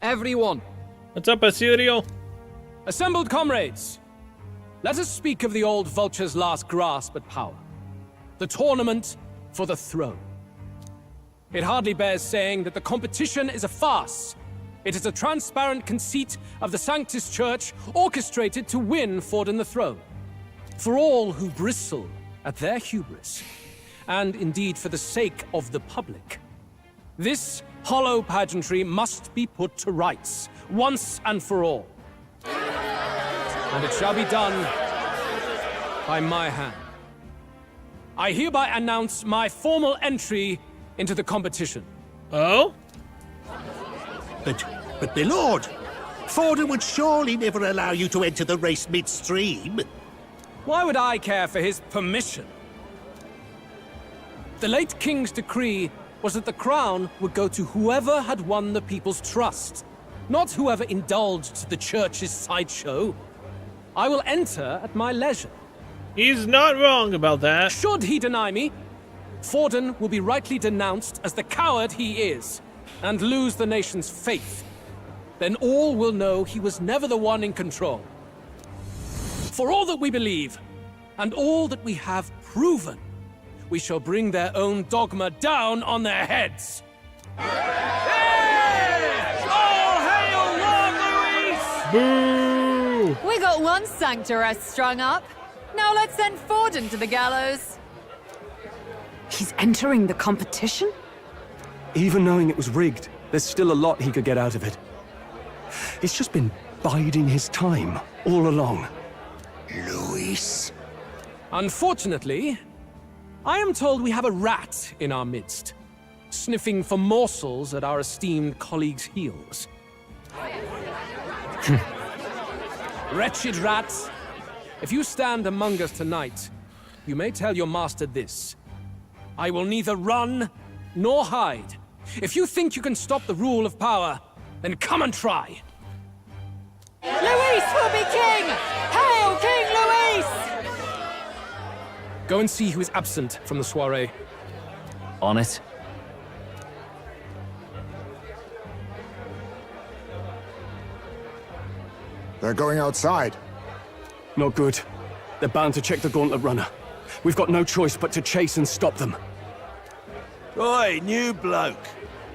everyone. What's up, Asirio? Assembled comrades, let us speak of the old vulture's last grasp at power. The tournament for the throne. It hardly bears saying that the competition is a farce. It is a transparent conceit of the Sanctus Church orchestrated to win Forden the throne. For all who bristle at their hubris, and indeed for the sake of the public, this hollow pageantry must be put to rights, once and for all. And it shall be done by my hand. I hereby announce my formal entry into the competition. Oh? But my lord, Forden would surely never allow you to enter the race midstream. Why would I care for his permission? The late king's decree was that the crown would go to whoever had won the people's trust, not whoever indulged the church's sideshow. I will enter at my leisure. He's not wrong about that. Should he deny me, Forden will be rightly denounced as the coward he is, and lose the nation's faith. Then all will know he was never the one in control. For all that we believe, and all that we have proven, we shall bring their own dogma down on their heads. All hail Lord Luis! Boo! We got one sanctoress strung up. Now let's send Forden to the gallows. He's entering the competition? Even knowing it was rigged, there's still a lot he could get out of it. He's just been biding his time all along. Luis. Unfortunately, I am told we have a rat in our midst, sniffing for morsels at our esteemed colleague's heels. Wretched rat, if you stand among us tonight, you may tell your master this. I will neither run nor hide. If you think you can stop the rule of power, then come and try. Luis will be king! Hail King Luis! Go and see who is absent from the soiree. On it. They're going outside. Not good. They're bound to check the gauntlet runner. We've got no choice but to chase and stop them. Oi, new bloke.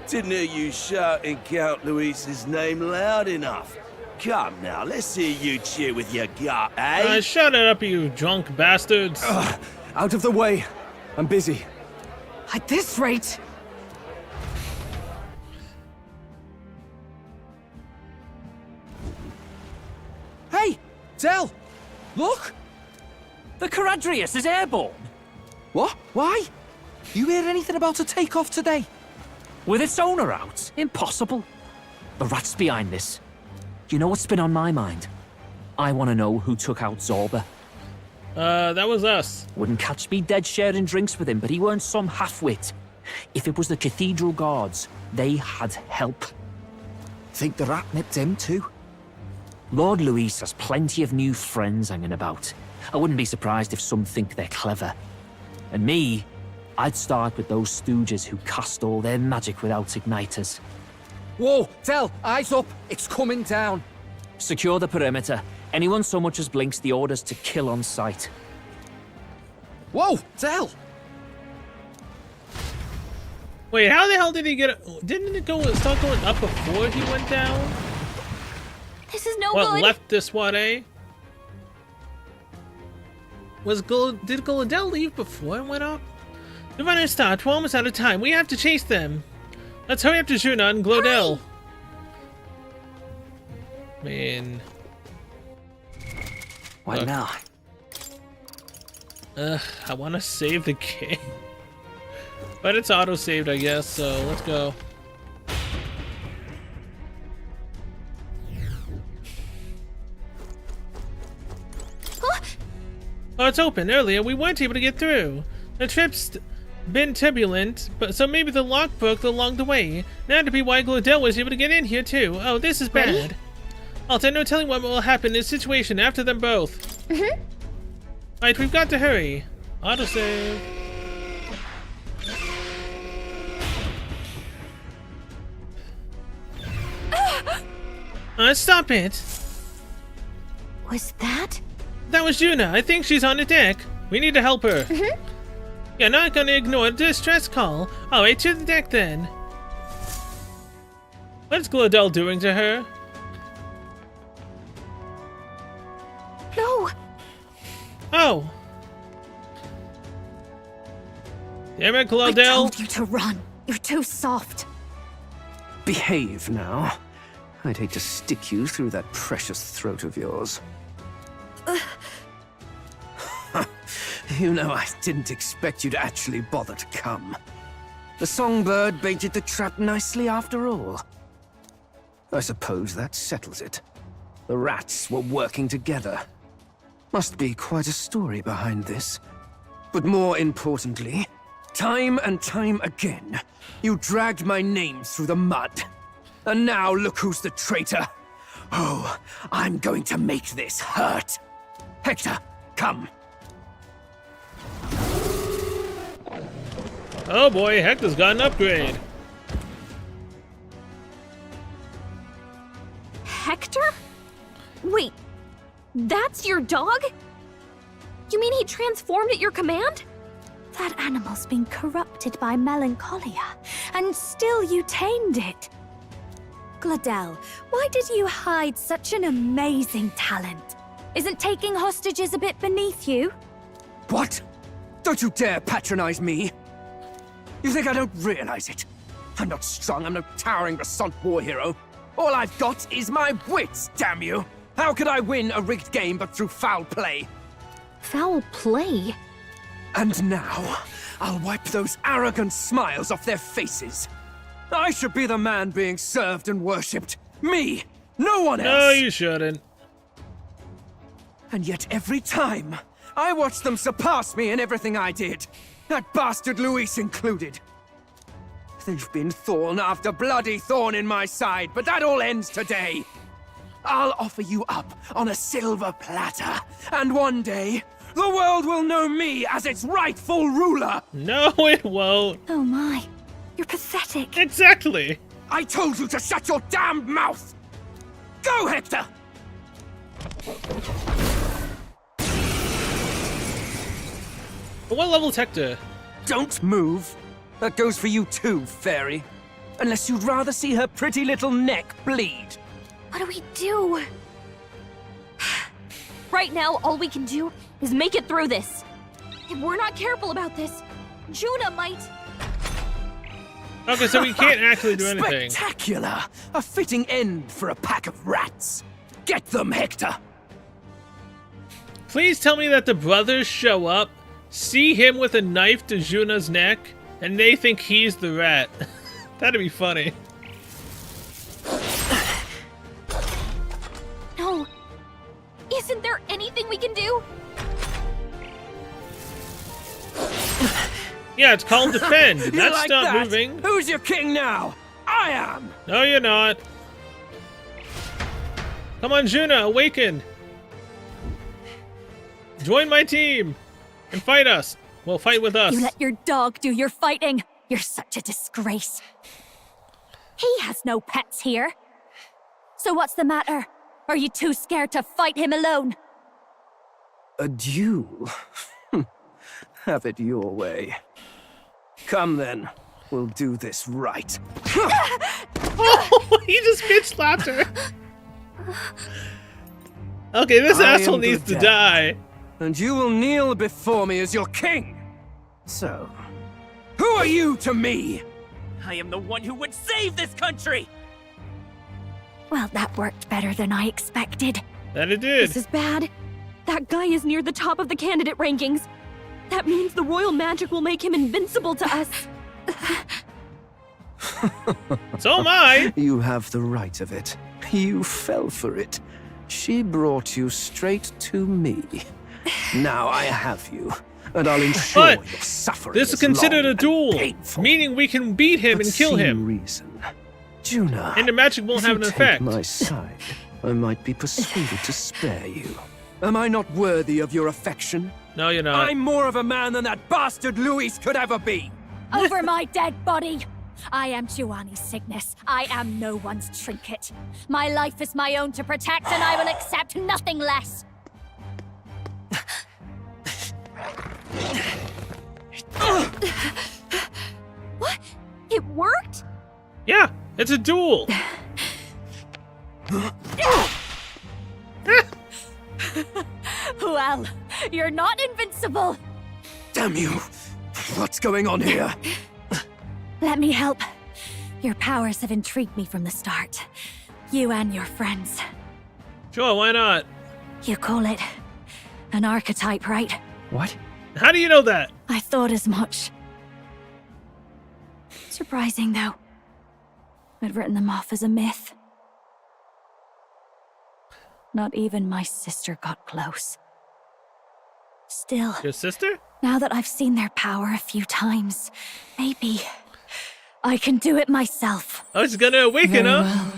Didn't hear you shouting Count Luis's name loud enough. Come now, let's hear you cheer with your gut, eh? Shut it up, you drunk bastards. Out of the way. I'm busy. At this rate... Hey, Del! Look! The Caradrius is airborne! What? Why? You hear anything about a takeoff today? With its owner out? Impossible. The rat's behind this. You know what's been on my mind? I want to know who took out Zorba. That was us. Wouldn't catch me dead sharing drinks with him, but he weren't some half-wit. If it was the Cathedral Guards, they had help. Think the rat nipped him too? Lord Luis has plenty of new friends hanging about. I wouldn't be surprised if some think they're clever. And me, I'd start with those stooges who cast all their magic without igniters. Whoa, Tell, eyes up, it's coming down. Secure the perimeter. Anyone so much as blinks, the orders to kill on sight. Whoa, Tell! Wait, how the hell did he get? Didn't it start going up before he went down? This is no What, good. left the Soiree? Did Gladel leave before it went up? The runners stopped. We're almost out of time. We have to chase them. Let's hurry up to Juna and Glodell. Man. What now? I want to save the game. But it's auto-saved, I guess, so let's go. Oh, it's open. Earlier, we weren't able to get through. The trip's been turbulent, but so maybe the lock broke along the way. Now to be why Glodell was able to get in here, too. Oh, this is bad. Ready? Alter, no telling what will happen in this situation after them both. Alright, we've got to hurry. Autosave. Stop it! Was that? That was Juna. I think she's on the deck. We need to help her. You're not gonna ignore the distress call. Alright, to the deck then. What's Glodell doing to her? No! Oh! Damn it, I Glodell! told you to run. You're too soft. Behave now. I'd hate to stick you through that precious throat of yours. You know, I didn't expect you to actually bother to come. The songbird baited the trap nicely after all. I suppose that settles it. The rats were working together. Must be quite a story behind this. But more importantly, time and time again, you dragged my name through the mud. And now look who's the traitor. Oh, I'm going to make this hurt. Hector, come. Oh boy, Hector's got an upgrade. Hector? Wait, that's your dog? You mean he transformed at your command? That animal's been corrupted by melancholia, and still you tamed it. Glodell, why did you hide such an amazing talent? Isn't taking hostages a bit beneath you? What? Don't you dare patronize me! You think I don't realize it? I'm not strong, I'm no towering Resant war hero. All I've got is my wits, damn you! How could I win a rigged game but through foul play? Foul play? And now, I'll wipe those arrogant smiles off their faces. I should be the man being served and worshipped. Me! No one else! No, you shouldn't. And yet every time, I watch them surpass me in everything I did. That bastard Luis included. They've been thorn after bloody thorn in my side, but that all ends today. I'll offer you up on a silver platter, and one day, the world will know me as its rightful ruler! No, it won't. Oh my, you're pathetic. Exactly. I told you to shut your damned mouth! Go, Hector! What level's Hector? Don't move. That goes for you too, fairy. Unless you'd rather see her pretty little neck bleed. What do we do? Right now, all we can do is make it through this. If we're not careful about this, Juna might... Okay, so we can't actually do anything. Spectacular! A fitting end for a pack of rats. Get them, Hector! Please tell me that the brothers show up, see him with a knife to Juna's neck, and they think he's the rat. That'd be funny. No. Isn't there anything we can do? Yeah, it's called defend. You That's like not that? moving. Who's your king now? I am! No, you're not. Come on, Juna, awaken. Join my team and fight us. Well, fight with us. You let your dog do your fighting. You're such a disgrace. He has no pets here. So what's the matter? Are you too scared to fight him alone? A duel? Have it your way. Come then, we'll do this right. Oh, he just bitch slapped her. Okay, this asshole needs to die. And you will kneel before me as your king. So, who are you to me? I am the one who would save this country! Well, that worked better than I expected. That it did. This is bad. That guy is near the top of the candidate rankings. That means the royal magic will make him invincible to us. So am I. You have the right of it. You fell for it. She brought you straight to me. Now I have you, and I'll ensure But your suffering this is considered a duel, meaning we can beat him and kill him. Reason. Juna, and the magic won't if have you an take effect. my side, I might be persuaded to spare you. Am I not worthy of your affection? No, you're not. I'm more of a man than that bastard Luis could ever be. Over my dead body. I am Giovanni's Cygnus. I am no one's trinket. My life is my own to protect, and I will accept nothing less. What? It worked? Yeah, it's a duel. Well, you're not invincible. Damn you! What's going on here? Let me help. Your powers have intrigued me from the start. You and your friends. Sure, why not? You call it an archetype, right? What? How do you know that? I thought as much. Surprising, though. I'd written them off as a myth. Not even my sister got close. Still, Your sister? now that I've seen their power a few times, maybe I can do it myself. Oh, she's gonna awaken, huh?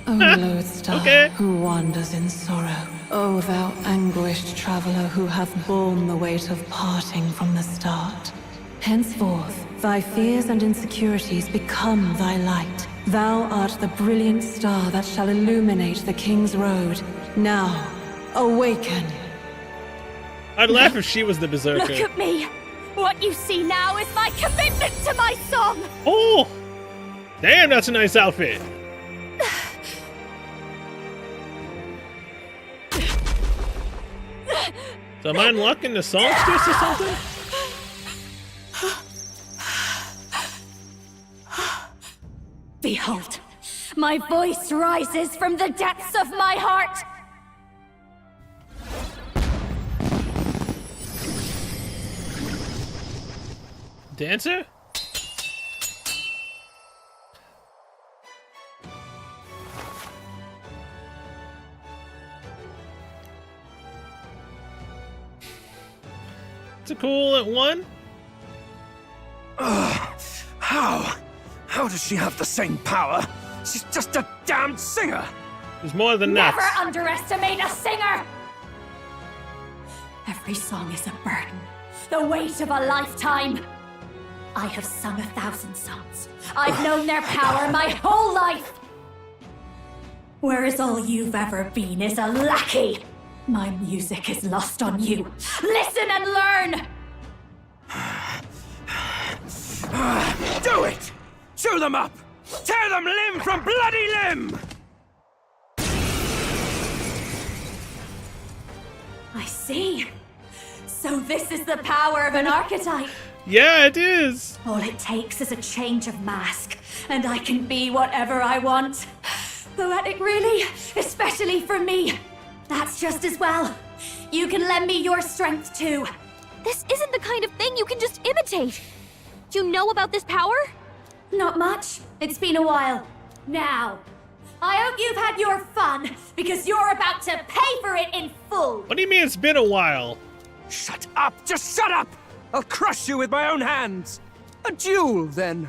O lodestar, Okay. who wanders in sorrow. O thou anguished traveler who hath borne the weight of parting from the start. Henceforth, thy fears and insecurities become thy light. Thou art the brilliant star that shall illuminate the King's Road. Now, awaken. I'd laugh if she was the berserker. Look at me! What you see now is my commitment to my song! Oh! Damn, that's a nice outfit. So am I unlocking the songstress or something? Behold, my voice rises from the depths of my heart! Dancer? It's a cool at one. How? How does she have the same power? She's just a damned singer! There's more than that. Never underestimate a singer! Every song is a burden, the weight of a lifetime. I have sung 1,000 songs. I've known their power my whole life. Whereas all you've ever been is a lackey. My music is lost on you. Listen and learn! Do it! Chew them up! Tear them limb from bloody limb! I see. So this is the power of an archetype. Yeah, it is. All it takes is a change of mask, and I can be whatever I want. Poetic, really? Especially for me. That's just as well. you can lend me your strength too. This isn't the kind of thing you can just imitate. Do you know about this power? Not much. It's been a while. Now, I hope you've had your fun, because you're about to pay for it in full. What do you mean it's been a while? Shut up! Just shut up! I'll crush you with my own hands. A duel, then.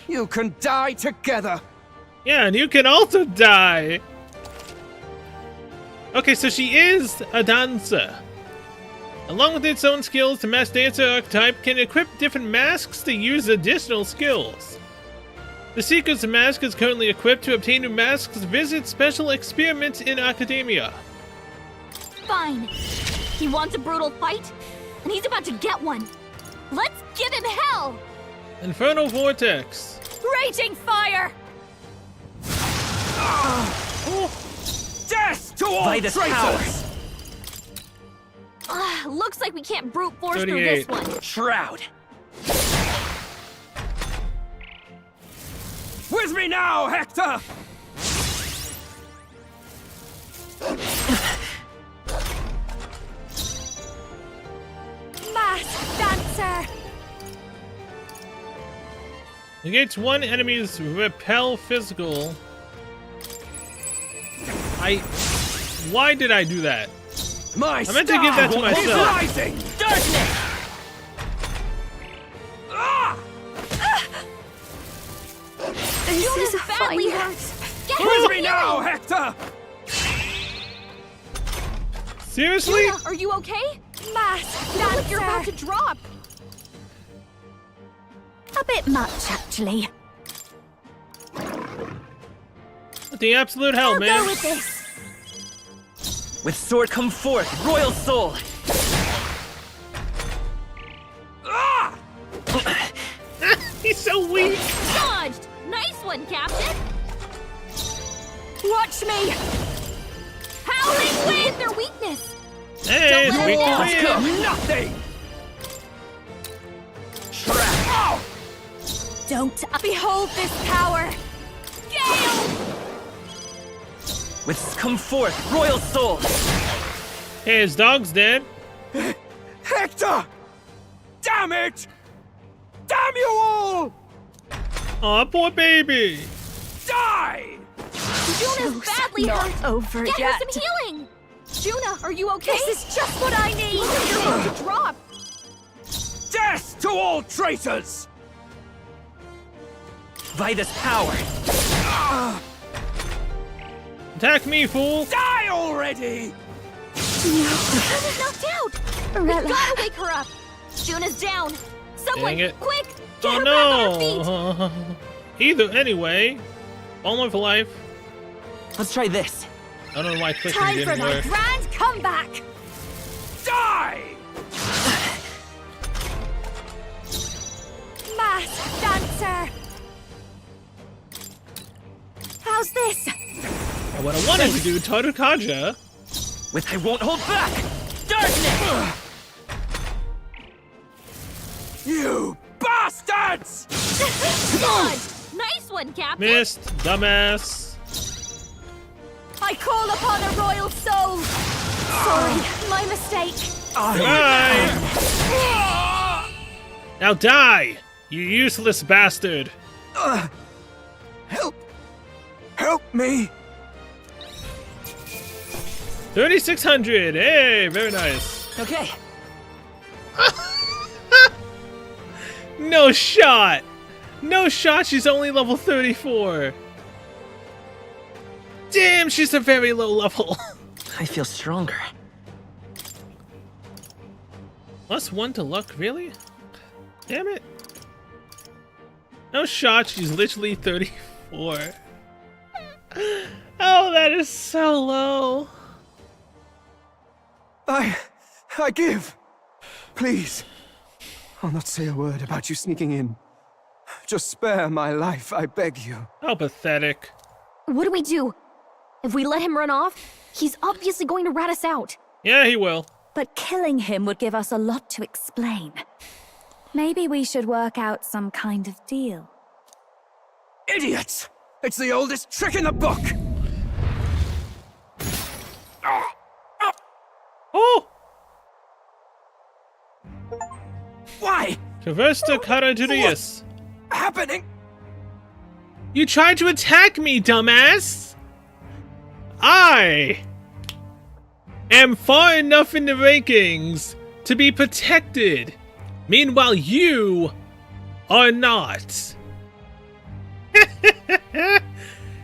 You can die together. Yeah, and you can also die. Okay, so she is a dancer. Along with its own skills, the masked dancer archetype can equip different masks to use additional skills. The Seeker's mask is currently equipped to obtain new masks. Visit special experiments in academia. Fine. He wants a brutal fight, and he's about to get one. Let's give him hell! Infernal Vortex. Raging fire! Death to all By the traitors! Looks like we can't brute force through 38. this one. Shroud! With me now, Hector! Masked dancer! Negates one enemy's repel physical. Why did I do that? My I meant to give that to myself. Rising! Darkness! This is badly hurt. Get With me him now, healing. Hector! Seriously? Juna, are you okay? Masked You look like you're about dancer! to drop. A bit much, actually. The absolute hell, I'll man. go with this. With sword come forth, royal soul! He's so weak. Dodged. Nice one, Captain. Watch me! Howling wind, their weakness. Hey, Don't let sweet it down. win. Come nothing! Trap! Don't behold this power! Gale. With come forth, royal soul! Hey, his dog's dead. Hector! Damn it! Damn you all! Aw, poor baby. Die! Juna's badly not hurt. over Get yet. her some healing. Juna, are you okay? This is just what I need! Look like you're about to drop. Death to all traitors! By this power! Attack me, fool. Die already! Juna's knocked out. We Arella. gotta wake her up. Juna's down. Someone, Dang it. quick, get Oh her back on her feet. no. Either anyway. All for life. Let's try this. I don't know why clicking Time for didn't my work. grand comeback! Die! Masked dancer! How's this? And what I wanted to do, Tarukaja. With I won't hold back! Darkness! You bastards! Dodged. Nice one, Captain. Missed, dumbass. I call upon a royal soul! Sorry, my mistake. Bye. Now die, you useless bastard. Help! Help me! 3,600. Hey, very nice. Okay. No shot. No shot. She's only level 34. Damn, she's a very low level. I feel stronger. +1 to luck, really? Damn it. No shot. She's literally 34. Oh, that is so low. I give. Please. I'll not say a word about you sneaking in. Just spare my life, I beg you. How pathetic. What do we do? If we let him run off, he's obviously going to rat us out. Yeah, he will. But killing him would give us a lot to explain. Maybe we should work out some kind of deal. Idiots! It's the oldest trick in the book! Oh! Why? Traverse the Caradurius. Happening? You tried to attack me, dumbass! I am far enough in the rankings to be protected. Meanwhile, you are not.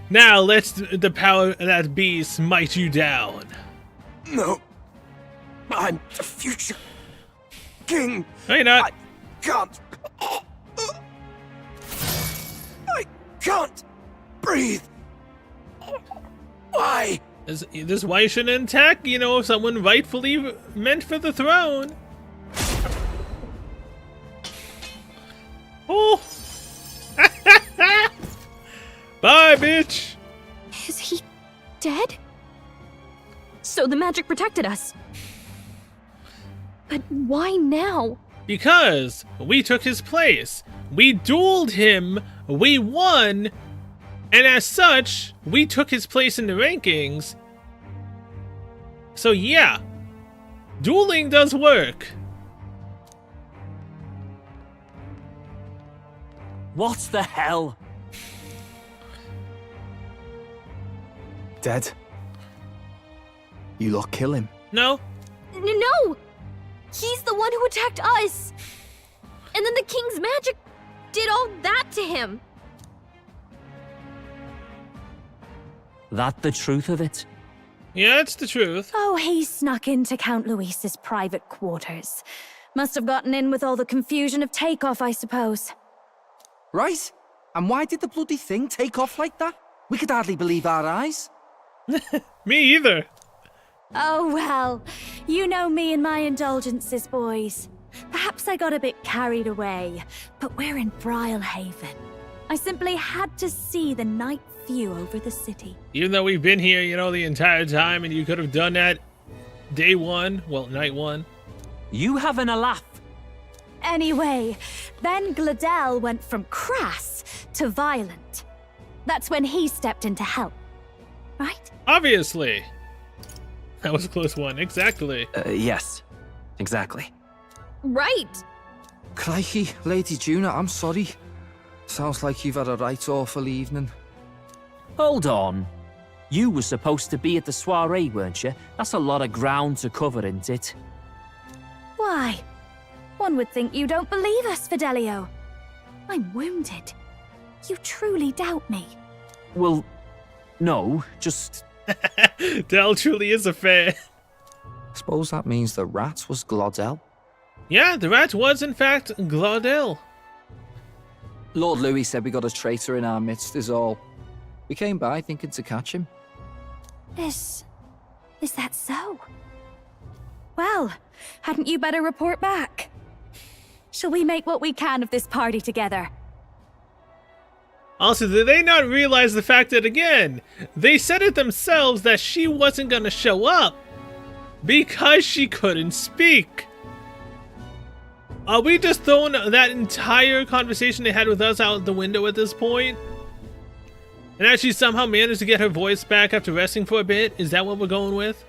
Now let the power that be smite you down. No. I'm the future king. No, you're not. I can't. I can't breathe. Why? This is why you shouldn't attack, you know, someone rightfully meant for the throne. Oh. Bye, bitch. Is he dead? So the magic protected us. But why now? Because we took his place. We dueled him, we won, and as such, we took his place in the rankings. So yeah, dueling does work. What the hell? Dead? You lot kill him? No. No! He's the one who attacked us! And then the king's magic did all that to him! That the truth of it? Yeah, it's the truth. Oh, he snuck into Count Luis's private quarters. Must have gotten in with all the confusion of takeoff, I suppose. Right? And why did the bloody thing take off like that? We could hardly believe our eyes. Me either. Oh, well, you know me and my indulgences, boys. Perhaps I got a bit carried away, but we're in Brialhaven. I simply had to see the night view over the city. Even though we've been here, you know, the entire time, and you could have done that day one, well, night one. You having a laugh? Anyway, then Gladel went from crass to violent. That's when he stepped in to help, right? Obviously. That was a close one, exactly. Yes, exactly. Right! Crikey, Lady Juna, I'm sorry. Sounds like you've had a right awful evening. Hold on. You were supposed to be at the soiree, weren't you? That's a lot of ground to cover, isn't it? Why? One would think you don't believe us, Fidelio. I'm wounded. You truly doubt me. Well, no, just... Del truly is a fan. Suppose that means the rat was Glodel? Yeah, the rat was in fact Glodel. Lord Louis said we got a traitor in our midst is all. We came by thinking to catch him. Is that so? Well, hadn't you better report back? Shall we make what we can of this party together? Also, did they not realize the fact that, again, they said it themselves that she wasn't gonna show up because she couldn't speak? Are we just throwing that entire conversation they had with us out the window at this point? And actually somehow managed to get her voice back after resting for a bit? Is that what we're going with?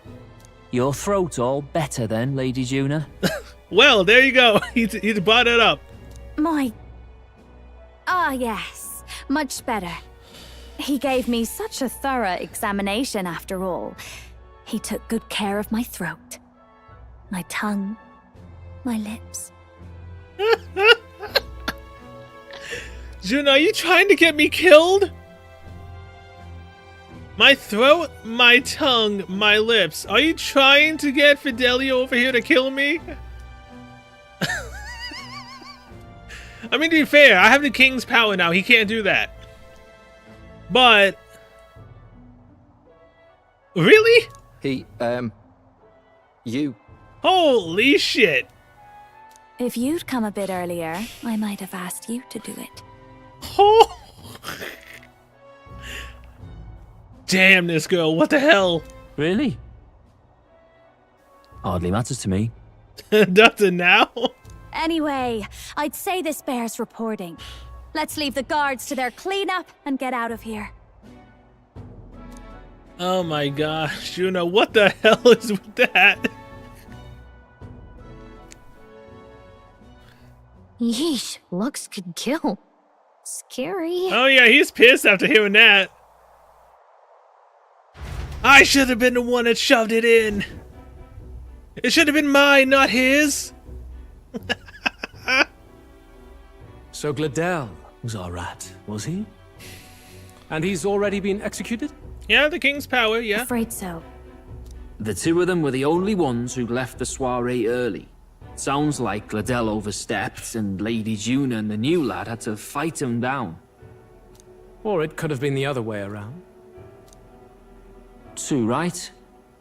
Your throat all better then, Lady Juna? Well, there you go. He's brought it up. Yes. Much better. He gave me such a thorough examination after all. He took good care of my throat, my tongue, my lips. Juna, are you trying to get me killed? My throat, my tongue, my lips. Are you trying to get Fidelio over here to kill me? I mean, to be fair, I have the king's power now. He can't do that. But... Really? You. Holy shit. If you'd come a bit earlier, I might have asked you to do it. Oh. Damn this girl, what the hell? Really? Hardly matters to me. Does it now? Anyway, I'd say this bears reporting. Let's leave the guards to their cleanup and get out of here. Oh my gosh, Juna, what the hell is with that? Yeesh, looks could kill. Scary. Oh yeah, he's pissed after hearing that. I should have been the one that shoved it in. It should have been mine, not his. So Gladel was our rat, was he? And he's already been executed? Yeah, the king's power, yeah. Afraid so. The two of them were the only ones who left the soiree early. Sounds like Gladel overstepped, and Lady Juna and the new lad had to fight him down. Or it could have been the other way around. Too right.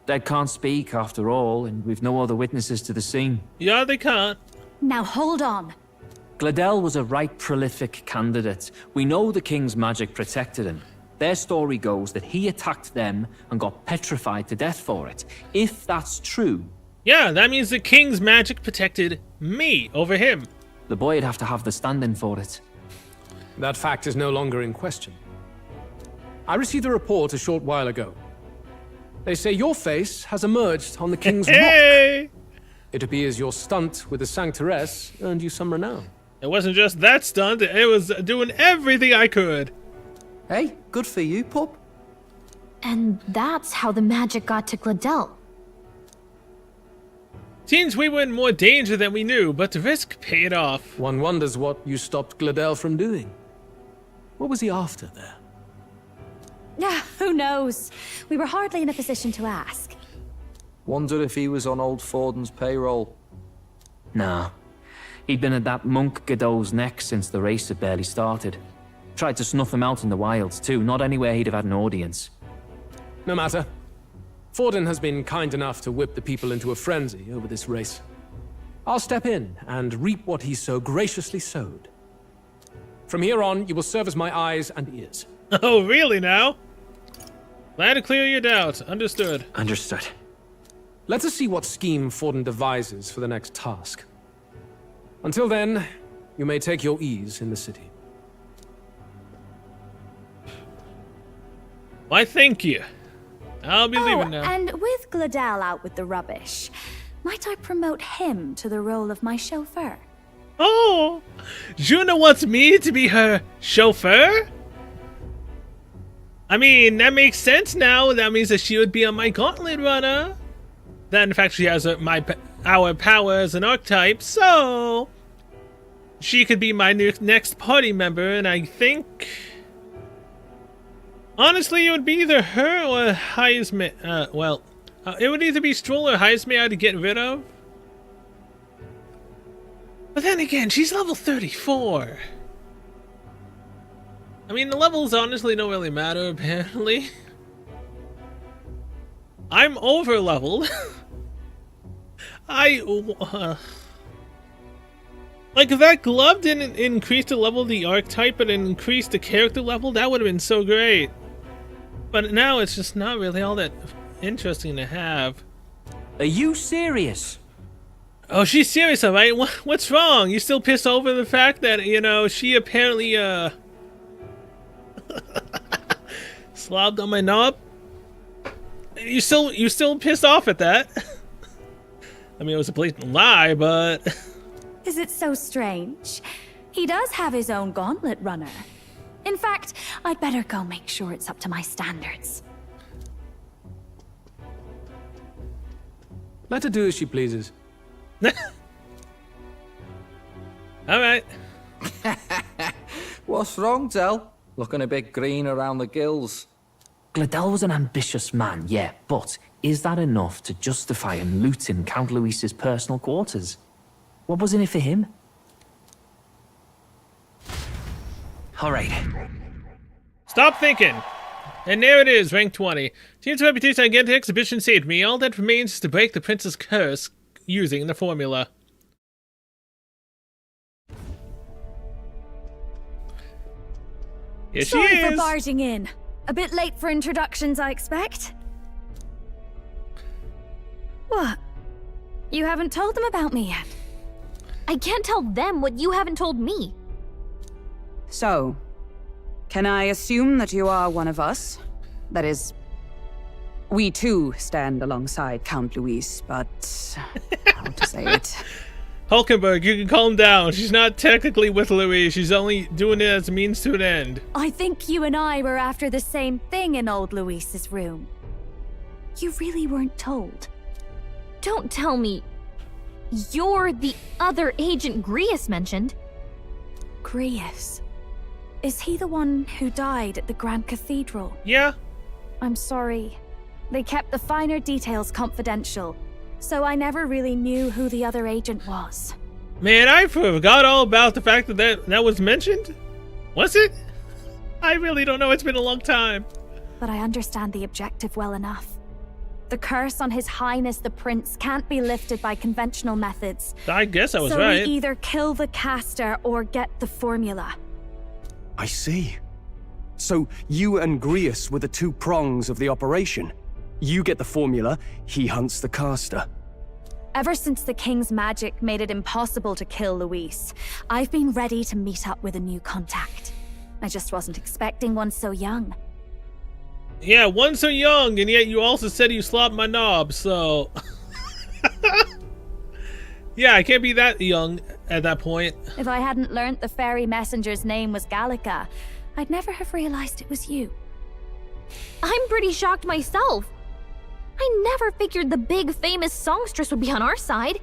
Dead can't speak, after all, and we've no other witnesses to the scene. Yeah, they can't. Now hold on. Gladel was a right prolific candidate. We know the king's magic protected him. Their story goes that he attacked them and got petrified to death for it. If that's true... Yeah, that means the king's magic protected me over him. The boy'd have to have the stand-in for it. That fact is no longer in question. I received a report a short while ago. They say your face has emerged on the king's rock. It appears your stunt with the Sanctoress earned you some renown. It wasn't just that stunt, it was doing everything I could. Hey, good for you, pup. And that's how the magic got to Gladel. Seems we were in more danger than we knew, but the risk paid off. One wonders what you stopped Gladel from doing. What was he after there? Who knows? We were hardly in a position to ask. Wonder if he was on old Forden's payroll. Nah. He'd been at that monk Godot's neck since the race had barely started. Tried to snuff him out in the wilds too, not anywhere he'd have had an audience. No matter. Forden has been kind enough to whip the people into a frenzy over this race. I'll step in and reap what he so graciously sowed. From here on, you will serve as my eyes and ears. Oh, really now? Glad to clear your doubts. Understood. Understood. Let us see what scheme Forden devises for the next task. Until then, you may take your ease in the city. Why, thank you. I'll be leaving now. And with Gladel out with the rubbish, might I promote him to the role of my chauffeur? Oh! Juna wants me to be her chauffeur? I mean, that makes sense now. That means that she would be on my gauntlet runner. That, in fact, she has our power as an archetype, so... she could be my next party member, and I think... honestly, it would be either her or Heisme. It would either be Stroll or Heisme I had to get rid of. But then again, she's level 34. I mean, the levels honestly don't really matter, apparently. I'm over-leveled. Like, if that glove didn't increase the level of the archetype, but it increased the character level, that would have been so great. But now it's just not really all that interesting to have. Are you serious? Oh, she's serious, alright? What's wrong? You still pissed over the fact that, you know, she apparently, slobbed on my knob? You still pissed off at that? I mean, it was a blatant lie, but... Is it so strange? He does have his own gauntlet runner. In fact, I'd better go make sure it's up to my standards. Let her do as she pleases. Alright. What's wrong, Del? Looking a bit green around the gills. Gladel was an ambitious man, yeah, but is that enough to justify him looting Count Luis's personal quarters? What was in it for him? All right. Stop thinking. And there it is, rank 20. Team's reputation against the exhibition saved me. All that remains is to break the prince's curse using the formula. Here she Sorry is. for barging in. A bit late for introductions, I expect. What? You haven't told them about me yet? I can't tell them what you haven't told me. So, can I assume that you are one of us? That is, we too stand alongside Count Luis, but how to say it? Hulkenberg, you can calm down. She's not technically with Louis. She's only doing it as a means to an end. I think you and I were after the same thing in old Luis's room. You really weren't told. Don't tell me you're the other agent Grius mentioned. Grius? Is he the one who died at the Grand Cathedral? Yeah. I'm sorry. They kept the finer details confidential, so I never really knew who the other agent was. Man, I forgot all about the fact that was mentioned. Was it? I really don't know. It's been a long time. But I understand the objective well enough. The curse on His Highness the Prince can't be lifted by conventional methods. I guess I was so right. we either kill the caster or get the formula. I see. So you and Grius were the two prongs of the operation. You get the formula, he hunts the caster. Ever since the King's magic made it impossible to kill Luis, I've been ready to meet up with a new contact. I just wasn't expecting one so young. Yeah, one so young, and yet you also said you slopped my knob, so... Yeah, I can't be that young at that point. If I hadn't learnt the fairy messenger's name was Gallica, I'd never have realized it was you. I'm pretty shocked myself. I never figured the big famous songstress would be on our side.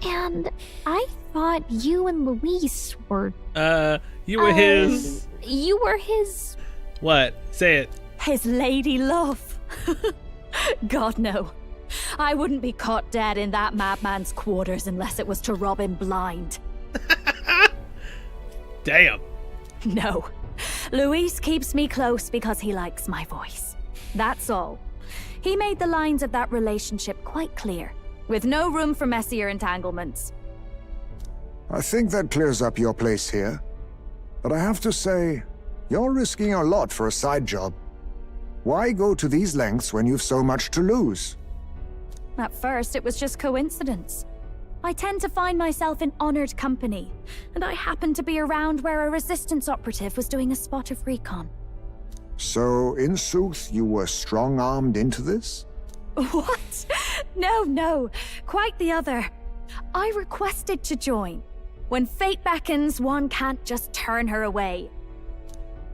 And I thought you and Luis were... you were his... You were his... What? Say it. His lady love. God, no. I wouldn't be caught dead in that madman's quarters unless it was to rob him blind. Damn. No. Luis keeps me close because he likes my voice. That's all. He made the lines of that relationship quite clear, with no room for messier entanglements. I think that clears up your place here. But I have to say, you're risking a lot for a side job. Why go to these lengths when you've so much to lose? At first, it was just coincidence. I tend to find myself in honored company, and I happened to be around where a resistance operative was doing a spot of recon. So, in sooth, you were strong-armed into this? What? No. Quite the other. I requested to join. When fate beckons, one can't just turn her away.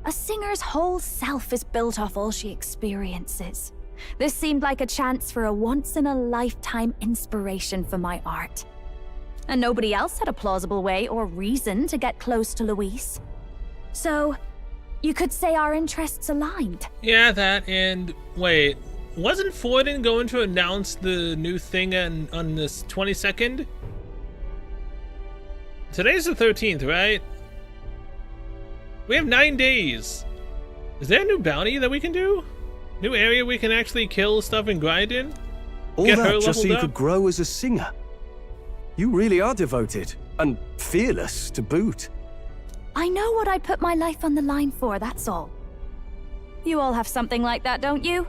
A singer's whole self is built off all she experiences. This seemed like a chance for a once-in-a-lifetime inspiration for my art. And nobody else had a plausible way or reason to get close to Luis. So, you could say our interests aligned. Yeah, that and... Wait, wasn't Forden going to announce the new thing on this 22nd? Today's the 13th, right? We have 9 days. Is there a new bounty that we can do? New area we can actually kill stuff and grind in? All Get her that just so leveled you up? could grow as a singer. You really are devoted, and fearless to boot. I know what I put my life on the line for, that's all. You all have something like that, don't you?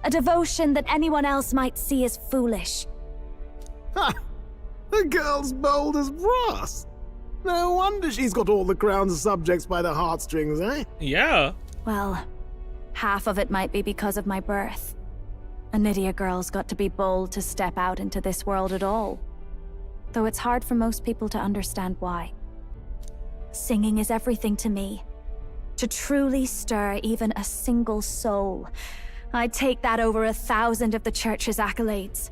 A devotion that anyone else might see as foolish. Ha! The girl's bold as brass. No wonder she's got all the crown's subjects by the heartstrings, eh? Yeah. Well, half of it might be because of my birth. A Nydia girl's got to be bold to step out into this world at all. Though it's hard for most people to understand why. Singing is everything to me. To truly stir even a single soul, I'd take that over 1,000 of the church's accolades.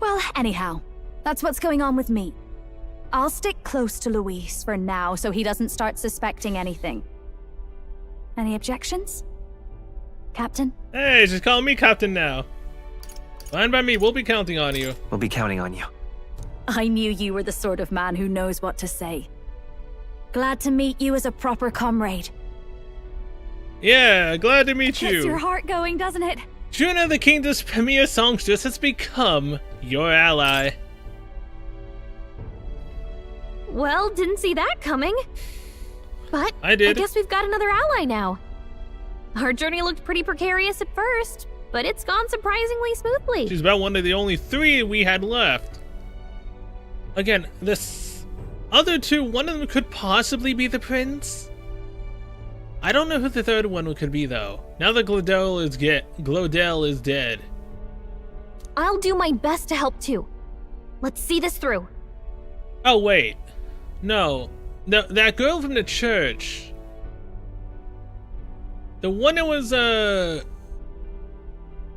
Well, anyhow, that's what's going on with me. I'll stick close to Luis for now so he doesn't start suspecting anything. Any objections? Captain? Hey, just call me Captain now. Fine by me, we'll be counting on you. We'll be counting on you. I knew you were the sort of man who knows what to say. Glad to meet you as a proper comrade. Yeah, glad to meet Gets you. your heart going, doesn't it? Juna the Kingdom's premier songstress has become your ally. Well, didn't see that coming. But I did. I guess we've got another ally now. Our journey looked pretty precarious at first, but it's gone surprisingly smoothly. She's about one of the only 3 we had left. Again, this other 2, one of them could possibly be the prince. I don't know who the third one could be though. Now that Glodell is dead. I'll do my best to help too. Let's see this through. Oh, wait. No. That girl from the church. The one that was,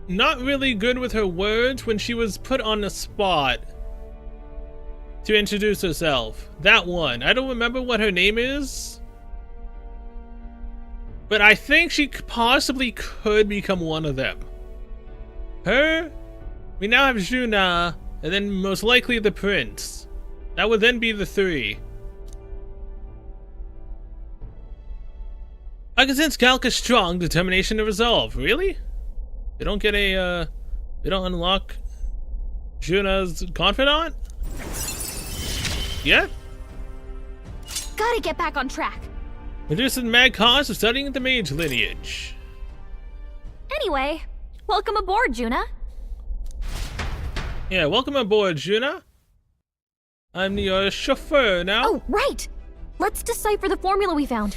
not really good with her words when she was put on the spot to introduce herself. That one. I don't remember what her name is. But I think she possibly could become one of them. Her, we now have Juna, and then most likely the prince. That would then be the 3. I can sense Galka's strong determination to resolve. Really? They don't get a, they don't unlock Juna's confidant? Yeah? Gotta get back on track. Reduces the mad cause of studying the mage lineage. Anyway, welcome aboard, Juna. Yeah, welcome aboard, Juna. I'm your chauffeur now. Oh, right! Let's decipher the formula we found.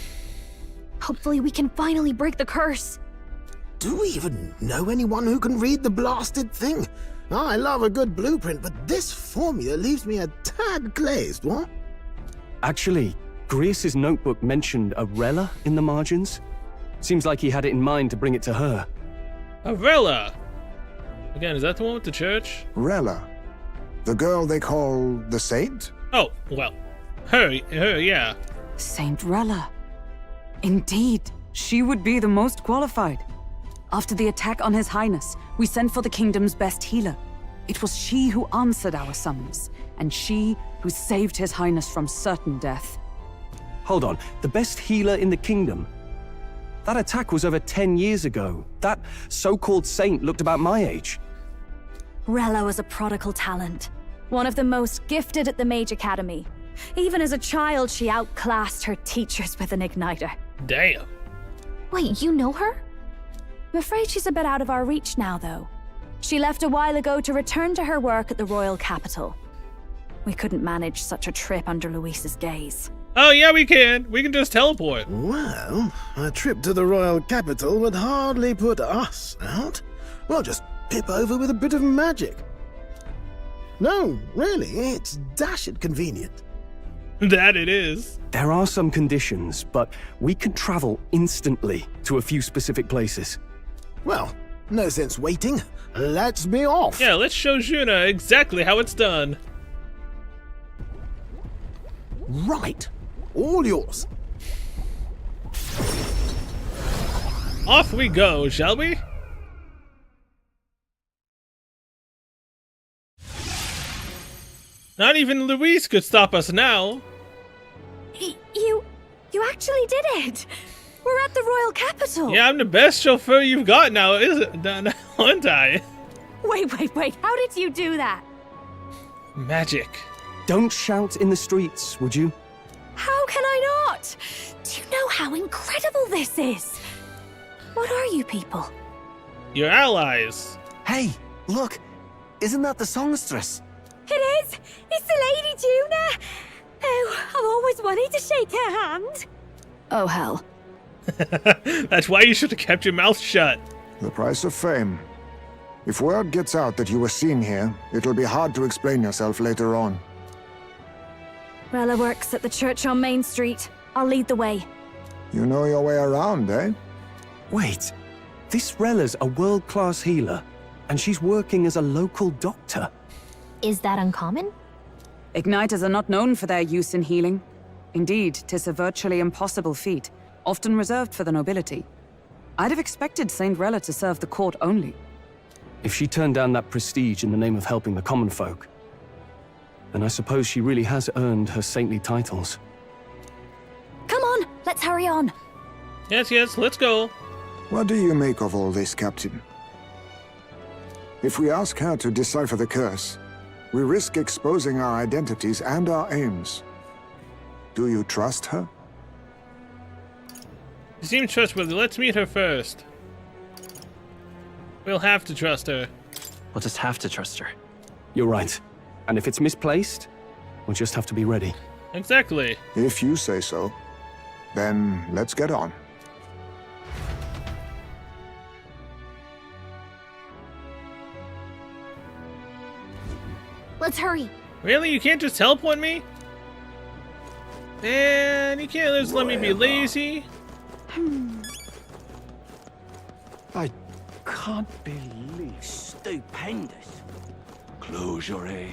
Hopefully we can finally break the curse. Do we even know anyone who can read the blasted thing? I love a good blueprint, but this formula leaves me a tad glazed, what? Actually, Grease's notebook mentioned Arella in the margins. Seems like he had it in mind to bring it to her. Arella! Again, is that the one with the church? Rella. The girl they call the Saint? Oh, well. Her, yeah. Saint Rella. Indeed, she would be the most qualified. After the attack on His Highness, we sent for the kingdom's best healer. It was she who answered our summons, and she who saved His Highness from certain death. Hold on, the best healer in the kingdom? That attack was over 10 years ago. That so-called saint looked about my age. Rella was a prodigal talent, one of the most gifted at the Mage Academy. Even as a child, she outclassed her teachers with an igniter. Damn. Wait, you know her? I'm afraid she's a bit out of our reach now, though. She left a while ago to return to her work at the royal capital. We couldn't manage such a trip under Luis's gaze. Oh, yeah, we can. We can just teleport. Well, a trip to the royal capital would hardly put us out. We'll just pip over with a bit of magic. No, really, it's dashed convenient. That it is. There are some conditions, but we can travel instantly to a few specific places. Well, no sense waiting. Let's be off. Yeah, let's show Juna exactly how it's done. Right. All yours. Off we go, shall we? Not even Luis could stop us now. You actually did it! We're at the royal capital! Yeah, I'm the best chauffeur you've got now, aren't I? Wait, how did you do that? Magic. Don't shout in the streets, would you? How can I not? Do you know how incredible this is? What are you people? Your allies. Hey, look! Isn't that the songstress? It is! It's the Lady Juna! Oh, I've always wanted to shake her hand. Oh, hell. That's why you should have kept your mouth shut. The price of fame. If word gets out that you were seen here, it'll be hard to explain yourself later on. Rella works at the church on Main Street. I'll lead the way. You know your way around, eh? Wait, this Rella's a world-class healer, and she's working as a local doctor. Is that uncommon? Igniters are not known for their use in healing. Indeed, 'tis a virtually impossible feat, often reserved for the nobility. I'd have expected Saint Rella to serve the court only. If she turned down that prestige in the name of helping the common folk, then I suppose she really has earned her saintly titles. Come on, let's hurry on. Yes, let's go. What do you make of all this, Captain? If we ask her to decipher the curse, we risk exposing our identities and our aims. Do you trust her? She seems trustworthy. Let's meet her first. We'll have to trust her. We'll just have to trust her. You're right. And if it's misplaced, we'll just have to be ready. Exactly. If you say so, then let's get on. Let's hurry. Really? You can't just teleport me? Man, you can't just let me be lazy. I can't believe. Stupendous. Closure, eh?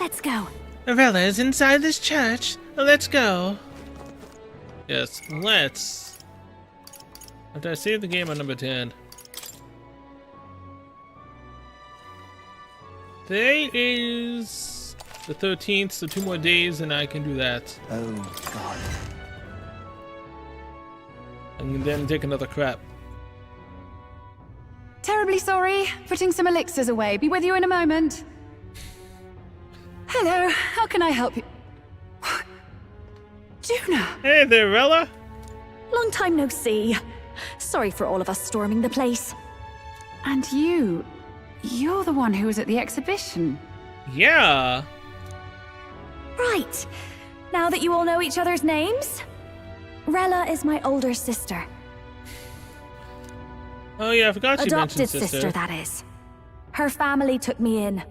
Let's go. Arella is inside this church. Let's go. Yes, let's. After I save the game on number 10. Today is the 13th, so 2 more days and I can do that. Oh, God. And then take another crap. Terribly sorry. Putting some elixirs away. Be with you in a moment. Hello. How can I help you? Juna! Hey there, Rella. Long time no see. Sorry for all of us storming the place. And you're the one who was at the exhibition. Yeah. Right. Now that you all know each other's names, Rella is my older sister. Oh yeah, I forgot you mentioned Adopted sister, that is. Her family took me in.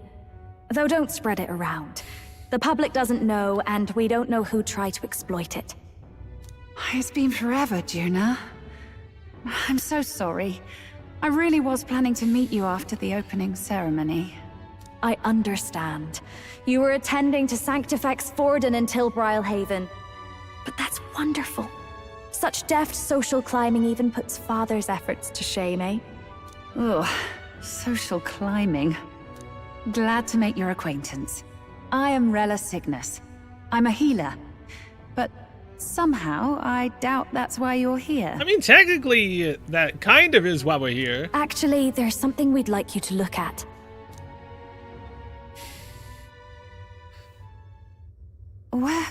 Though don't spread it around. The public doesn't know, and we don't know who tried to exploit it. It's been forever, Juna. I'm so sorry. I really was planning to meet you after the opening ceremony. I understand. You were attending to Sanctifex Forden in Tilbrile Haven. But that's wonderful. Such deft social climbing even puts Father's efforts to shame, eh? Ugh, social climbing. Glad to make your acquaintance. I am Rella Cygnus. I'm a healer. But somehow, I doubt that's why you're here. I mean, technically, that kind of is why we're here. Actually, there's something we'd like you to look at. Where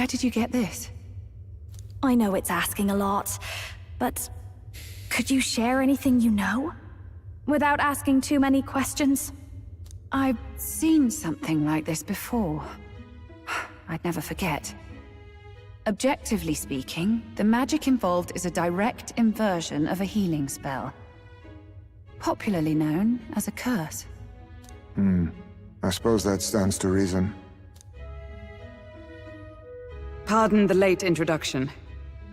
did you get this? I know it's asking a lot, but could you share anything you know? Without asking too many questions? I've seen something like this before. I'd never forget. Objectively speaking, the magic involved is a direct inversion of a healing spell. Popularly known as a curse. I suppose that stands to reason. Pardon the late introduction.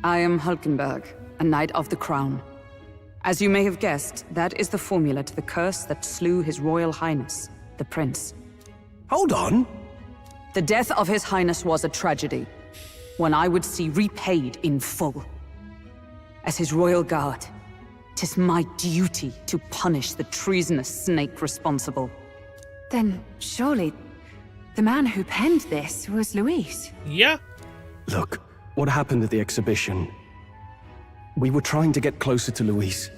I am Hulkenberg, a Knight of the Crown. As you may have guessed, that is the formula to the curse that slew His Royal Highness, the Prince. Hold on! The death of His Highness was a tragedy, one I would see repaid in full. As His Royal Guard, 'tis my duty to punish the treasonous snake responsible. Then, surely, the man who penned this was Luis? Yeah. Look, what happened at the exhibition? We were trying to get closer to Luis.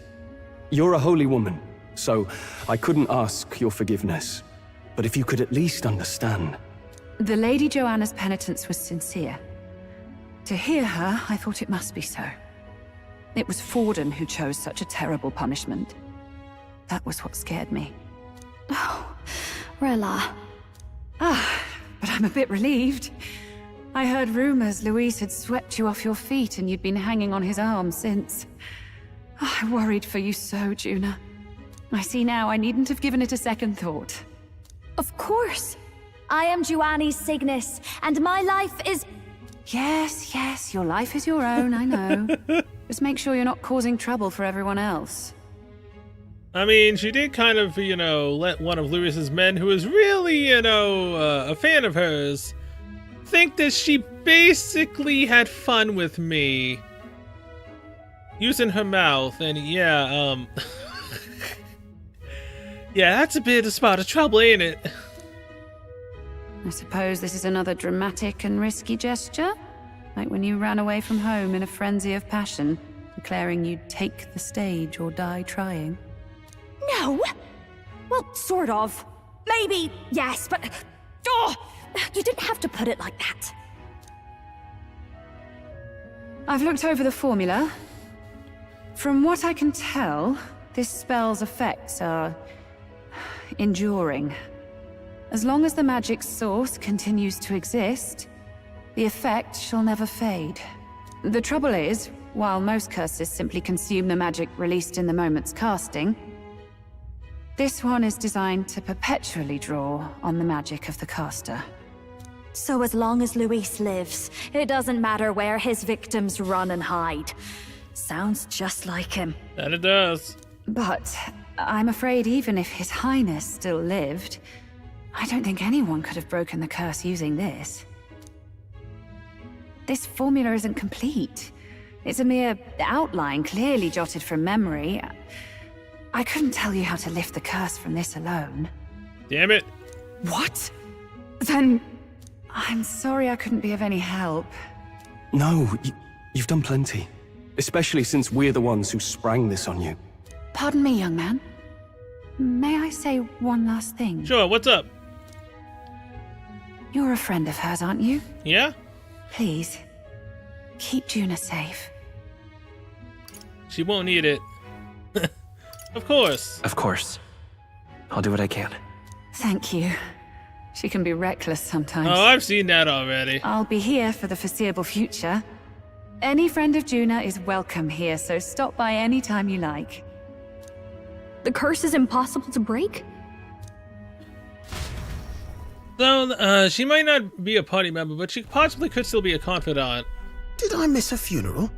You're a holy woman, so I couldn't ask your forgiveness. But if you could at least understand. The Lady Joanna's penitence was sincere. To hear her, I thought it must be so. It was Forden who chose such a terrible punishment. That was what scared me. Oh, Rella. But I'm a bit relieved. I heard rumors Luis had swept you off your feet and you'd been hanging on his arm since. I worried for you so, Juna. I see now I needn't have given it a second thought. Of course. I am Juani Cygnus, and my life is... Yes, your life is your own, I know. Just make sure you're not causing trouble for everyone else. I mean, she did kind of, let one of Luis's men, who is really, a fan of hers, think that she basically had fun with me. Using her mouth, and yeah, yeah, that's a bit of spot of trouble, ain't it? I suppose this is another dramatic and risky gesture? Like when you ran away from home in a frenzy of passion, declaring you'd take the stage or die trying. No! Well, sort of. Maybe, yes, but... Oh! You didn't have to put it like that. I've looked over the formula. From what I can tell, this spell's effects are... enduring. As long as the magic's source continues to exist, the effect shall never fade. The trouble is, while most curses simply consume the magic released in the moment's casting, This one is designed to perpetually draw on the magic of the caster. So as long as Luis lives, it doesn't matter where his victims run and hide. Sounds just like him. That it does. But I'm afraid even if His Highness still lived, I don't think anyone could have broken the curse using this. This formula isn't complete. It's a mere outline, clearly jotted from memory. I couldn't tell you how to lift the curse from this alone. Damn it. What? Then I'm sorry I couldn't be of any help. No, you've done plenty. Especially since we're the ones who sprang this on you. Pardon me, young man. May I say one last thing? Sure, what's up? You're a friend of hers, aren't you? Yeah? Please, keep Juna safe. She won't need it. Of course. Of course. I'll do what I can. Thank you. She can be reckless sometimes. Oh, I've seen that already. I'll be here for the foreseeable future. Any friend of Juna is welcome here, so stop by any time you like. The curse is impossible to break? So, she might not be a party member, but she possibly could still be a confidant. Did I miss a funeral?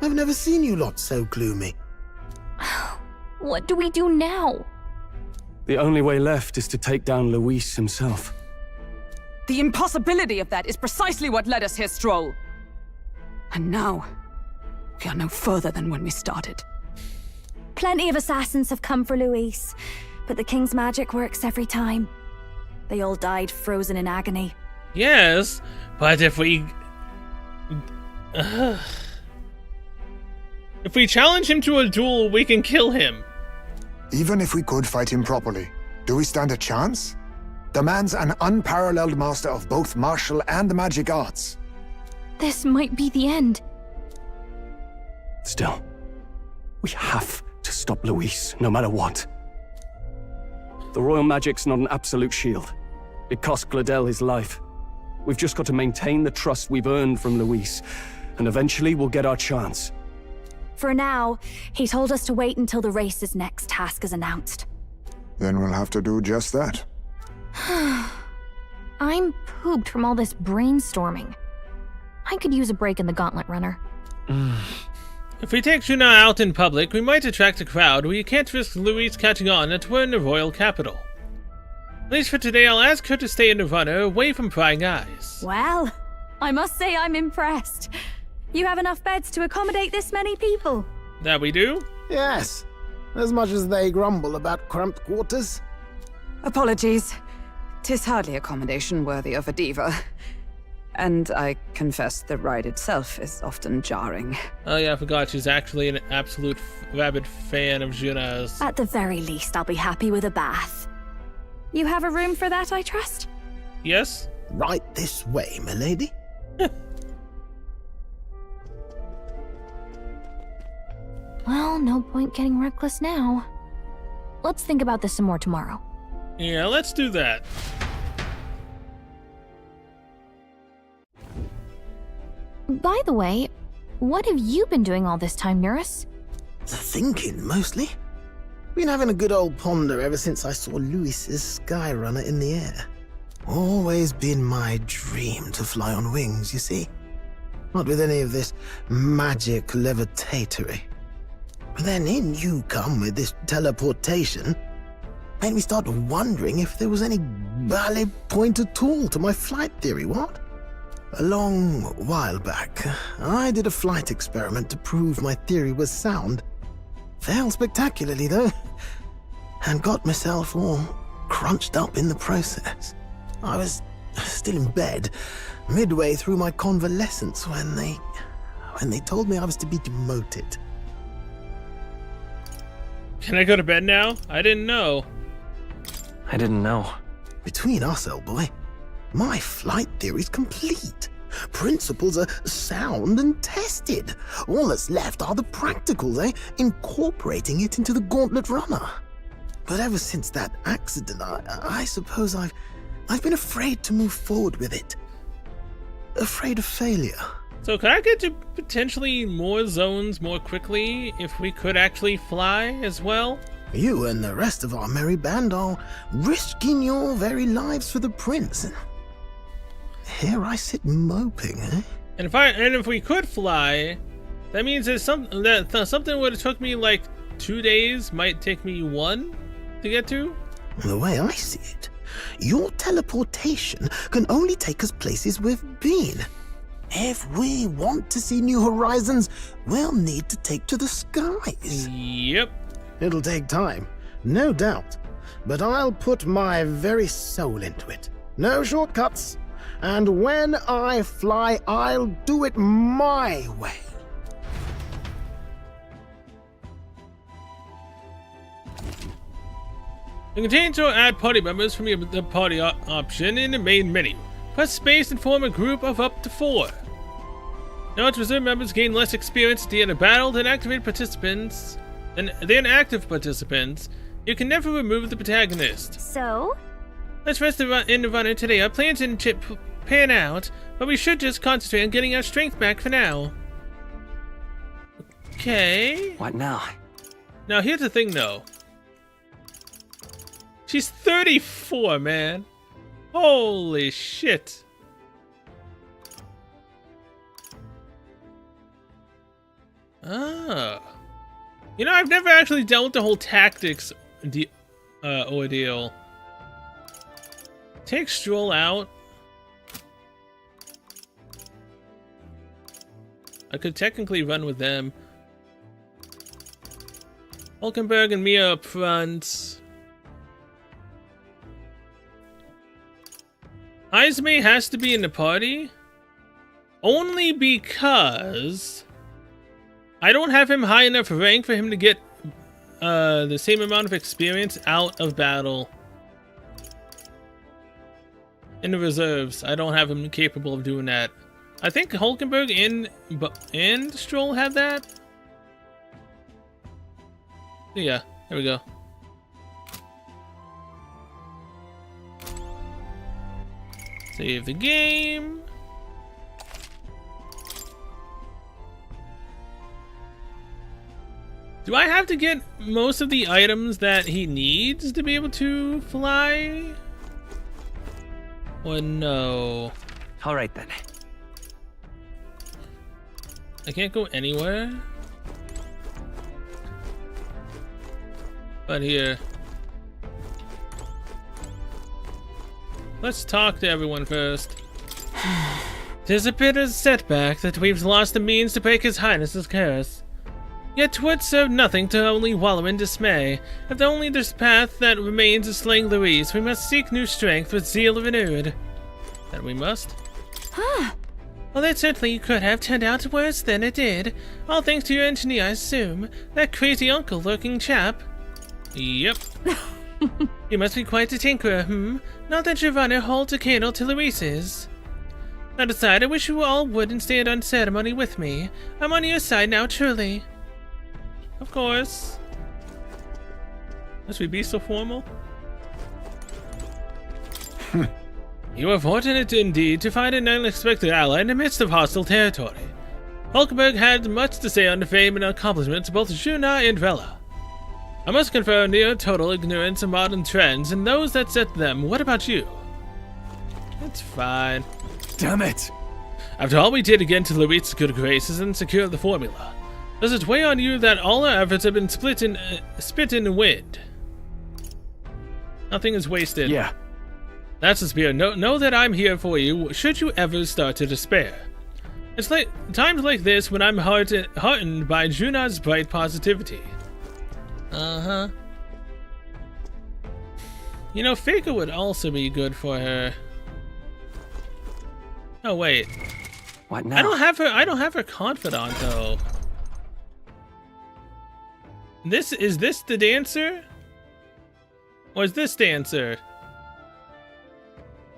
I've never seen you lot so gloomy. What do we do now? The only way left is to take down Luis himself. The impossibility of that is precisely what led us here, Stroll. And now, we are no further than when we started. Plenty of assassins have come for Luis, but the king's magic works every time. They all died frozen in agony. Yes, but if we challenge him to a duel, we can kill him. Even if we could fight him properly, do we stand a chance? The man's an unparalleled master of both martial and magic arts. This might be the end. Still, we have to stop Luis, no matter what. The royal magic's not an absolute shield. It cost Gladel his life. We've just got to maintain the trust we've earned from Luis, and eventually we'll get our chance. For now, he told us to wait until the race's next task is announced. Then we'll have to do just that. I'm pooped from all this brainstorming. I could use a break in the gauntlet runner. If we take Juna out in public, we might attract a crowd where you can't risk Luis catching on that we're in the royal capital. At least for today, I'll ask her to stay in the runner, away from prying eyes. Well, I must say I'm impressed. You have enough beds to accommodate this many people. That we do? Yes, as much as they grumble about cramped quarters. Apologies. 'Tis hardly accommodation worthy of a diva. And I confess the ride itself is often jarring. Oh yeah, I forgot she's actually an absolute rabid fan of Juna's. At the very least, I'll be happy with a bath. You have a room for that, I trust? Yes? Right this way, milady. Well, no point getting reckless now. Let's think about this some more tomorrow. Yeah, let's do that. By the way, what have you been doing all this time, Nurse? Thinking, mostly. Been having a good old ponder ever since I saw Luis's Skyrunner in the air. Always been my dream to fly on wings, you see. Not with any of this magic levitatory. But then in you come with this teleportation. Made me start wondering if there was any valid point at all to my flight theory, what? A long while back, I did a flight experiment to prove my theory was sound. Failed spectacularly, though, and got myself all crunched up in the process. I was still in bed, midway through my convalescence, when they told me I was to be demoted. Can I go to bed now? I didn't know. I didn't know. Between us, old boy, my flight theory's complete. Principles are sound and tested. All that's left are the practicals, incorporating it into the gauntlet runner. But ever since that accident, I suppose I've been afraid to move forward with it. Afraid of failure. So could I get to potentially more zones more quickly if we could actually fly as well? You and the rest of our merry band are risking your very lives for the prince. And here I sit moping, eh? And if we could fly, that means that something would have took me like 2 days might take me 1 to get to. The way I see it, your teleportation can only take us places we've been. If we want to see new horizons, we'll need to take to the skies. Yep. It'll take time, no doubt, but I'll put my very soul into it. No shortcuts. And when I fly, I'll do it my way. You can change or add party members from the party option in the main menu. Press space and form a group of up to 4. Note reserve members gain less experience at the end of battle than active participants. You can never remove the protagonist. So? Let's rest in the runner today. Our plans didn't pan out, but we should just concentrate on getting our strength back for now. Okay. What now? Now here's the thing though. She's 34, man. Holy shit. Ah. You know, I've never actually dealt with the whole tactics ordeal. Take Stroll out. I could technically run with them. Hulkenberg and Mia up front. Izme has to be in the party. Only because I don't have him high enough rank for him to get the same amount of experience out of battle. In the reserves, I don't have him capable of doing that. I think Hulkenberg and Stroll have that. Yeah, there we go. Save the game. Do I have to get most of the items that he needs to be able to fly? Or no? All right then. I can't go anywhere. But here. Let's talk to everyone first. 'Tis a bitter setback that we've lost the means to break His Highness's curse. Yet 'twould serve nothing to only wallow in dismay. If the only this path that remains is slaying Louise, we must seek new strength with zeal renewed. That we must? Well, that certainly could have turned out worse than it did. All thanks to your engineer, I assume. That crazy uncle-looking chap. Yep. You must be quite a tinkerer, Not that your runner holds a candle to Louise's. That aside, I wish you all wouldn't stand on ceremony with me. I'm on your side now, truly. Of course. Must we be so formal? You are fortunate indeed to find an unexpected ally in the midst of hostile territory. Hulkenberg had much to say on the fame and accomplishments of both Juna and Rella. I must confer near total ignorance of modern trends and those that set them. What about you? It's fine. Damn it! After all we did again to Louise's good graces and secure the formula, does it weigh on you that all our efforts have been spit in the wind? Nothing is wasted. Yeah. That's the spirit. Know that I'm here for you should you ever start to despair. It's like times like this when I'm heartened by Juna's bright positivity. Uh-huh. You know, Faker would also be good for her. Oh wait. What now? I don't have her confidant though. Is this the dancer? Or is this dancer?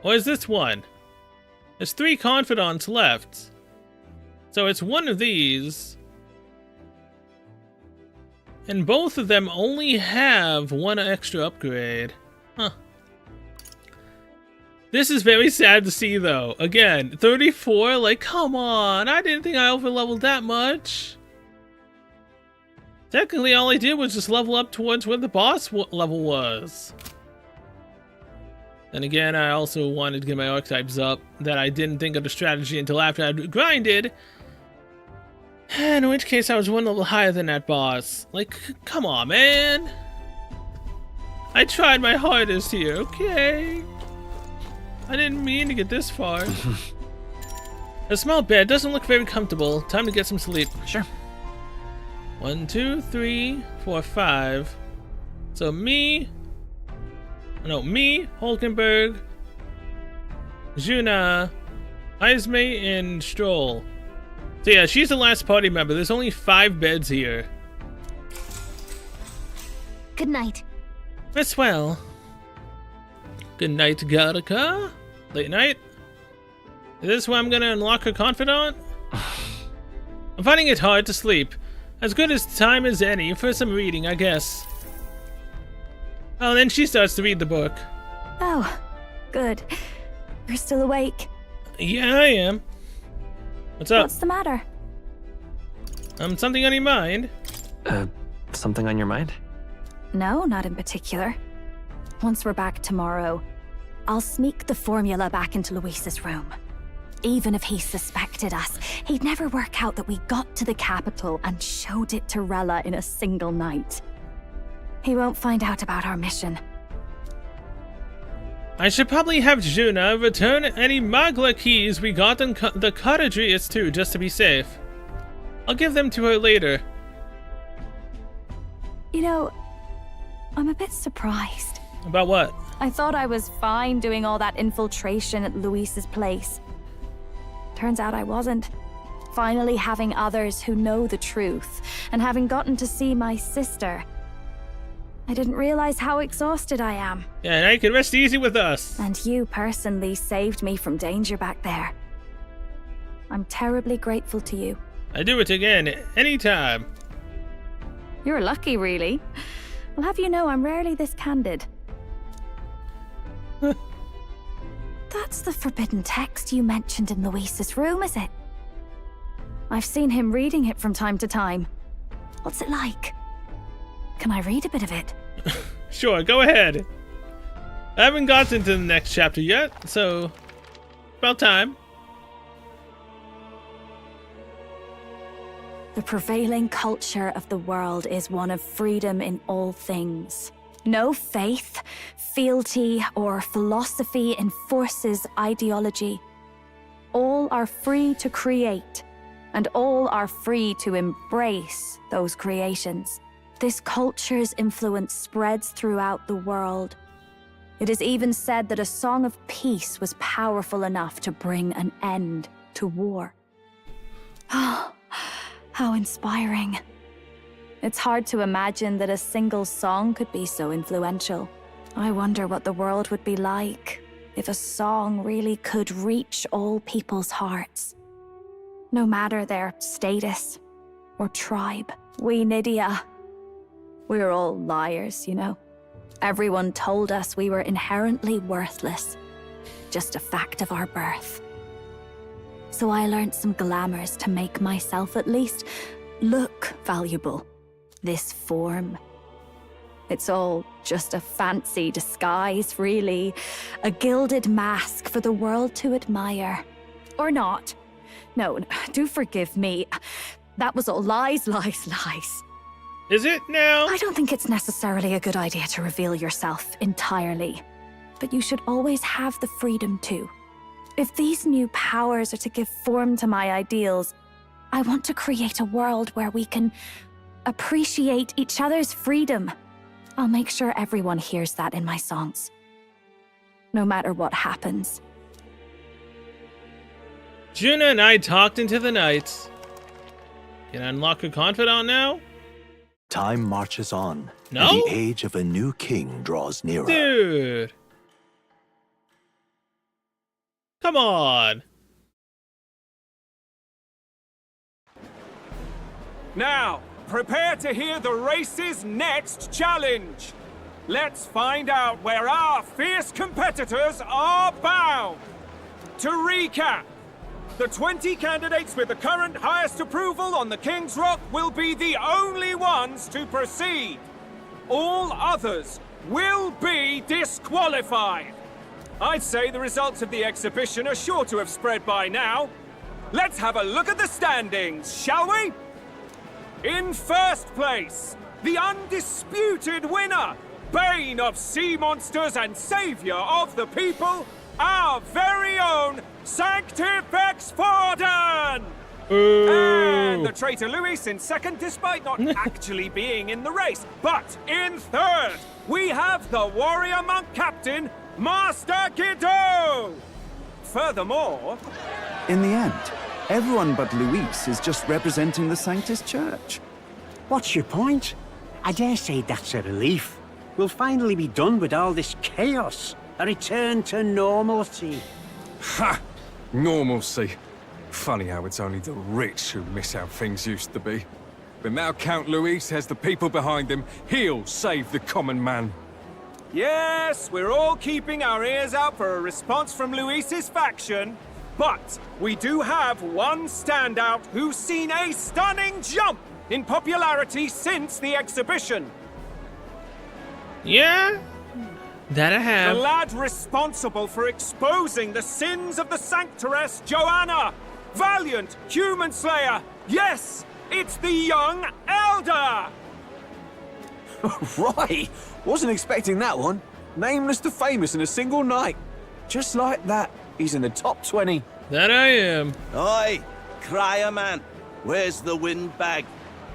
Or is this one? There's 3 confidants left. So it's one of these. And both of them only have 1 extra upgrade. Huh. This is very sad to see though. Again, 34? Like, come on. I didn't think I overleveled that much. Technically, all I did was just level up towards where the boss level was. And again, I also wanted to get my archetypes up, that I didn't think of the strategy until after I'd grinded. In which case, I was one level higher than that boss. Like, come on, man. I tried my hardest here, okay? I didn't mean to get this far. A small bed doesn't look very comfortable. Time to get some sleep. Sure. 1, 2, 3, 4, 5. So me, Hulkenberg, Juna, Isme, and Stroll. So yeah, she's the last party member. There's only 5 beds here. Good night. Rest well. Good night, Gattaca. Late night. Is this where I'm gonna unlock her confidant? I'm finding it hard to sleep. As good as time as any for some reading, I guess. Oh, then she starts to read the book. Oh, good. You're still awake. Yeah, I am. What's up? What's the matter? Something on your mind? Something on your mind? No, not in particular. Once we're back tomorrow, I'll sneak the formula back into Luis's room. Even if he suspected us, he'd never work out that we got to the capital and showed it to Rella in a single night. He won't find out about our mission. I should probably have Juna return any Magla keys we got in the cottageries too, just to be safe. I'll give them to her later. You know, I'm a bit surprised. About what? I thought I was fine doing all that infiltration at Luis's place. Turns out I wasn't. Finally having others who know the truth, and having gotten to see my sister, I didn't realize how exhausted I am. Yeah, now you can rest easy with us. And you personally saved me from danger back there. I'm terribly grateful to you. I do it again, anytime. You're lucky, really. I'll have you know I'm rarely this candid. That's the forbidden text you mentioned in Luis's room, is it? I've seen him reading it from time to time. What's it like? Can I read a bit of it? Sure, go ahead. I haven't gotten to the next chapter yet, so about time. The prevailing culture of the world is one of freedom in all things. No faith, fealty, or philosophy enforces ideology. All are free to create, and all are free to embrace those creations. This culture's influence spreads throughout the world. It is even said that a song of peace was powerful enough to bring an end to war. Oh, how inspiring. It's hard to imagine that a single song could be so influential. I wonder what the world would be like if a song really could reach all people's hearts. No matter their status or tribe. We Nydia, we're all liars, you know. Everyone told us we were inherently worthless. Just a fact of our birth. So I learned some glamours to make myself at least look valuable. This form. It's all just a fancy disguise, really. A gilded mask for the world to admire. Or not. No, do forgive me. That was all lies, lies, lies. Is it now? I don't think it's necessarily a good idea to reveal yourself entirely. But you should always have the freedom to. If these new powers are to give form to my ideals, I want to create a world where we can appreciate each other's freedom. I'll make sure everyone hears that in my songs. No matter what happens. Juna and I talked into the night. Can I unlock her confidant now? Time marches on, no? and the age of a new king draws nearer. Dude! Come on! Now, prepare to hear the race's next challenge. Let's find out where our fierce competitors are bound. To recap, The 20 candidates with the current highest approval on the King's Rock will be the only ones to proceed. All others will be disqualified. I'd say the results of the exhibition are sure to have spread by now. Let's have a look at the standings, shall we? In first place, the undisputed winner, bane of sea monsters and savior of the people, our very own Sanctifex Forden! And the traitor Luis in second, despite not actually being in the race. But in third, we have the warrior monk captain, Master Guido! Furthermore... In the end, everyone but Luis is just representing the Sanctus Church. What's your point? I dare say that's a relief. We'll finally be done with all this chaos. A return to normalcy. Ha! Normalcy. Funny how it's only the rich who miss how things used to be. But now Count Luis has the people behind him. He'll save the common man. Yes, we're all keeping our ears out for a response from Luis's faction. But we do have one standout who's seen a stunning jump in popularity since the exhibition. Yeah? That I have. The lad responsible for exposing the sins of the Sanctoress Joanna! Valiant human slayer! Yes! It's the young Elder! Right! Wasn't expecting that one. Nameless to famous in a single night. Just like that, he's in the top 20. That I am. Oi! Crier man! Where's the windbag?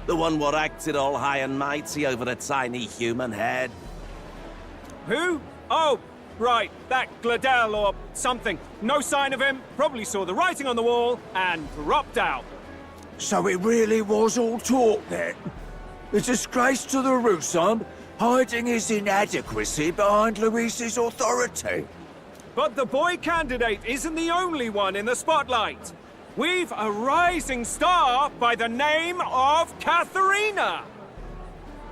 The one what acted all high and mighty over a tiny human head. Who? Oh, right, that Gladel or something. No sign of him, probably saw the writing on the wall, and dropped out. So it really was all talk then? A disgrace to the Russon, hiding his inadequacy behind Luis's authority. But the boy candidate isn't the only one in the spotlight. We've a rising star by the name of Katharina.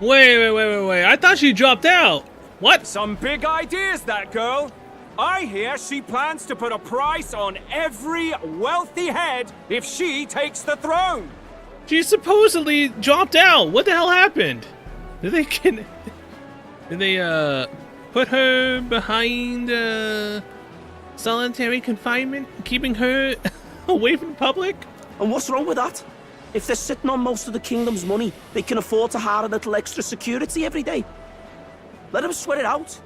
Wait. I thought she dropped out. What? Some big ideas, that girl. I hear she plans to put a price on every wealthy head if she takes the throne. She supposedly dropped out. What the hell happened? Did they put her behind solitary confinement, keeping her away from the public? And what's wrong with that? If they're sitting on most of the kingdom's money, they can afford to hire a little extra security every day. Let them sweat it out.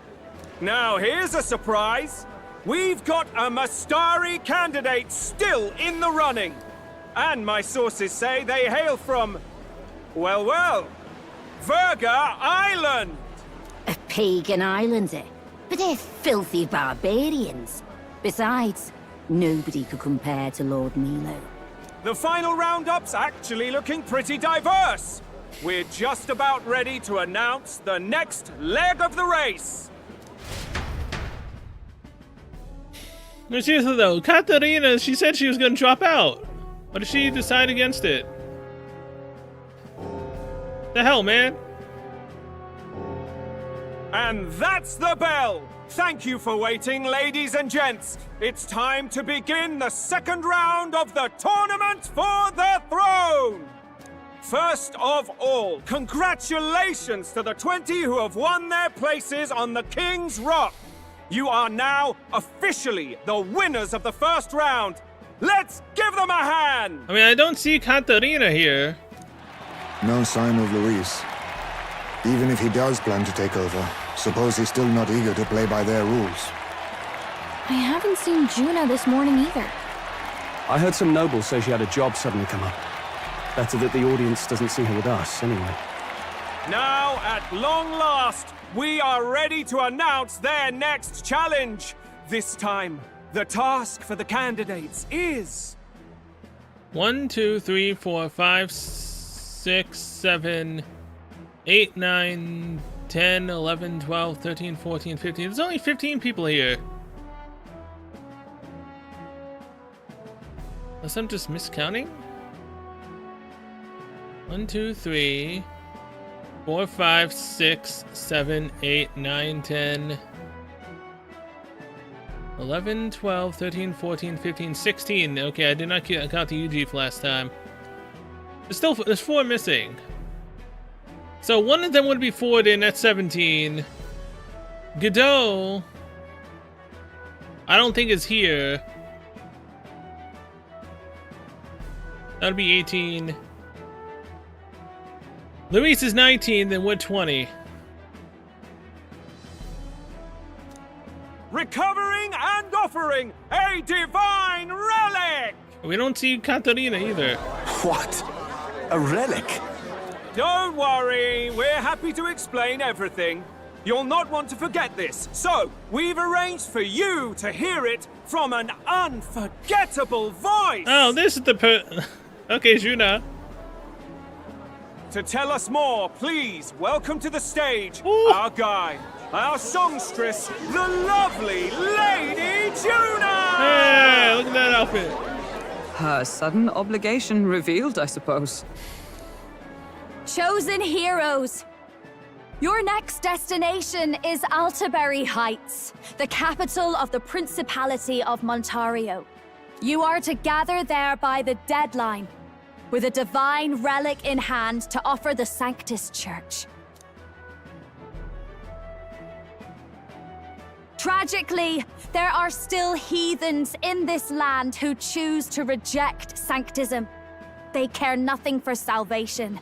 Now here's a surprise. We've got a Mastari candidate still in the running. And my sources say they hail from, well, Verga Island. A pagan island, eh? But they're filthy barbarians. Besides, nobody could compare to Lord Milo. The final roundup's actually looking pretty diverse. We're just about ready to announce the next leg of the race. No, seriously though, Katharina, she said she was gonna drop out. Why did she decide against it? The hell, man? And that's the bell! Thank you for waiting, ladies and gents. It's time to begin the second round of the tournament for the throne! First of all, congratulations to the 20 who have won their places on the King's Rock. You are now officially the winners of the first round. Let's give them a hand! I mean, I don't see Katharina here. No sign of Luis. Even if he does plan to take over, suppose he's still not eager to play by their rules. I haven't seen Juna this morning either. I heard some nobles say she had a job suddenly come up. Better that the audience doesn't see her with us, anyway. Now, at long last, we are ready to announce their next challenge. This time, the task for the candidates is... 1, 2, 3, 4, 5, 6, 7, 8, 9, 10, 11, 12, 13, 14, 15. There's only 15 people here. Unless I'm just miscounting? 1, 2, 3, 4, 5, 6, 7, 8, 9, 10. 11, 12, 13, 14, 15, 16. Okay, I did not count the UG last time. There's 4 missing. So one of them would be forward in at 17. Godot, I don't think is here. That'd be 18. Luis is 19, then we're 20. Recovering and offering a divine relic! We don't see Katarina either. What? A relic? Don't worry, we're happy to explain everything. You'll not want to forget this, so we've arranged for you to hear it from an unforgettable voice! Oh, this is the Okay, Juna. To tell us more, please welcome to the stage our guide, our songstress, the lovely Lady Juna! Hey, look at that outfit. Her sudden obligation revealed, I suppose. Chosen heroes, your next destination is Altaberry Heights, the capital of the Principality of Montario. You are to gather there by the deadline, with a divine relic in hand to offer the Sanctus Church. Tragically, there are still heathens in this land who choose to reject sanctism. They care nothing for salvation.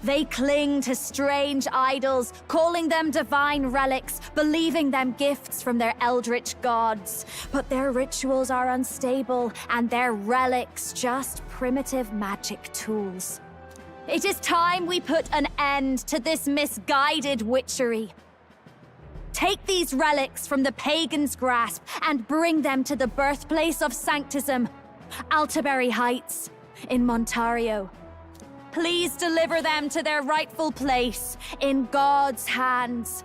They cling to strange idols, calling them divine relics, believing them gifts from their eldritch gods. But their rituals are unstable, and their relics just primitive magic tools. It is time we put an end to this misguided witchery. Take these relics from the pagan's grasp and bring them to the birthplace of sanctism, Altaberry Heights, in Montario. Please deliver them to their rightful place in God's hands.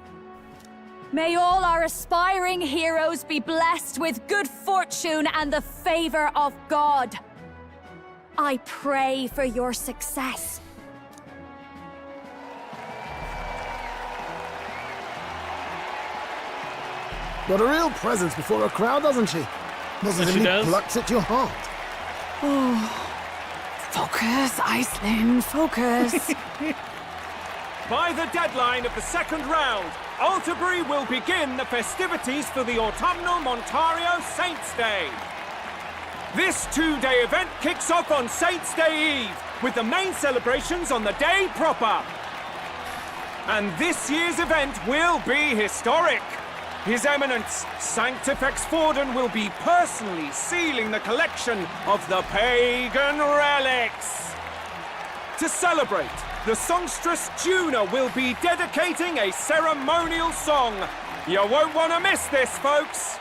May all our aspiring heroes be blessed with good fortune and the favor of God. I pray for your success. Got a real presence before a crowd, doesn't she? Positively plucks at your heart. Oh. Focus, Iceland, focus. By the deadline of the second round, Altaberry will begin the festivities for the autumnal Montario Saints' Day. This 2-day event kicks off on Saints' Day Eve, with the main celebrations on the day proper. And this year's event will be historic. His Eminence, Sanctifex Forden, will be personally sealing the collection of the pagan relics. To celebrate, the songstress Juna will be dedicating a ceremonial song. You won't want to miss this, folks.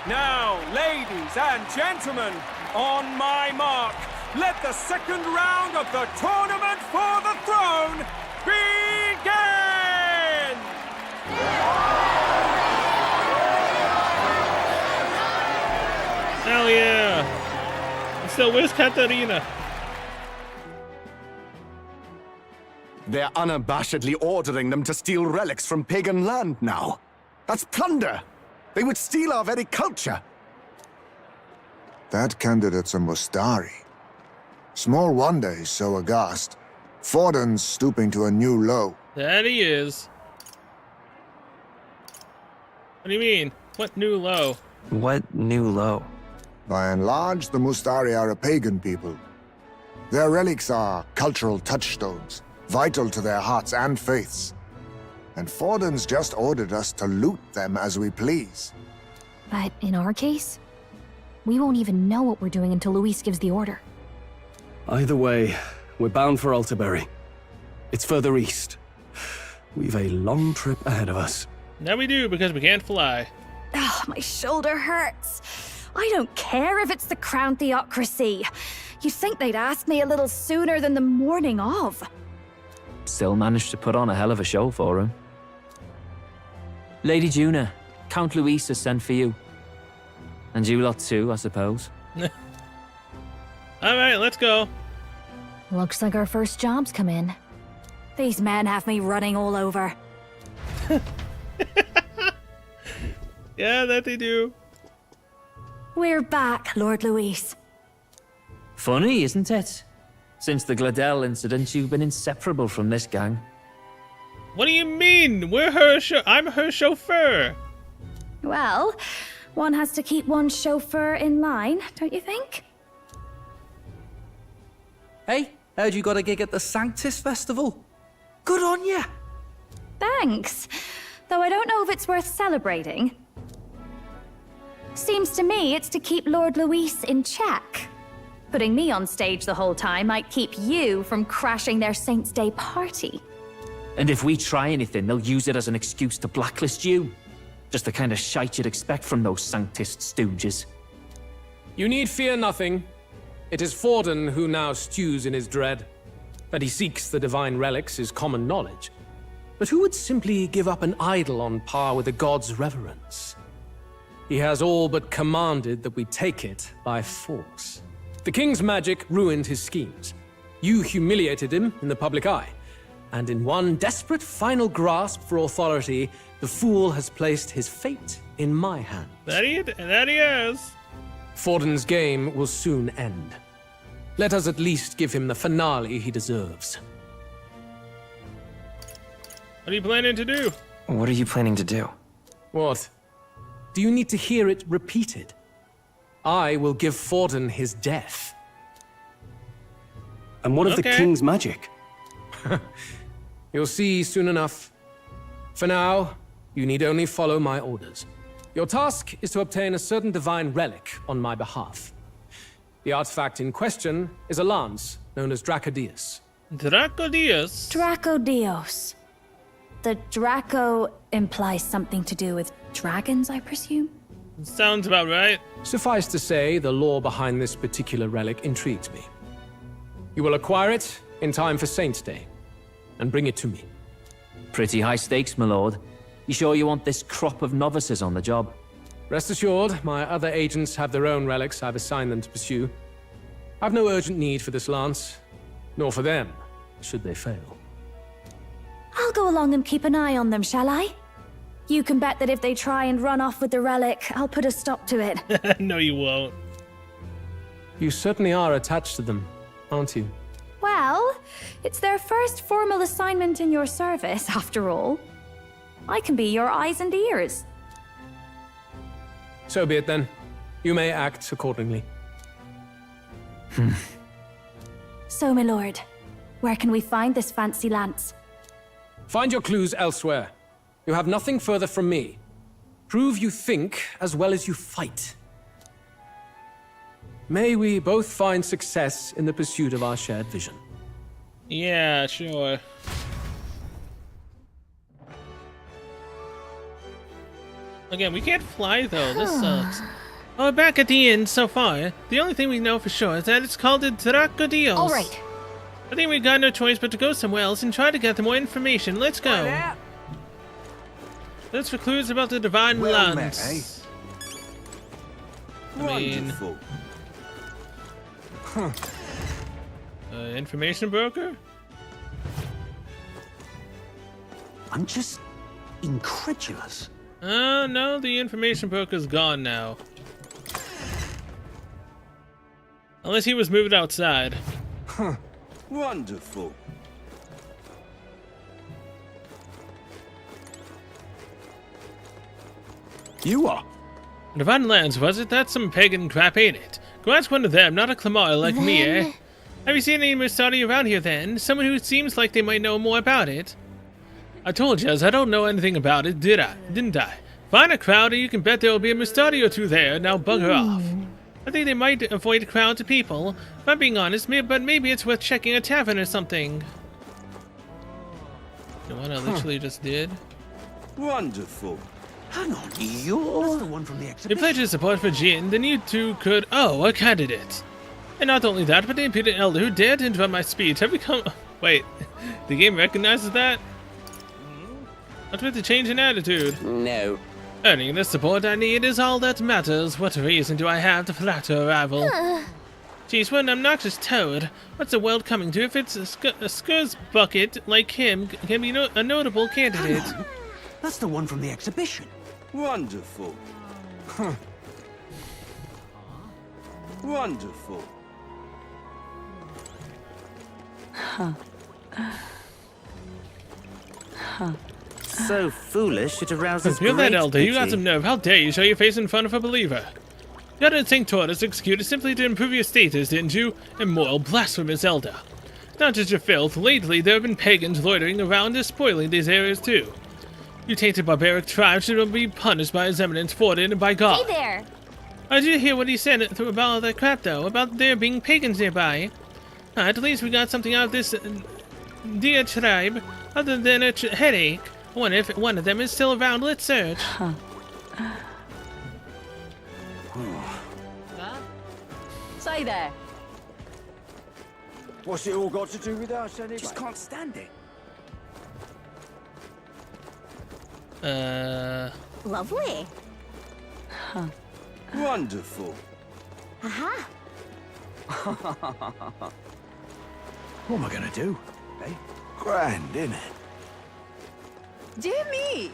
Now, ladies and gentlemen, on my mark, let the second round of the Tournament for the Throne begin! Hell yeah! So where's Katarina? They're unabashedly ordering them to steal relics from pagan land now. That's plunder! They would steal our very culture! That candidate's a Mustari. Small wonder he's so aghast. Forden's stooping to a new low. That he is. What do you mean? What new low? What new low? By and large, the Mustari are a pagan people. Their relics are cultural touchstones, vital to their hearts and faiths. And Forden's just ordered us to loot them as we please. But in our case, we won't even know what we're doing until Luis gives the order. Either way, we're bound for Altaberry. It's further east. We've a long trip ahead of us. Now we do, because we can't fly. Oh, my shoulder hurts. I don't care if it's the Crown Theocracy. You'd think they'd ask me a little sooner than the morning of. Still managed to put on a hell of a show for him. Lady Juna, Count Luis has sent for you. And you lot too, I suppose. Alright, let's go. Looks like our first job's come in. These men have me running all over. Yeah, that they do. We're back, Lord Luis. Funny, isn't it? Since the Gladell incident, you've been inseparable from this gang. What do you mean? I'm her chauffeur. Well, one has to keep one's chauffeur in line, don't you think? Hey, heard you got a gig at the Sanctus Festival? Good on ya! Thanks. Though I don't know if it's worth celebrating. Seems to me it's to keep Lord Luis in check. Putting me on stage the whole time might keep you from crashing their Saints' Day party. And if we try anything, they'll use it as an excuse to blacklist you. Just the kind of shite you'd expect from those Sanctist stooges. You need fear nothing. It is Forden who now stews in his dread. That he seeks the divine relics is common knowledge. But who would simply give up an idol on par with the god's reverence? He has all but commanded that we take it by force. The king's magic ruined his schemes. You humiliated him in the public eye. And in one desperate final grasp for authority, the fool has placed his fate in my hands. That he is. Forden's game will soon end. Let us at least give him the finale he deserves. What are you planning to do? What are you planning to do? What? Do you need to hear it repeated? I will give Forden his death. And what of the king's magic? You'll see soon enough. For now, you need only follow my orders. Your task is to obtain a certain divine relic on my behalf. The artifact in question is a lance known as Dracodius. Dracodius? Dracodios. The Draco implies something to do with dragons, I presume? Sounds about right. Suffice to say, the lore behind this particular relic intrigues me. You will acquire it in time for Saints' Day, and bring it to me. Pretty high stakes, my lord. You sure you want this crop of novices on the job? Rest assured, my other agents have their own relics I've assigned them to pursue. I've no urgent need for this lance, nor for them, should they fail. I'll go along and keep an eye on them, shall I? You can bet that if they try and run off with the relic, I'll put a stop to it. No, you won't. You certainly are attached to them, aren't you? Well, it's their first formal assignment in your service, after all. I can be your eyes and ears. So be it then. You may act accordingly. So, my lord, where can we find this fancy lance? Find your clues elsewhere. You have nothing further from me. Prove you think as well as you fight. May we both find success in the pursuit of our shared vision. Yeah, sure. Again, we can't fly though. This sucks. Oh, we're back at the inn so far. The only thing we know for sure is that it's called the Dracodios. All right. I think we've got no choice but to go somewhere else and try to get more information. Let's go. Let's for clues about the divine lance. I mean, information broker? I'm just incredulous. Oh, no, the information broker's gone now. Unless he was moved outside. Huh. Wonderful. You are? Divine Lands, was it? That's some pagan crap, ain't it? Go ask one of them, not a Clamar like me, eh? Have you seen any Mustadi around here then? Someone who seems like they might know more about it? I told you, I don't know anything about it, didn't I? Find a crowd and you can bet there will be a Mustadi or two there. Now bugger off. I think they might avoid crowds of people. If I'm being honest, but maybe it's worth checking a tavern or something. You know what I literally just did? Wonderful. Hang on, you're the one from the exhibition. If you pledge your support for Jin, then you two could... Oh, a candidate. And not only that, but the impudent elder who dared to interrupt my speech have become... Wait, the game recognizes that? What's with the change in attitude? No. Earning the support I need is all that matters. What reason do I have to flatter a rival? Geez, what an obnoxious toad. What's the world coming to if it's a scuzz bucket like him can be a notable candidate? That's the one from the exhibition. Wonderful. Huh. Wonderful. Huh. Huh. So foolish, it arouses You're that great elder, you got pity. some nerve. How dare you show your face in front of a believer? You had a St. Tortoise executed simply to improve your status, didn't you? Immoral, blasphemous elder. Not just your filth, lately there have been pagans loitering around and spoiling these areas too. You tainted barbaric tribes should be punished by his eminence, Forden, and by God. Hey there! Did you hear what he said about all that crap, though? About there being pagans nearby? At least we got something out of this dear tribe, other than a headache. I wonder if one of them is still around. Let's search. Huh. Say there. What's it all got to do with us anyway? Just can't stand it. Lovely. Huh. Wonderful. Aha. What am I gonna do? Eh? Grand, innit? Dear me.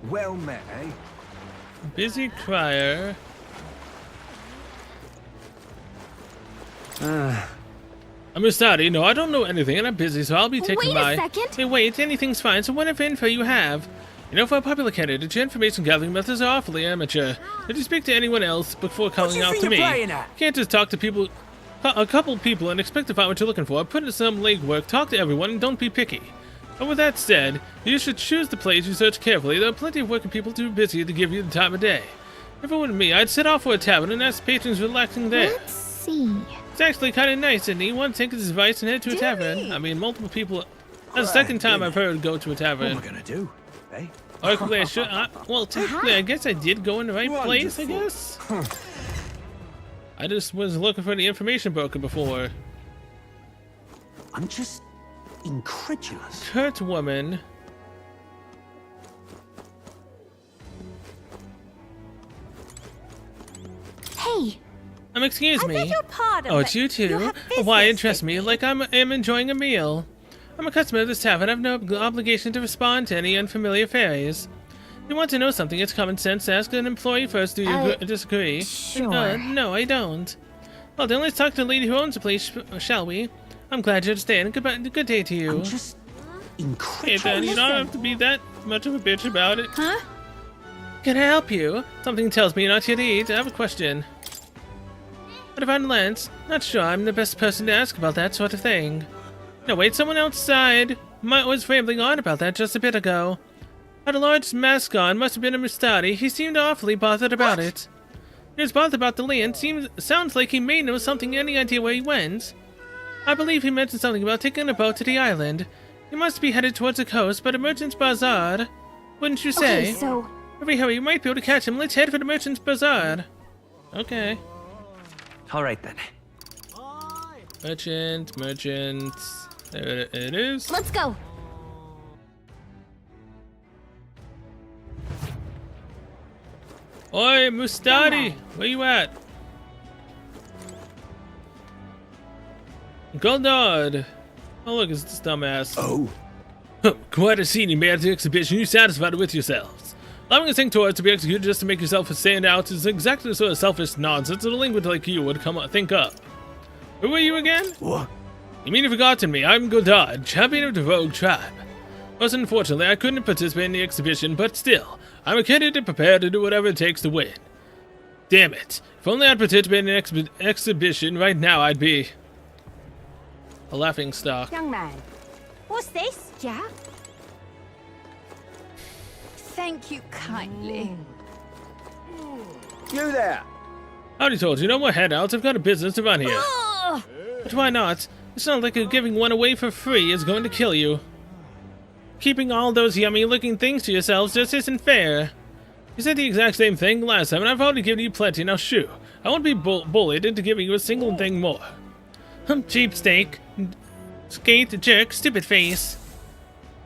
Well met, eh? Busy crier. I'm Mustadi. No, I don't know anything, and I'm busy, so I'll be taking my... Wait a second. Hey, wait, anything's fine. So what info you have? You know, for a popular candidate, your information gathering methods are awfully amateur. Did you speak to anyone else before calling out to me? You can't just talk to people, a couple people, and expect to find what you're looking for. Put in some legwork, talk to everyone, and don't be picky. But with that said, you should choose the place you search carefully. There are plenty of working people too busy to give you the time of day. If it were me, I'd set off for a tavern and ask patrons relaxing there. Let's see. It's actually kind of nice, isn't it? You want to take his advice and head to a tavern. I mean, multiple people... That's the second time I've heard go to a tavern. What am I gonna do? Eh? Arguably, I should... well, technically, I guess I did go in the right place, I guess? I just was looking for the information broker before. I'm just incredulous. Kurt woman. Hey! Excuse me. I beg your pardon, Oh, it's you you too? have Why business interest me? Like I am enjoying a meal. I'm a customer of this tavern. I have no obligation to respond to any unfamiliar fairies. If you want to know something, it's common sense to ask an employee first. Do you disagree? Sure. No, I don't. Well, then let's talk to the lady who owns the place, shall we? I'm glad you understand. Good day to you. I'm just incredulous. Hey, then, you don't have to be that much of a bitch about it. Huh? Can I help you? Something tells me you're not here to eat. I have a question. What about Lance? Not sure I'm the best person to ask about that sort of thing. No, wait, someone outside was rambling on about that just a bit ago. Had a large mask on, must have been a Mustadi. He seemed awfully bothered about it. He was bothered about the land. Sounds like he may know something, any idea where he went. I believe he mentioned something about taking a boat to the island. He must be headed towards the coast, but a merchant's bazaar. Wouldn't you say? Okay, so... Hurry, you might be able to catch him. Let's head for the merchant's bazaar. Okay. All right, then. Merchant. There it is. Let's go! Oi, Mustadi! Where you at? Goldard! Oh, look, it's this dumbass. Oh. Quite a scene you made at the exhibition. You satisfied with yourselves? Allowing a St. Tortoise to be executed just to make yourself stand out is exactly the sort of selfish nonsense a delinquent like you would think up. Who are you again? What? You mean you've forgotten me? I'm Goldard, champion of the Rogue Tribe. Most unfortunately, I couldn't participate in the exhibition, but still, I'm a candidate prepared to do whatever it takes to win. Damn it. If only I'd participate in an exhibition, right now I'd be a laughing stock. Young man, what's this? Yeah? Thank you kindly. You there! Howdy, told you. No more handouts. I've got a business to run here. But why not? It's not like giving one away for free is going to kill you. Keeping all those yummy-looking things to yourselves just isn't fair. You said the exact same thing last time, and I've already given you plenty. Now, shoo. I won't be bullied into giving you a single thing more. Cheap steak. Skate, jerk, stupid face.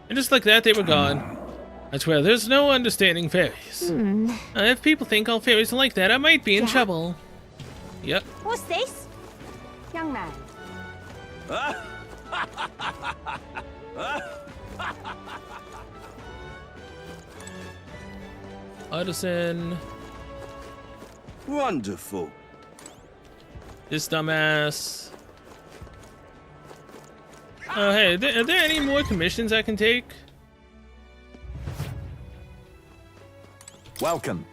And just like that, they were gone. I swear, there's no understanding fairies. If people think all fairies are like that, I might be in trouble. Yep. What's this? Young man. Artisan. Wonderful. This dumbass. Oh, hey, are there any more commissions I can take? Welcome.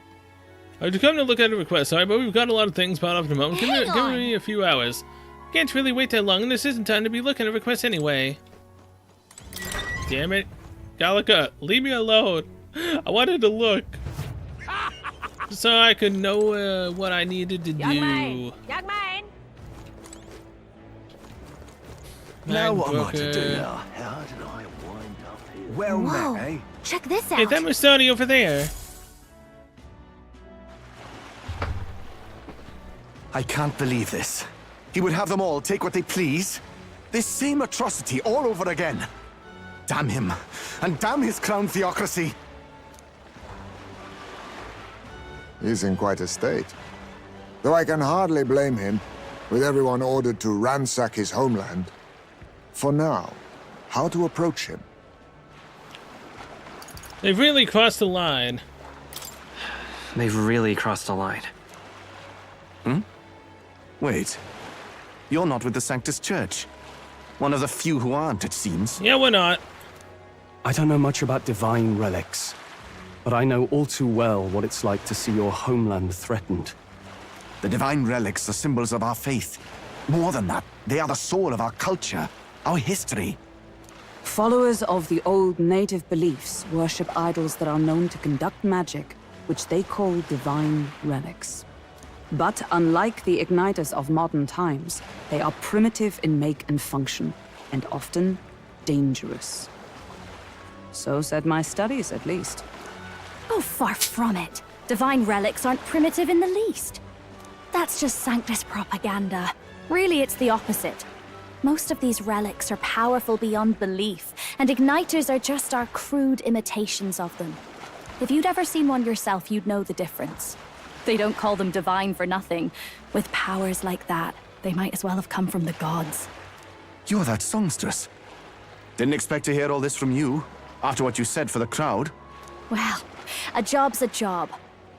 I've come to look at a request, sorry, but we've got a lot of things piled up at the moment. Give me a few hours. Can't really wait that long, and this isn't time to be looking at requests anyway. Damn it. Gallica, leave me alone. I wanted to look. So I could know what I needed to do. Young man! Now what am I to do Booker. now? How did I wind up here? Well Whoa. met, eh? Check this out. Hey, that was Sonny over there. I can't believe this. He would have them all take what they please. This same atrocity all over again. Damn him, and damn his crown theocracy. He's in quite a state. Though I can hardly blame him, with everyone ordered to ransack his homeland. For now, how to approach him? They've really crossed the line. They've really crossed a line. Wait. You're not with the Sanctus Church. One of the few who aren't, it seems. Yeah, we're not. I don't know much about divine relics, but I know all too well what it's like to see your homeland threatened. The divine relics are symbols of our faith. More than that, they are the soul of our culture, our history. Followers of the old native beliefs worship idols that are known to conduct magic, which they call divine relics. But unlike the igniters of modern times, they are primitive in make and function, and often dangerous. So said my studies, at least. Oh, far from it. Divine relics aren't primitive in the least. That's just Sanctus propaganda. Really, it's the opposite. Most of these relics are powerful beyond belief, and igniters are just our crude imitations of them. If you'd ever seen one yourself, you'd know the difference. They don't call them divine for nothing. With powers like that, they might as well have come from the gods. You're that songstress. Didn't expect to hear all this from you, after what you said for the crowd. Well, a job's a job.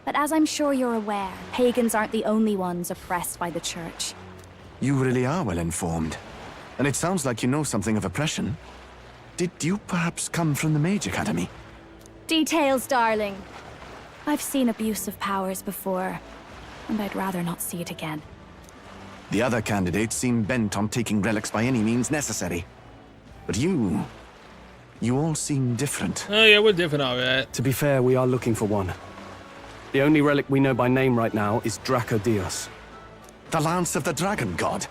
But as I'm sure you're aware, pagans aren't the only ones oppressed by the church. You really are well informed. And it sounds like you know something of oppression. Did you perhaps come from the Mage Academy? Details, darling. I've seen abuse of powers before, and I'd rather not see it again. The other candidates seem bent on taking relics by any means necessary. But you all seem different. Oh yeah, we're different, alright. To be fair, we are looking for one. The only relic we know by name right now is Dracodios. The Lance of the Dragon God.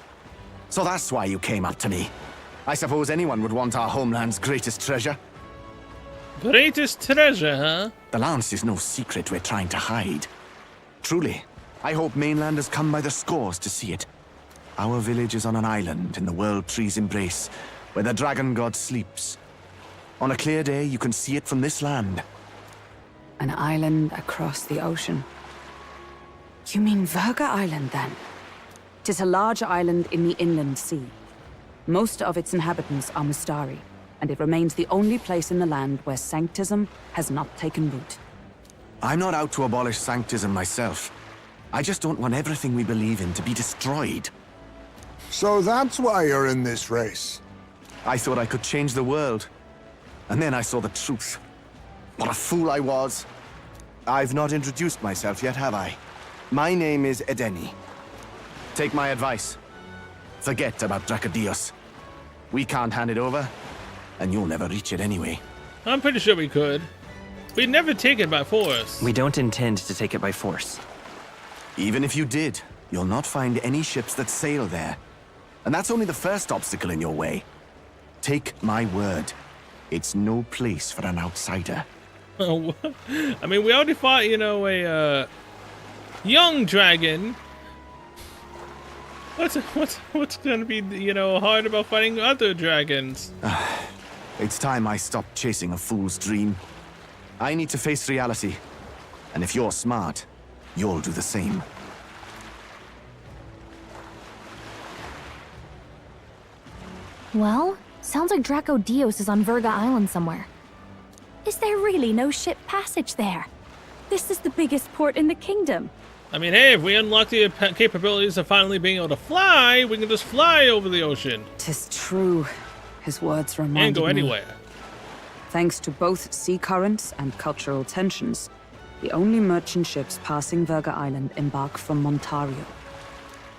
So that's why you came up to me. I suppose anyone would want our homeland's greatest treasure. Greatest treasure, huh? The Lance is no secret we're trying to hide. Truly, I hope mainlanders come by the scores to see it. Our village is on an island in the World Tree's embrace, where the Dragon God sleeps. On a clear day, you can see it from this land. An island across the ocean. You mean Virga Island, then? 'Tis a large island in the inland sea. Most of its inhabitants are Mustari, and it remains the only place in the land where sanctism has not taken root. I'm not out to abolish sanctism myself. I just don't want everything we believe in to be destroyed. So that's why you're in this race. I thought I could change the world. And then I saw the truth. What a fool I was. I've not introduced myself yet, have I? My name is Edeni. Take my advice. Forget about Dracodios. We can't hand it over, and you'll never reach it anyway. I'm pretty sure we could. We'd never take it by force. We don't intend to take it by force. Even if you did, you'll not find any ships that sail there. And that's only the first obstacle in your way. Take my word. It's no place for an outsider. I mean, we already fought, a young dragon. What's gonna be, hard about fighting other dragons? It's time I stopped chasing a fool's dream. I need to face reality. And if you're smart, you'll do the same. Well, sounds like Dracodios is on Virga Island somewhere. Is there really no ship passage there? This is the biggest port in the kingdom. I mean, hey, if we unlock the capabilities of finally being able to fly, we can just fly over the ocean. 'Tis true. His words reminded And go me. anywhere. Thanks to both sea currents and cultural tensions, the only merchant ships passing Verga Island embark from Montario.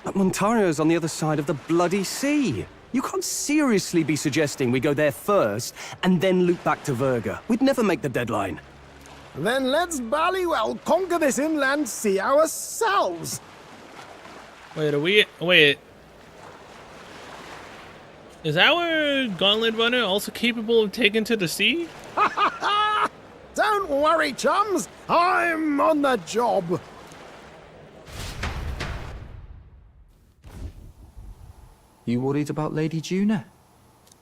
But Montario's on the other side of the bloody sea. You can't seriously be suggesting we go there first and then loop back to Verga. We'd never make the deadline. Then let's ballywell conquer this inland sea ourselves. Wait. Is our gauntlet runner also capable of taking to the sea? Don't worry, chums. I'm on the job. You worried about Lady Juna?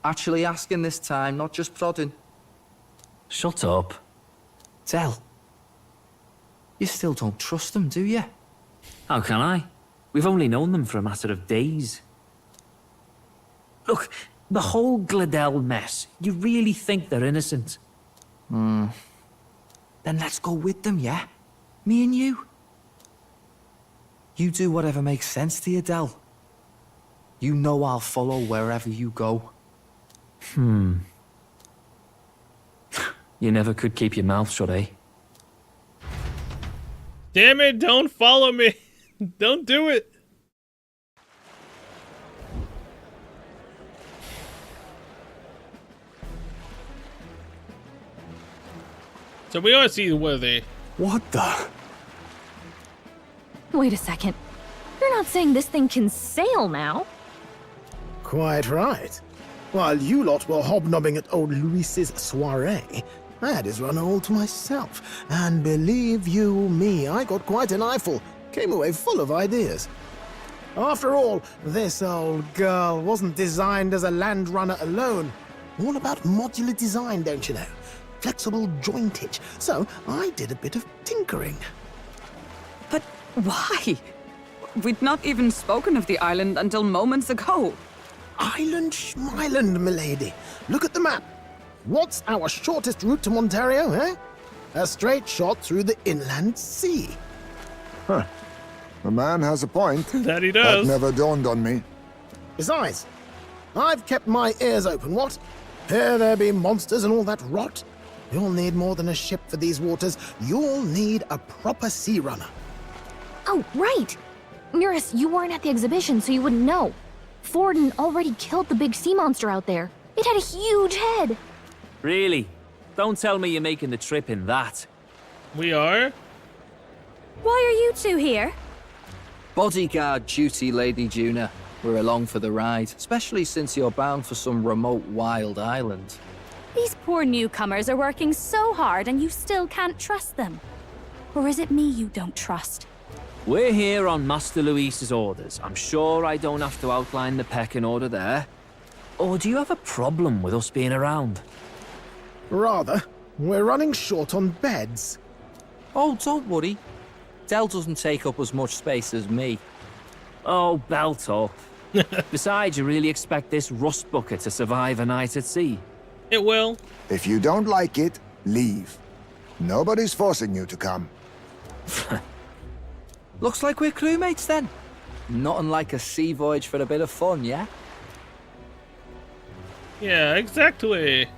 Actually asking this time, not just prodding. Shut up. Tell. You still don't trust them, do you? How can I? We've only known them for a matter of days. Look, the whole Gladel mess, you really think they're innocent? Then let's go with them, yeah? Me and you. You do whatever makes sense to you, Del. You know I'll follow wherever you go. You never could keep your mouth shut, eh? Damn it, don't follow me. Don't do it. So we are seaworthy. What the? Wait a second. You're not saying this thing can sail now? Quite right. While you lot were hobnobbing at old Luis's soiree, I had his run all to myself. And believe you me, I got quite an eyeful. Came away full of ideas. After all, this old girl wasn't designed as a land runner alone. All about modular design, don't you know? Flexible jointage. So I did a bit of tinkering. But why? We'd not even spoken of the island until moments ago. Island Schmeiland, milady. Look at the map. What's our shortest route to Montario, eh? A straight shot through the inland sea. Huh. The man has a point. That he does. That never dawned on me. Besides, I've kept my ears open, what? Here there be monsters and all that rot. You'll need more than a ship for these waters. You'll need a proper sea runner. Oh, right. Miris, you weren't at the exhibition, so you wouldn't know. Forden already killed the big sea monster out there. It had a huge head. Really? Don't tell me you're making the trip in that. We are? Why are you two here? Bodyguard duty, Lady Juna. We're along for the ride, especially since you're bound for some remote wild island. These poor newcomers are working so hard and you still can't trust them. Or is it me you don't trust? We're here on Master Luis's orders. I'm sure I don't have to outline the pecking order there. Or do you have a problem with us being around? Rather, we're running short on beds. Oh, don't worry. Del doesn't take up as much space as me. Oh, belt up. Besides, you really expect this rust bucket to survive a night at sea? It will. If you don't like it, leave. Nobody's forcing you to come. Looks like we're crewmates then. Not unlike a sea voyage for a bit of fun, yeah? Yeah, exactly.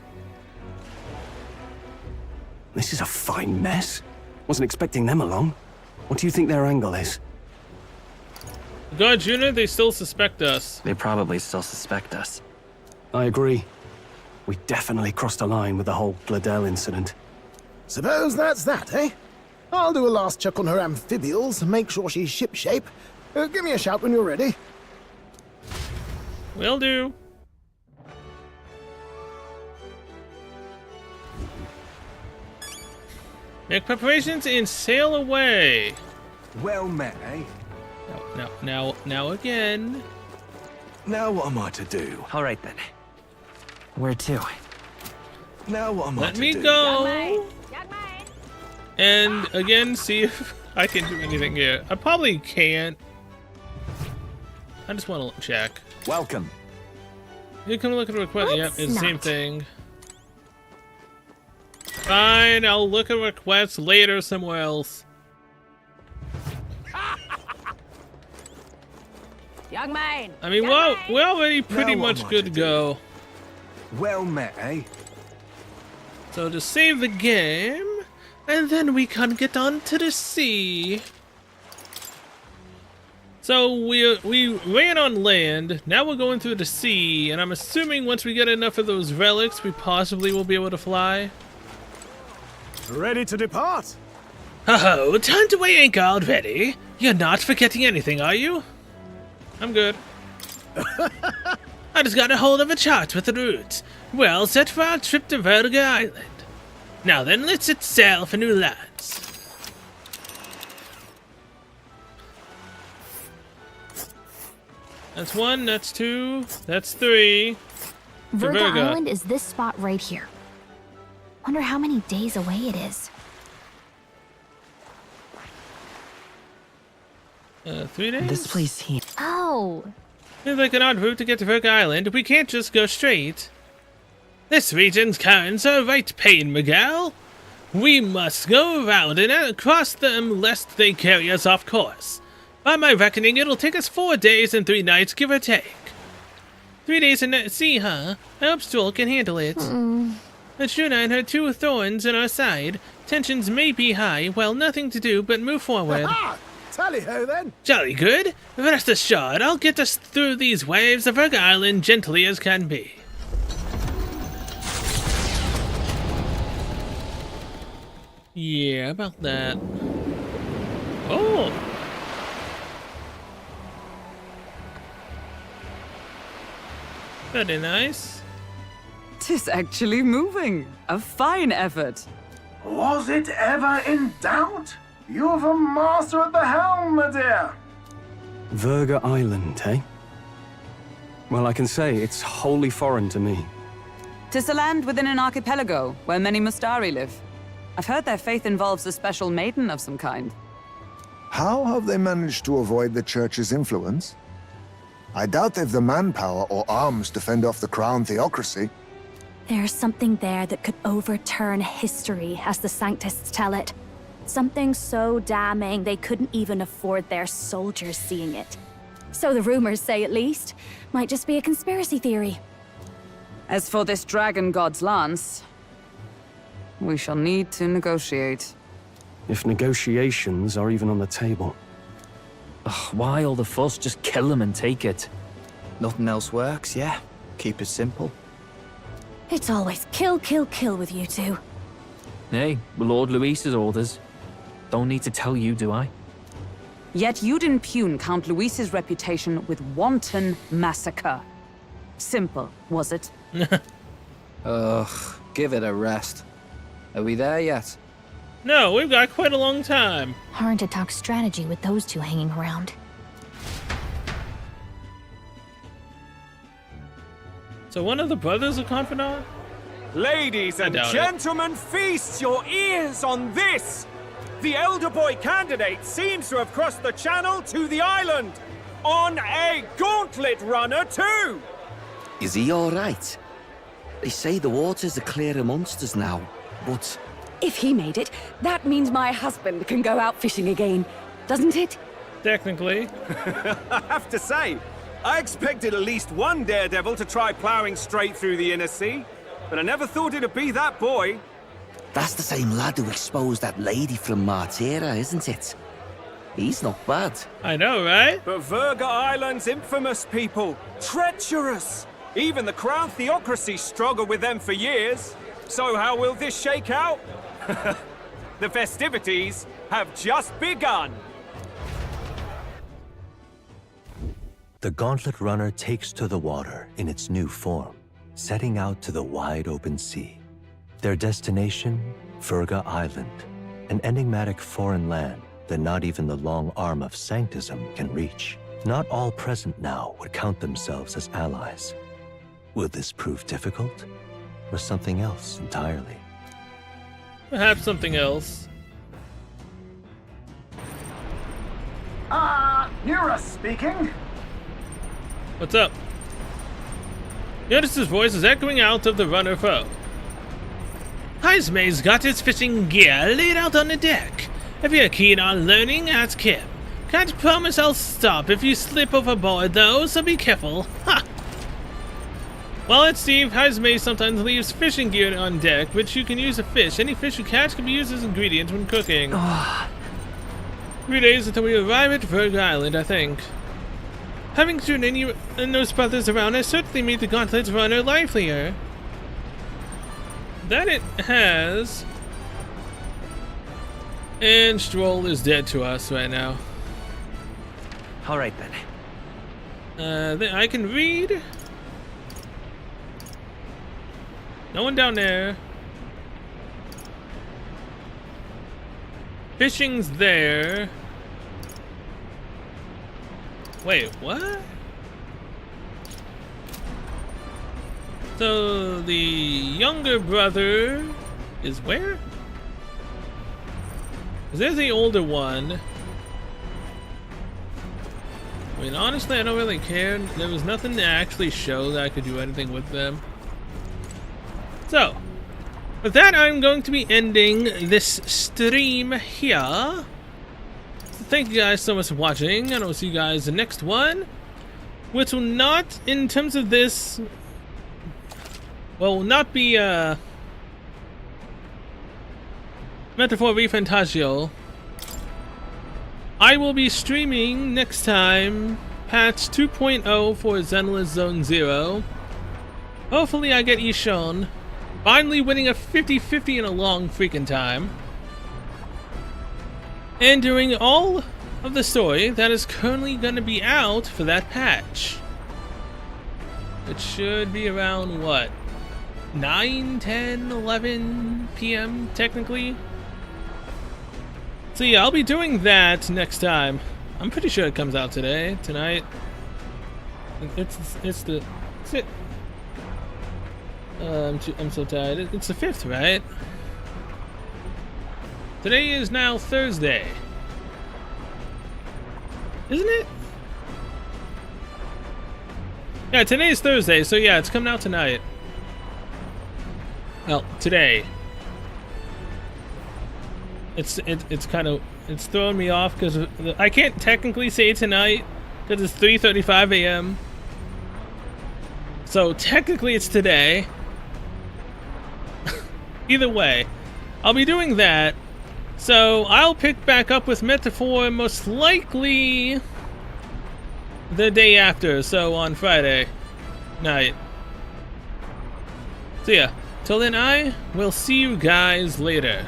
This is a fine mess. Wasn't expecting them along. What do you think their angle is? God, Juna, they still suspect us. They probably still suspect us. I agree. We definitely crossed a line with the whole Gladel incident. Suppose that's that, eh? I'll do a last check on her amphibials, make sure she's shipshape. Give me a shout when you're ready. Will do. Make preparations and sail away. Well met, eh? Now again. Now what am I to do? All right then. Where to? Now what am I to do? Let me go. And again, see if I can do anything here. I probably can't. I just want to check. Welcome. You can look at the request. Yep, it's the same not. thing. Fine, I'll look at requests later somewhere else. Young man! I mean, well, we're already pretty Now what much am I good to to do? go. Well met, eh? So to save the game, and then we can get onto the sea. So we ran on land, now we're going through the sea, and I'm assuming once we get enough of those relics, we possibly will be able to fly. Ready to depart? Oh, time to weigh anchor already. You're not forgetting anything, are you? I'm good. I just got a hold of a chart with the route. We're all set for our trip to Verga Island. Now then, let's set sail for new lands. That's 1, that's 2, that's 3. Verga Island is this spot right here. Wonder how many days away it is. 3 days? This place here. Oh. Seems like an odd route to get to Verga Island. We can't just go straight. This region's currents are right pain, Miguel. We must go around and across them lest they carry us off course. By my reckoning, it'll take us 4 days and 3 nights, give or take. 3 days in sea, huh? I hope Stroll can handle it. But Shuna and her 2 thorns in our side. Tensions may be high, well, nothing to do but move forward. Tally-ho then. Jolly good. Rest assured, I'll get us through these waves of Verga Island gently as can be. Yeah, about that. Oh! Very nice. Tis actually moving. A fine effort. Was it ever in doubt? You're the master at the helm, my dear. Verga Island, eh? Well, I can say it's wholly foreign to me. 'Tis a land within an archipelago where many Mustari live. I've heard their faith involves a special maiden of some kind. How have they managed to avoid the church's influence? I doubt they've the manpower or arms to fend off the crown theocracy. There's something there that could overturn history, as the Sanctists tell it. Something so damning they couldn't even afford their soldiers seeing it. So the rumors say, at least. Might just be a conspiracy theory. As for this dragon god's lance, we shall need to negotiate. If negotiations are even on the table. Ugh, why all the fuss? Just kill him and take it. Nothing else works, yeah. Keep it simple. It's always kill, kill, kill with you two. Hey, Lord Luis's orders. Don't need to tell you, do I? Yet you'd impugn Count Luis's reputation with wanton massacre. Simple, was it? Ugh, give it a rest. Are we there yet? No, we've got quite a long time. Hard to talk strategy with those two hanging around. So one of the brothers a confidant? Ladies and gentlemen, feast your ears on this! The elder boy candidate seems to have crossed the channel to the island! On a gauntlet runner, too! Is he all right? They say the waters are clear amongst us now, but... If he made it, that means my husband can go out fishing again, doesn't it? Technically. I have to say, I expected at least one daredevil to try ploughing straight through the inner sea, but I never thought it'd be that boy. That's the same lad who exposed that lady from Martira, isn't it? He's not bad. I know, right? But Verga Island's infamous people. Treacherous! Even the Crown Theocracy struggled with them for years. So how will this shake out? The festivities have just begun. The Gauntlet Runner takes to the water in its new form, setting out to the wide open sea. Their destination, Verga Island, an enigmatic foreign land that not even the long arm of Sanctism can reach. Not all present now would count themselves as allies. Will this prove difficult, or something else entirely? Perhaps something else. Nura speaking. What's up? Notice's voice is echoing out of the runner foe. Heismay's got his fishing gear laid out on the deck. If you're keen on learning, ask him. Can't promise I'll stop if you slip overboard, though, so be careful. Ha! Well, it's Steve. Hazme sometimes leaves fishing gear on deck, which you can use to fish. Any fish you catch can be used as ingredients when cooking. 3 days until we arrive at Virgo Island, I think. Having Junini and those brothers around has certainly made the Gauntlet's runner livelier. That it has. And Stroll is dead to us right now. Alright then. I can read. No one down there. Fishing's there. Wait, what? So the younger brother is where? 'Cause there's the older one. I mean, honestly, I don't really care. There was nothing to actually show that I could do anything with them. So, with that, I'm going to be ending this stream here. Thank you guys so much for watching, and I'll see you guys in the next one, which will not, in terms of this, will not be Metaphor ReFantazio. I will be streaming next time patch 2.0 for Zenless Zone 0. Hopefully I get Ishon finally winning a 50-50 in a long freaking time. And doing all of the story that is currently going to be out for that patch. It should be around, what, 9, 10, 11 p.m. technically? So yeah, I'll be doing that next time. I'm pretty sure it comes out tonight. It's it. I'm so tired. It's the 5th, right? Today is now Thursday. Isn't it? Yeah, today is Thursday, so yeah, it's coming out tonight. Well, today. It's kind of, it's throwing me off because I can't technically say tonight because it's 3:35 a.m. So technically it's today. Either way, I'll be doing that. So I'll pick back up with Metaphor most likely the day after, so on Friday night. So yeah, till then I will see you guys later.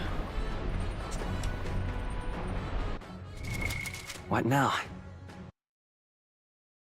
What now?